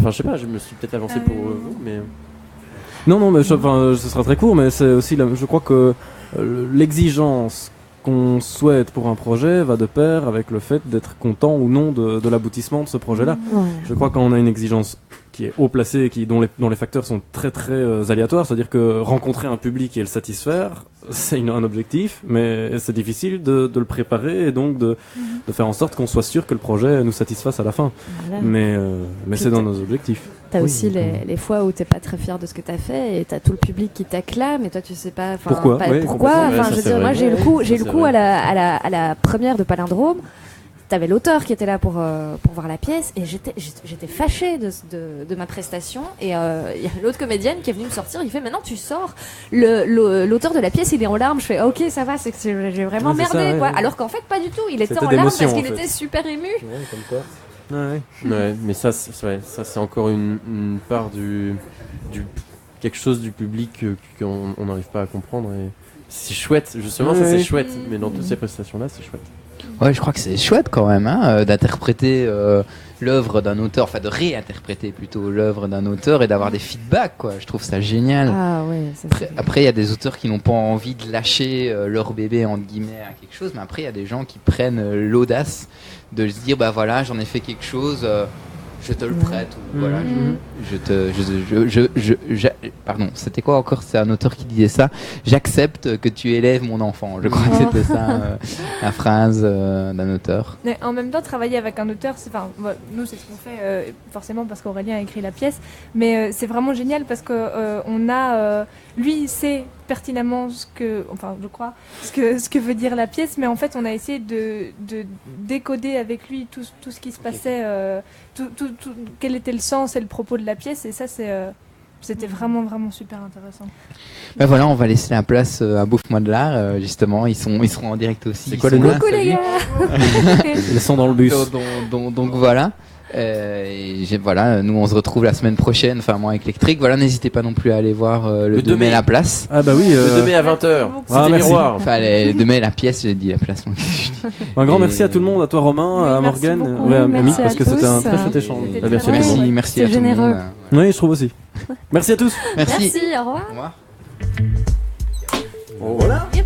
Speaker 1: je sais pas, je me suis peut-être avancé pour vous, mais.
Speaker 3: Non, mais ce sera très court, mais c'est aussi, je crois que l'exigence qu'on souhaite pour un projet va de pair avec le fait d'être content ou non de l'aboutissement de ce projet-là. Je crois qu'on a une exigence qui est haut placée, dont les facteurs sont très très aléatoires, c'est-à-dire que rencontrer un public et le satisfaire, c'est un objectif, mais c'est difficile de le préparer et donc de faire en sorte qu'on soit sûr que le projet nous satisfasse à la fin.
Speaker 4: Voilà.
Speaker 3: Mais c'est dans nos objectifs.
Speaker 4: T'as aussi les fois où t'es pas très fier de ce que t'as fait et t'as tout le public qui t'acclame et toi tu sais pas
Speaker 3: pourquoi.
Speaker 4: Pourquoi.
Speaker 1: Ouais,
Speaker 4: enfin, je veux dire, moi j'ai eu le coup à la première de Palindrome. T'avais l'auteur qui était là pour voir la pièce et j'étais fâchée de ma prestation et il y a l'autre comédienne qui est venue me sortir, il fait maintenant tu sors, l'auteur de la pièce il est en larmes, je fais ok ça va, c'est que j'ai vraiment merdé quoi, alors qu'en fait pas du tout, il était en larmes parce qu'il était super ému.
Speaker 3: Comme quoi.
Speaker 1: Ouais, mais ça c'est encore une part du quelque chose du public qu'on n'arrive pas à comprendre et c'est chouette, justement ça c'est chouette, mais dans toutes ces prestations là c'est chouette.
Speaker 2: Ouais, je crois que c'est chouette quand même d'interpréter l'œuvre d'un auteur, enfin de réinterpréter plutôt l'œuvre d'un auteur et d'avoir des feedbacks quoi. Je trouve ça génial.
Speaker 4: Ah ouais.
Speaker 2: Après il y a des auteurs qui n'ont pas envie de lâcher leur bébé entre guillemets à quelque chose, mais après il y a des gens qui prennent l'audace de se dire bah voilà j'en ai fait quelque chose. Je te le prête ou voilà pardon, c'était quoi encore, c'est un auteur qui disait ça, j'accepte que tu élèves mon enfant, je crois que c'était ça la phrase d'un auteur.
Speaker 5: Mais en même temps travailler avec un auteur nous c'est ce qu'on fait forcément parce qu'Aurélien a écrit la pièce, mais c'est vraiment génial parce que on a lui sait pertinemment je crois ce que veut dire la pièce, mais en fait on a essayé de décoder avec lui tout ce qui se passait, quel était le sens et le propos de la pièce, et ça c'était vraiment super intéressant.
Speaker 2: Ben voilà, on va laisser la place à Bouffe-moi de l'art, justement, ils seront en direct aussi.
Speaker 1: C'est quoi le nom?
Speaker 4: Coucou les gars.
Speaker 3: Ils sont dans le bus.
Speaker 2: Donc voilà. Voilà, nous on se retrouve la semaine prochaine, enfin moi avec Lectric. Voilà, n'hésitez pas non plus à aller voir le 2 mai la place.
Speaker 3: Ah bah oui.
Speaker 1: Le 2 mai à 20h. C'était
Speaker 3: merci.
Speaker 1: Miroir.
Speaker 2: Enfin, le 2 mai la pièce, j'ai dit la place.
Speaker 3: Un grand merci à tout le monde, à toi Romain,
Speaker 5: Oui,
Speaker 3: à
Speaker 5: merci
Speaker 3: Morgane,
Speaker 5: beaucoup.
Speaker 3: à
Speaker 4: Merci
Speaker 3: Amy,
Speaker 4: à
Speaker 3: parce que
Speaker 4: tous.
Speaker 3: c'était un très chouette échange.
Speaker 5: C'était
Speaker 1: Merci.
Speaker 2: Merci à tout le
Speaker 4: généreux.
Speaker 2: monde.
Speaker 3: Oui, je trouve aussi. Merci à tous.
Speaker 2: Merci.
Speaker 4: Au revoir.
Speaker 2: Au revoir.
Speaker 1: Voilà.
Speaker 4: Yep.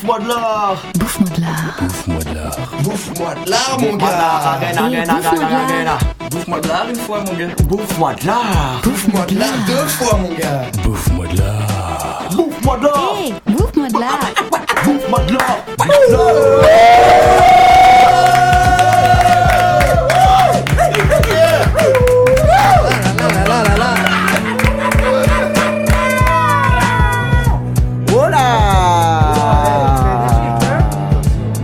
Speaker 8: Bouffe-moi de l'art.
Speaker 9: Bouffe-moi de l'art.
Speaker 8: Bouffe-moi de l'art. Bouffe-moi de l'art, mon gars. Bouffe-moi de l'art une fois, mon gars. Bouffe-moi de l'art. Bouffe-moi de l'art deux fois, mon gars. Bouffe-moi de l'art. Bouffe-moi de l'art.
Speaker 9: Hey, bouffe-moi de l'art.
Speaker 8: Bouffe-moi de l'art.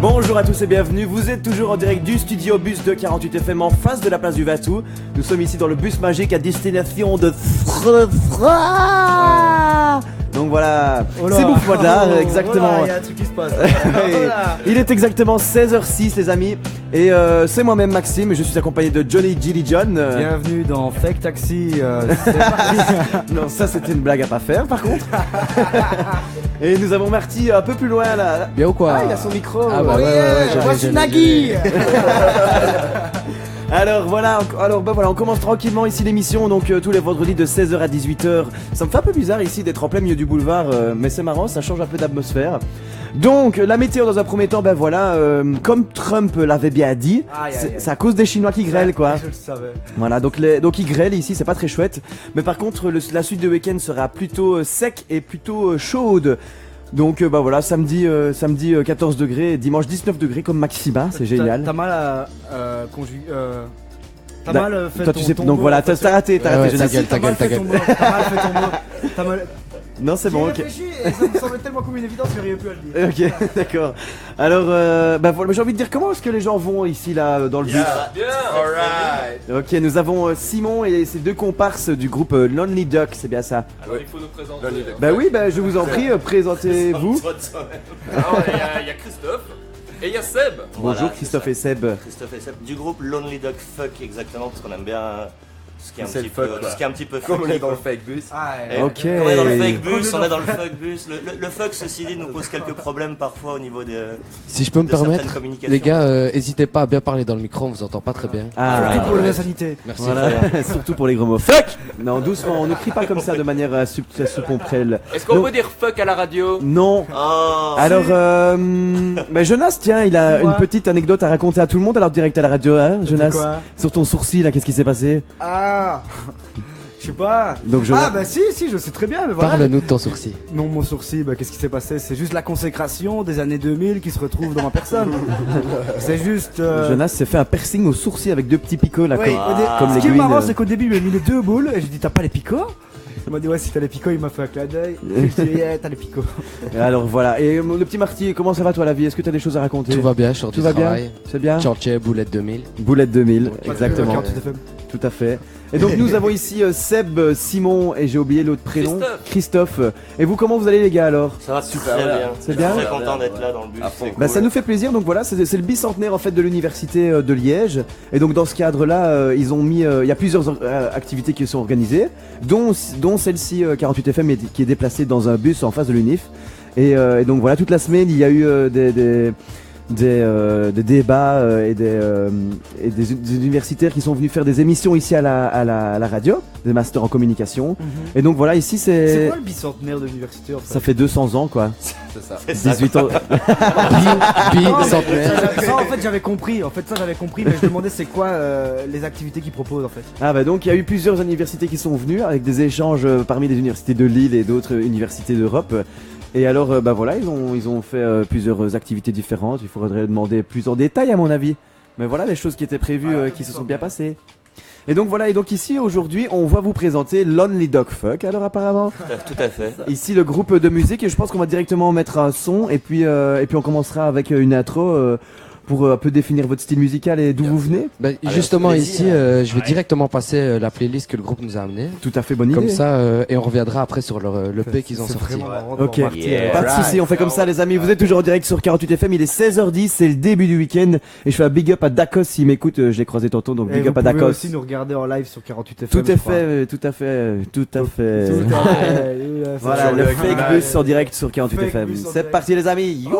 Speaker 10: Bonjour à tous et bienvenue, vous êtes toujours en direct du studio bus de 48FM en face de la place du Vatou. Nous sommes ici dans le bus magique à destination de donc voilà, c'est Bouffe-moi de l'art, exactement.
Speaker 8: Il y a un truc qui se passe.
Speaker 10: Il est exactement 16h06 les amis. Et c'est moi-même Maxime et je suis accompagné de Johnny Gilly John.
Speaker 8: Bienvenue dans Fake Taxi. C'est parti.
Speaker 10: Non, ça c'était une blague à pas faire par contre. Et nous avons Marty un peu plus loin là.
Speaker 2: Bien ou quoi?
Speaker 10: Ah, il a son micro.
Speaker 2: Ah bah ouais,
Speaker 8: Moi je suis Nagui.
Speaker 10: Alors voilà, on commence tranquillement ici l'émission, donc tous les vendredis de 16h à 18h. Ça me fait un peu bizarre ici d'être en plein milieu du boulevard, mais c'est marrant, ça change un peu d'atmosphère. Donc la météo dans un premier temps, ben voilà, comme Trump l'avait bien dit, c'est à cause des Chinois qui grêlent quoi.
Speaker 8: Je le savais.
Speaker 10: Voilà, donc ils grêlent ici, c'est pas très chouette. Mais par contre, la suite de week-end sera plutôt sec et plutôt chaude. Donc bah voilà, samedi 14 degrés, dimanche 19 degrés comme maxima, c'est génial.
Speaker 8: T'as mal à T'as mal fait
Speaker 10: toi,
Speaker 8: ton,
Speaker 10: tu sais,
Speaker 8: ton
Speaker 10: donc
Speaker 8: mot,
Speaker 10: voilà,
Speaker 8: en fait,
Speaker 10: t'as raté,
Speaker 2: ouais,
Speaker 10: génial.
Speaker 2: ta gueule.
Speaker 8: T'as mal fait ton mot. T'as mal.
Speaker 10: Non, c'est bon, ok.
Speaker 8: Réfléchi et ça me semblait tellement comme une évidence que j'arrivais plus à le dire.
Speaker 10: Ok, d'accord. Alors, bah voilà, j'ai envie de dire comment est-ce que les gens vont ici là dans le bus.
Speaker 8: Alright.
Speaker 10: Ok, nous avons Simon et ses deux comparses du groupe Lonely Duck, c'est bien ça.
Speaker 1: Alors il faut nous présenter.
Speaker 10: Bah oui, bah je vous en prie, présentez-vous.
Speaker 1: Il y a Christophe et il y a Seb.
Speaker 10: Bonjour Christophe et Seb.
Speaker 11: Christophe et Seb du groupe Lonely Duck Fuck exactement parce qu'on aime bien ce qui est un
Speaker 8: C'est
Speaker 11: petit
Speaker 8: le
Speaker 11: peu
Speaker 8: fuck,
Speaker 11: ce qui est un petit peu
Speaker 8: Comme on
Speaker 11: funky,
Speaker 8: est dans le
Speaker 11: quoi.
Speaker 8: fake bus.
Speaker 11: Et
Speaker 10: Ok.
Speaker 11: On est dans le fake bus, on est dans le fuck bus. Le fuck ceci dit nous pose quelques problèmes parfois au niveau de
Speaker 2: Si je peux me
Speaker 11: certaines
Speaker 2: permettre,
Speaker 11: communications.
Speaker 2: les gars, n'hésitez pas à bien parler dans le micro, on vous entend pas très bien.
Speaker 10: Ah,
Speaker 8: Surtout pour la sanité.
Speaker 2: Merci.
Speaker 10: voilà, surtout pour les gros mots. Fuck. Non, doucement, on ne crie pas comme ça de manière subcomprelle.
Speaker 1: Est-ce qu'on
Speaker 10: Donc-
Speaker 1: peut dire fuck à la radio?
Speaker 10: Non.
Speaker 11: Oh,
Speaker 10: Alors, bah Jonas, tiens, il a une petite anecdote à raconter à tout le monde, alors direct à la radio, hein, Jonas.
Speaker 8: Quoi?
Speaker 10: Sur ton sourcil, là, qu'est-ce qui s'est passé?
Speaker 8: Ah. Je sais pas.
Speaker 10: Donc Jonas.
Speaker 8: Ah bah si, je sais très bien, mais voilà.
Speaker 2: Parle-nous de ton sourcil.
Speaker 8: Non, mon sourcil, bah qu'est-ce qui s'est passé? C'est juste la consécration des années 2000 qui se retrouve dans ma personne. C'est juste.
Speaker 10: Jonas s'est fait un piercing au sourcil avec deux petits picots là,
Speaker 8: Oui,
Speaker 10: comme
Speaker 8: ce
Speaker 10: les
Speaker 8: qui est
Speaker 10: l'aiguille.
Speaker 8: marrant, c'est qu'au début, il m'a mis les deux boules et j'ai dit, t'as pas les picots? Il m'a dit, ouais, si t'as les picots, il m'a fait un clin d'œil. Et je dis, yeah, t'as les picots.
Speaker 10: Alors voilà, et le petit Marty, comment ça va toi la vie? Est-ce que t'as des choses à raconter?
Speaker 2: Tout va bien, je sors
Speaker 10: Tout
Speaker 2: du
Speaker 10: va bien?
Speaker 2: travail.
Speaker 10: C'est bien?
Speaker 2: Chantier, boulette 2000.
Speaker 10: Boulette 2000, exactement.
Speaker 8: 48 FM.
Speaker 10: Tout à fait. Et donc nous avons ici Seb, Simon et j'ai oublié l'autre prénom. Christophe. Et vous, comment vous allez les gars alors?
Speaker 11: ça va super bien.
Speaker 10: C'est
Speaker 11: Je
Speaker 10: bien
Speaker 11: suis très content d'être là dans le bus.
Speaker 10: Bah ça nous fait plaisir, donc voilà, c'est le bicentenaire en fait de l'université de Liège. Et donc dans ce cadre-là, ils ont mis, il y a plusieurs activités qui sont organisées, dont celle-ci 48FM qui est déplacée dans un bus en face de l'UNIF. Et donc voilà, toute la semaine il y a eu des débats et des universitaires qui sont venus faire des émissions ici à la radio, des masters en communication. Et donc voilà, ici
Speaker 8: C'est quoi le bicentenaire de l'université en fait?
Speaker 10: ça fait 200 ans quoi.
Speaker 8: C'est ça.
Speaker 10: 18 ans.
Speaker 2: Bicentenaire.
Speaker 8: Ça, en fait, j'avais compris. Mais je demandais c'est quoi les activités qu'ils proposent en fait.
Speaker 10: Ah bah donc il y a eu plusieurs universités qui sont venues avec des échanges parmi les universités de Lille et d'autres universités d'Europe. Et alors bah voilà, ils ont fait plusieurs activités différentes. Il faudrait demander plus en détail à mon avis. Mais voilà les choses qui étaient prévues qui se sont bien passées. Et donc voilà, et donc ici aujourd'hui on va vous présenter Lonely Duck Fuck alors apparemment.
Speaker 11: Tout à fait.
Speaker 10: Ici le groupe de musique et je pense qu'on va directement mettre un son et puis on commencera avec une intro pour un peu définir votre style musical et d'où vous venez.
Speaker 2: Bah, justement ici, je vais directement passer la playlist que le groupe nous a amenée.
Speaker 10: Tout à fait bonne idée.
Speaker 2: Comme ça, et on reviendra après sur le P qu'ils ont sorti.
Speaker 10: Ok,
Speaker 11: Yeah.
Speaker 10: pas de soucis, on fait comme ça les amis, vous êtes toujours en direct sur 48FM, il est 16h10, c'est le début du week-end et je fais un big up à Dakos s'il m'écoute, je l'ai croisé tantôt donc big up à
Speaker 8: Vous pouvez
Speaker 10: Dakos.
Speaker 8: aussi nous regarder en live sur 48 FM.
Speaker 10: Tout est fait, tout à fait. Voilà,
Speaker 8: Sur
Speaker 10: le
Speaker 8: fake
Speaker 10: fake bus en direct sur 48FM.
Speaker 8: bus en
Speaker 10: C'est
Speaker 8: direct.
Speaker 10: parti les amis. You-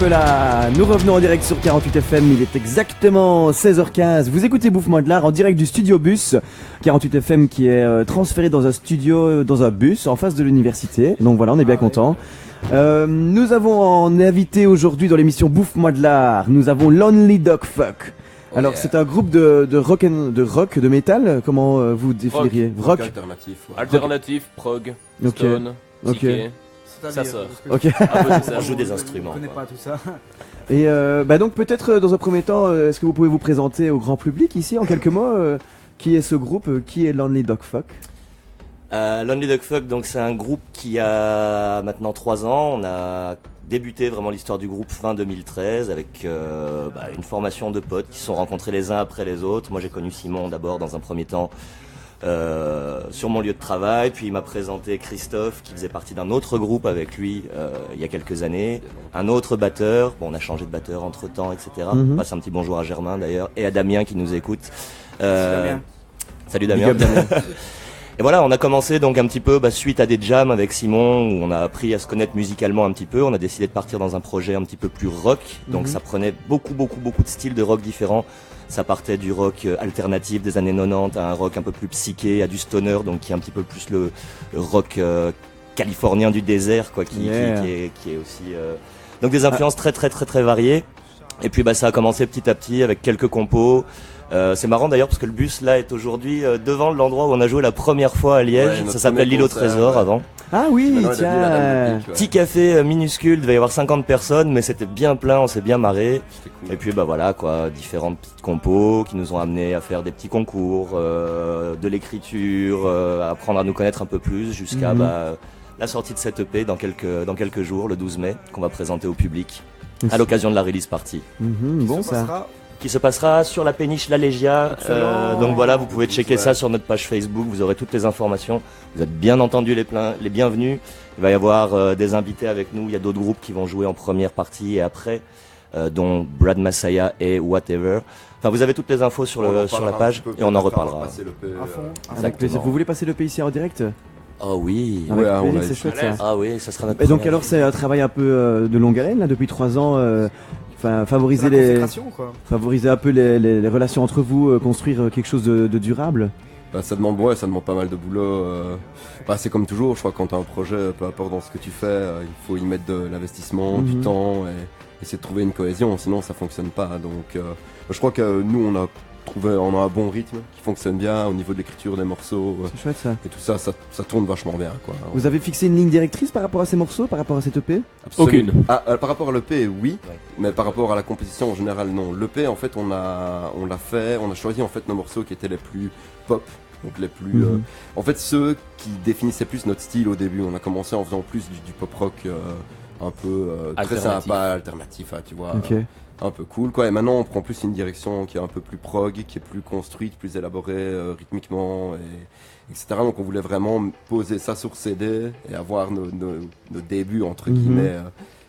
Speaker 10: là. Nous revenons en direct sur 48 FM. Il est exactement 16h15. Vous écoutez Bouffe-moi de l'art en direct du studio bus 48 FM qui est transféré dans un studio, dans un bus en face de l'université. Donc voilà, on est bien content. Nous avons en invité aujourd'hui dans l'émission Bouffe-moi de l'art. Nous avons Lonely Dog Fuck. Alors c'est un groupe de rock, de métal. Comment vous définiriez? Rock
Speaker 12: alternatif. Ouais.
Speaker 1: Alternatif, prog, stone, psyché. Ça sort.
Speaker 10: Ok.
Speaker 11: On joue des instruments.
Speaker 12: Je connais pas tout ça.
Speaker 10: Et donc peut-être dans un premier temps, est-ce que vous pouvez vous présenter au grand public ici en quelques mots qui est ce groupe, qui est Lonely Dog Fuck?
Speaker 11: Lonely Dog Fuck, donc c'est un groupe qui a maintenant 3 ans. On a débuté vraiment l'histoire du groupe fin 2013 avec une formation de potes qui se sont rencontrés les uns après les autres. Moi j'ai connu Simon d'abord dans un premier temps sur mon lieu de travail, puis il m'a présenté Christophe qui faisait partie d'un autre groupe avec lui il y a quelques années, un autre batteur, bon on a changé de batteur entre temps etc. On passe un petit bonjour à Germain d'ailleurs et à Damien qui nous écoute. Salut Damien. Et voilà, on a commencé donc un petit peu suite à des jams avec Simon où on a appris à se connaître musicalement un petit peu. On a décidé de partir dans un projet un petit peu plus rock, donc ça prenait beaucoup de styles de rock différents. Ça partait du rock alternatif des années 90 à un rock un peu plus psyché, à du stoner, donc qui est un petit peu plus le rock californien du désert, quoi, qui est aussi donc des influences très variées. Et puis ça a commencé petit à petit avec quelques compos. C'est marrant d'ailleurs parce que le bus là est aujourd'hui devant l'endroit où on a joué la première fois à Liège. Ça s'appelle l'île au trésor avant.
Speaker 10: Ah oui, tiens.
Speaker 11: Petit café minuscule, il devait y avoir 50 personnes, mais c'était bien plein, on s'est bien marré. Cool. Et puis voilà quoi, différentes petites compos qui nous ont amené à faire des petits concours, de l'écriture, à apprendre à nous connaître un peu plus jusqu'à la sortie de cette EP dans quelques jours, le 12 mai, qu'on va présenter au public à l'occasion de la release party.
Speaker 10: Bon ça.
Speaker 11: Qui se passera sur la péniche La Légia. Donc voilà, vous pouvez checker ça sur notre page Facebook, vous aurez toutes les informations. Vous êtes bien entendu les bienvenus. Il va y avoir des invités avec nous, il y a d'autres groupes qui vont jouer en première partie et après, dont Brad Masaya et Whatever. Enfin, vous avez toutes les infos sur la page et on en reparlera.
Speaker 10: Avec plaisir. Vous voulez passer le pays ici en direct?
Speaker 11: Oh oui,
Speaker 10: c'est chouette ça.
Speaker 11: Ah oui, ça sera notre.
Speaker 10: Et donc alors c'est un travail un peu de longue haleine là depuis 3 ans. Favoriser un peu les relations entre vous, construire quelque chose de durable.
Speaker 12: Ça demande pas mal de boulot. C'est comme toujours, je crois que quand t'as un projet, peu importe dans ce que tu fais, il faut y mettre de l'investissement, du temps et essayer de trouver une cohésion, sinon ça fonctionne pas. Donc je crois que nous on a un bon rythme qui fonctionne bien au niveau de l'écriture des morceaux.
Speaker 10: C'est chouette ça.
Speaker 12: Et tout ça tourne vachement bien quoi.
Speaker 10: Vous avez fixé une ligne directrice par rapport à ces morceaux, par rapport à cette EP?
Speaker 12: Aucune. Par rapport à l'EP oui, mais par rapport à la composition en général non. L'EP en fait on a choisi en fait nos morceaux qui étaient les plus pop. Donc les plus en fait ceux qui définissaient plus notre style au début. On a commencé en faisant plus du pop rock un peu très sympa, alternatif, tu vois. Un peu cool quoi, et maintenant on prend plus une direction qui est un peu plus prog, qui est plus construite, plus élaborée rythmiquement etc. Donc on voulait vraiment poser ça sur CD et avoir nos débuts entre guillemets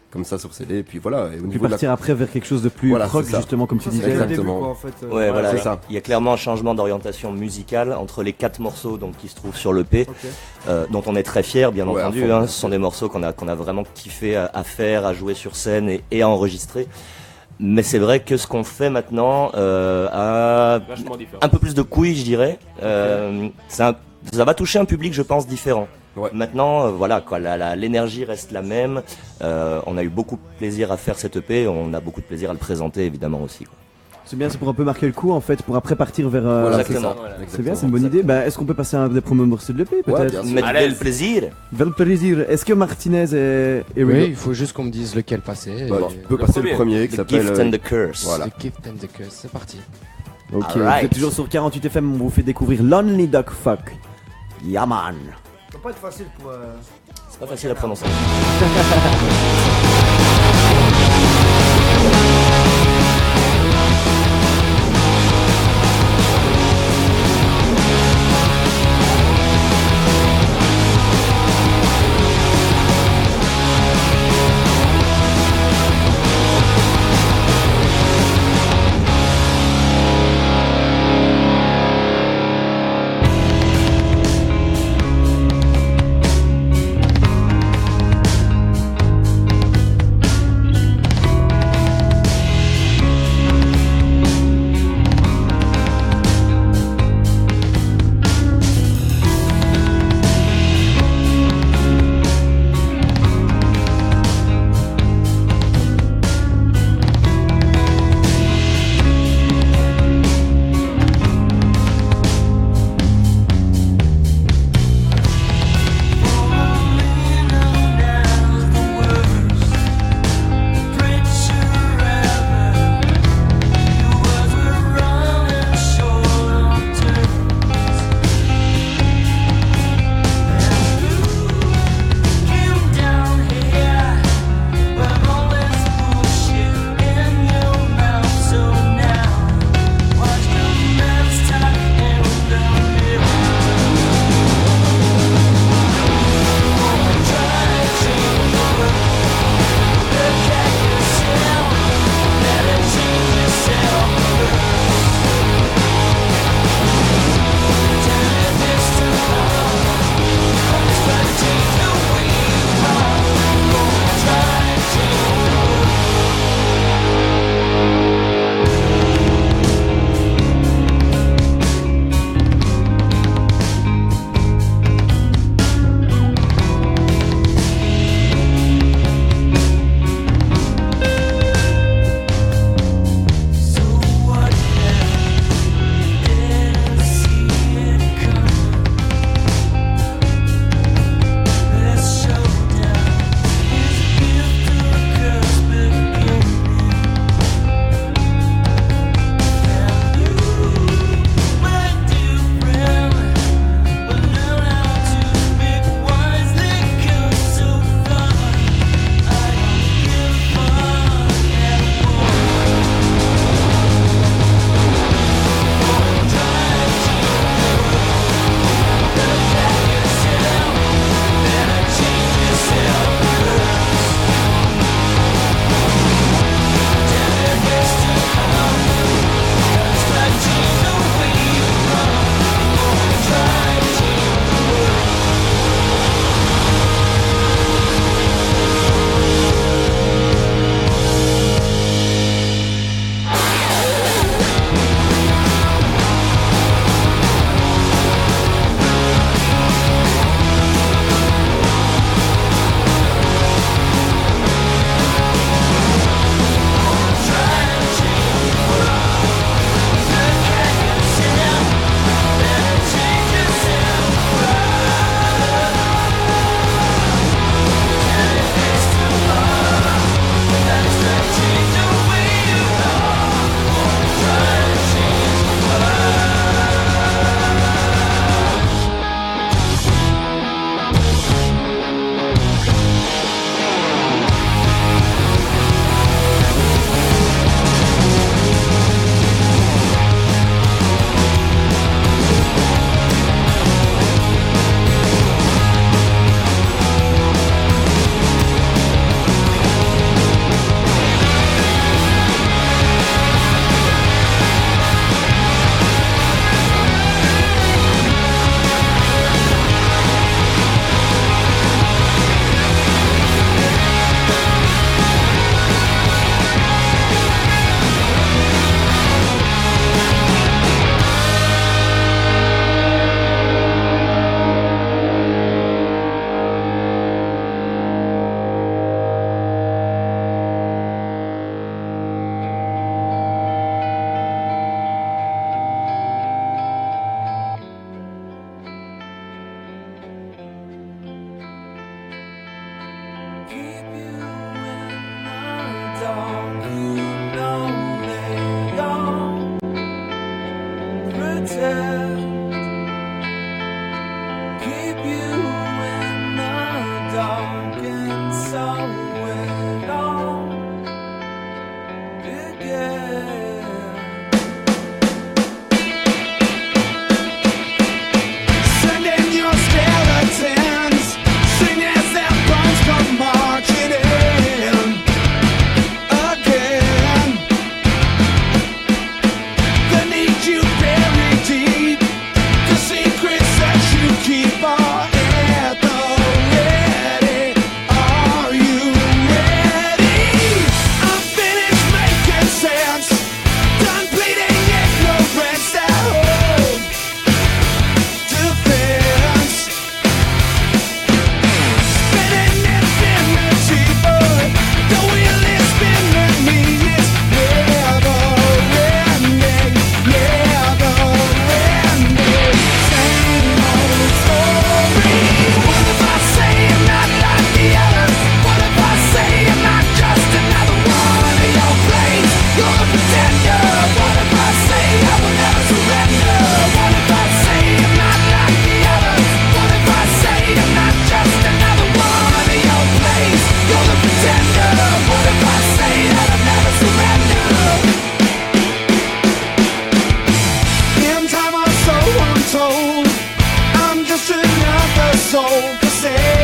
Speaker 12: comme ça sur CD, et puis voilà. Et au niveau
Speaker 10: partir après vers quelque chose de plus prog justement comme tu disais.
Speaker 12: Exactement.
Speaker 11: Quoi, en fait, voilà, c'est ça. Il y a clairement un changement d'orientation musicale entre les 4 morceaux donc qui se trouvent sur l'EP, dont on est très fiers bien entendu. Ce sont des morceaux qu'on a vraiment kiffé à faire, à jouer sur scène et à enregistrer. Mais c'est vrai que ce qu'on fait maintenant a un peu plus de couilles, je dirais. Ça va toucher un public, je pense, différent. Maintenant, voilà, quoi, l'énergie reste la même. On a eu beaucoup de plaisir à faire cette EP, on a beaucoup de plaisir à le présenter, évidemment aussi. Quoi.
Speaker 10: C'est bien, c'est pour un peu marquer le coup en fait, pour après partir vers.
Speaker 11: Exactement.
Speaker 10: C'est bien, c'est une bonne idée. Est-ce qu'on peut passer à des premiers morceaux de l'EP peut-être?
Speaker 11: Avec le plaisir.
Speaker 10: Vers le plaisir. Est-ce que Martinez est
Speaker 2: oui, il faut juste qu'on me dise lequel passer.
Speaker 12: Tu peux passer le premier qui s'appelle
Speaker 11: Gift and the Curse.
Speaker 12: Voilà.
Speaker 2: The Gift and the Curse, c'est parti.
Speaker 10: Ok, vous êtes toujours sur 48 FM, on vous fait découvrir Lonely Dog Fuck. Yaman.
Speaker 8: Ça va pas être facile pour.
Speaker 11: C'est pas facile à prononcer.
Speaker 6: soul for sale.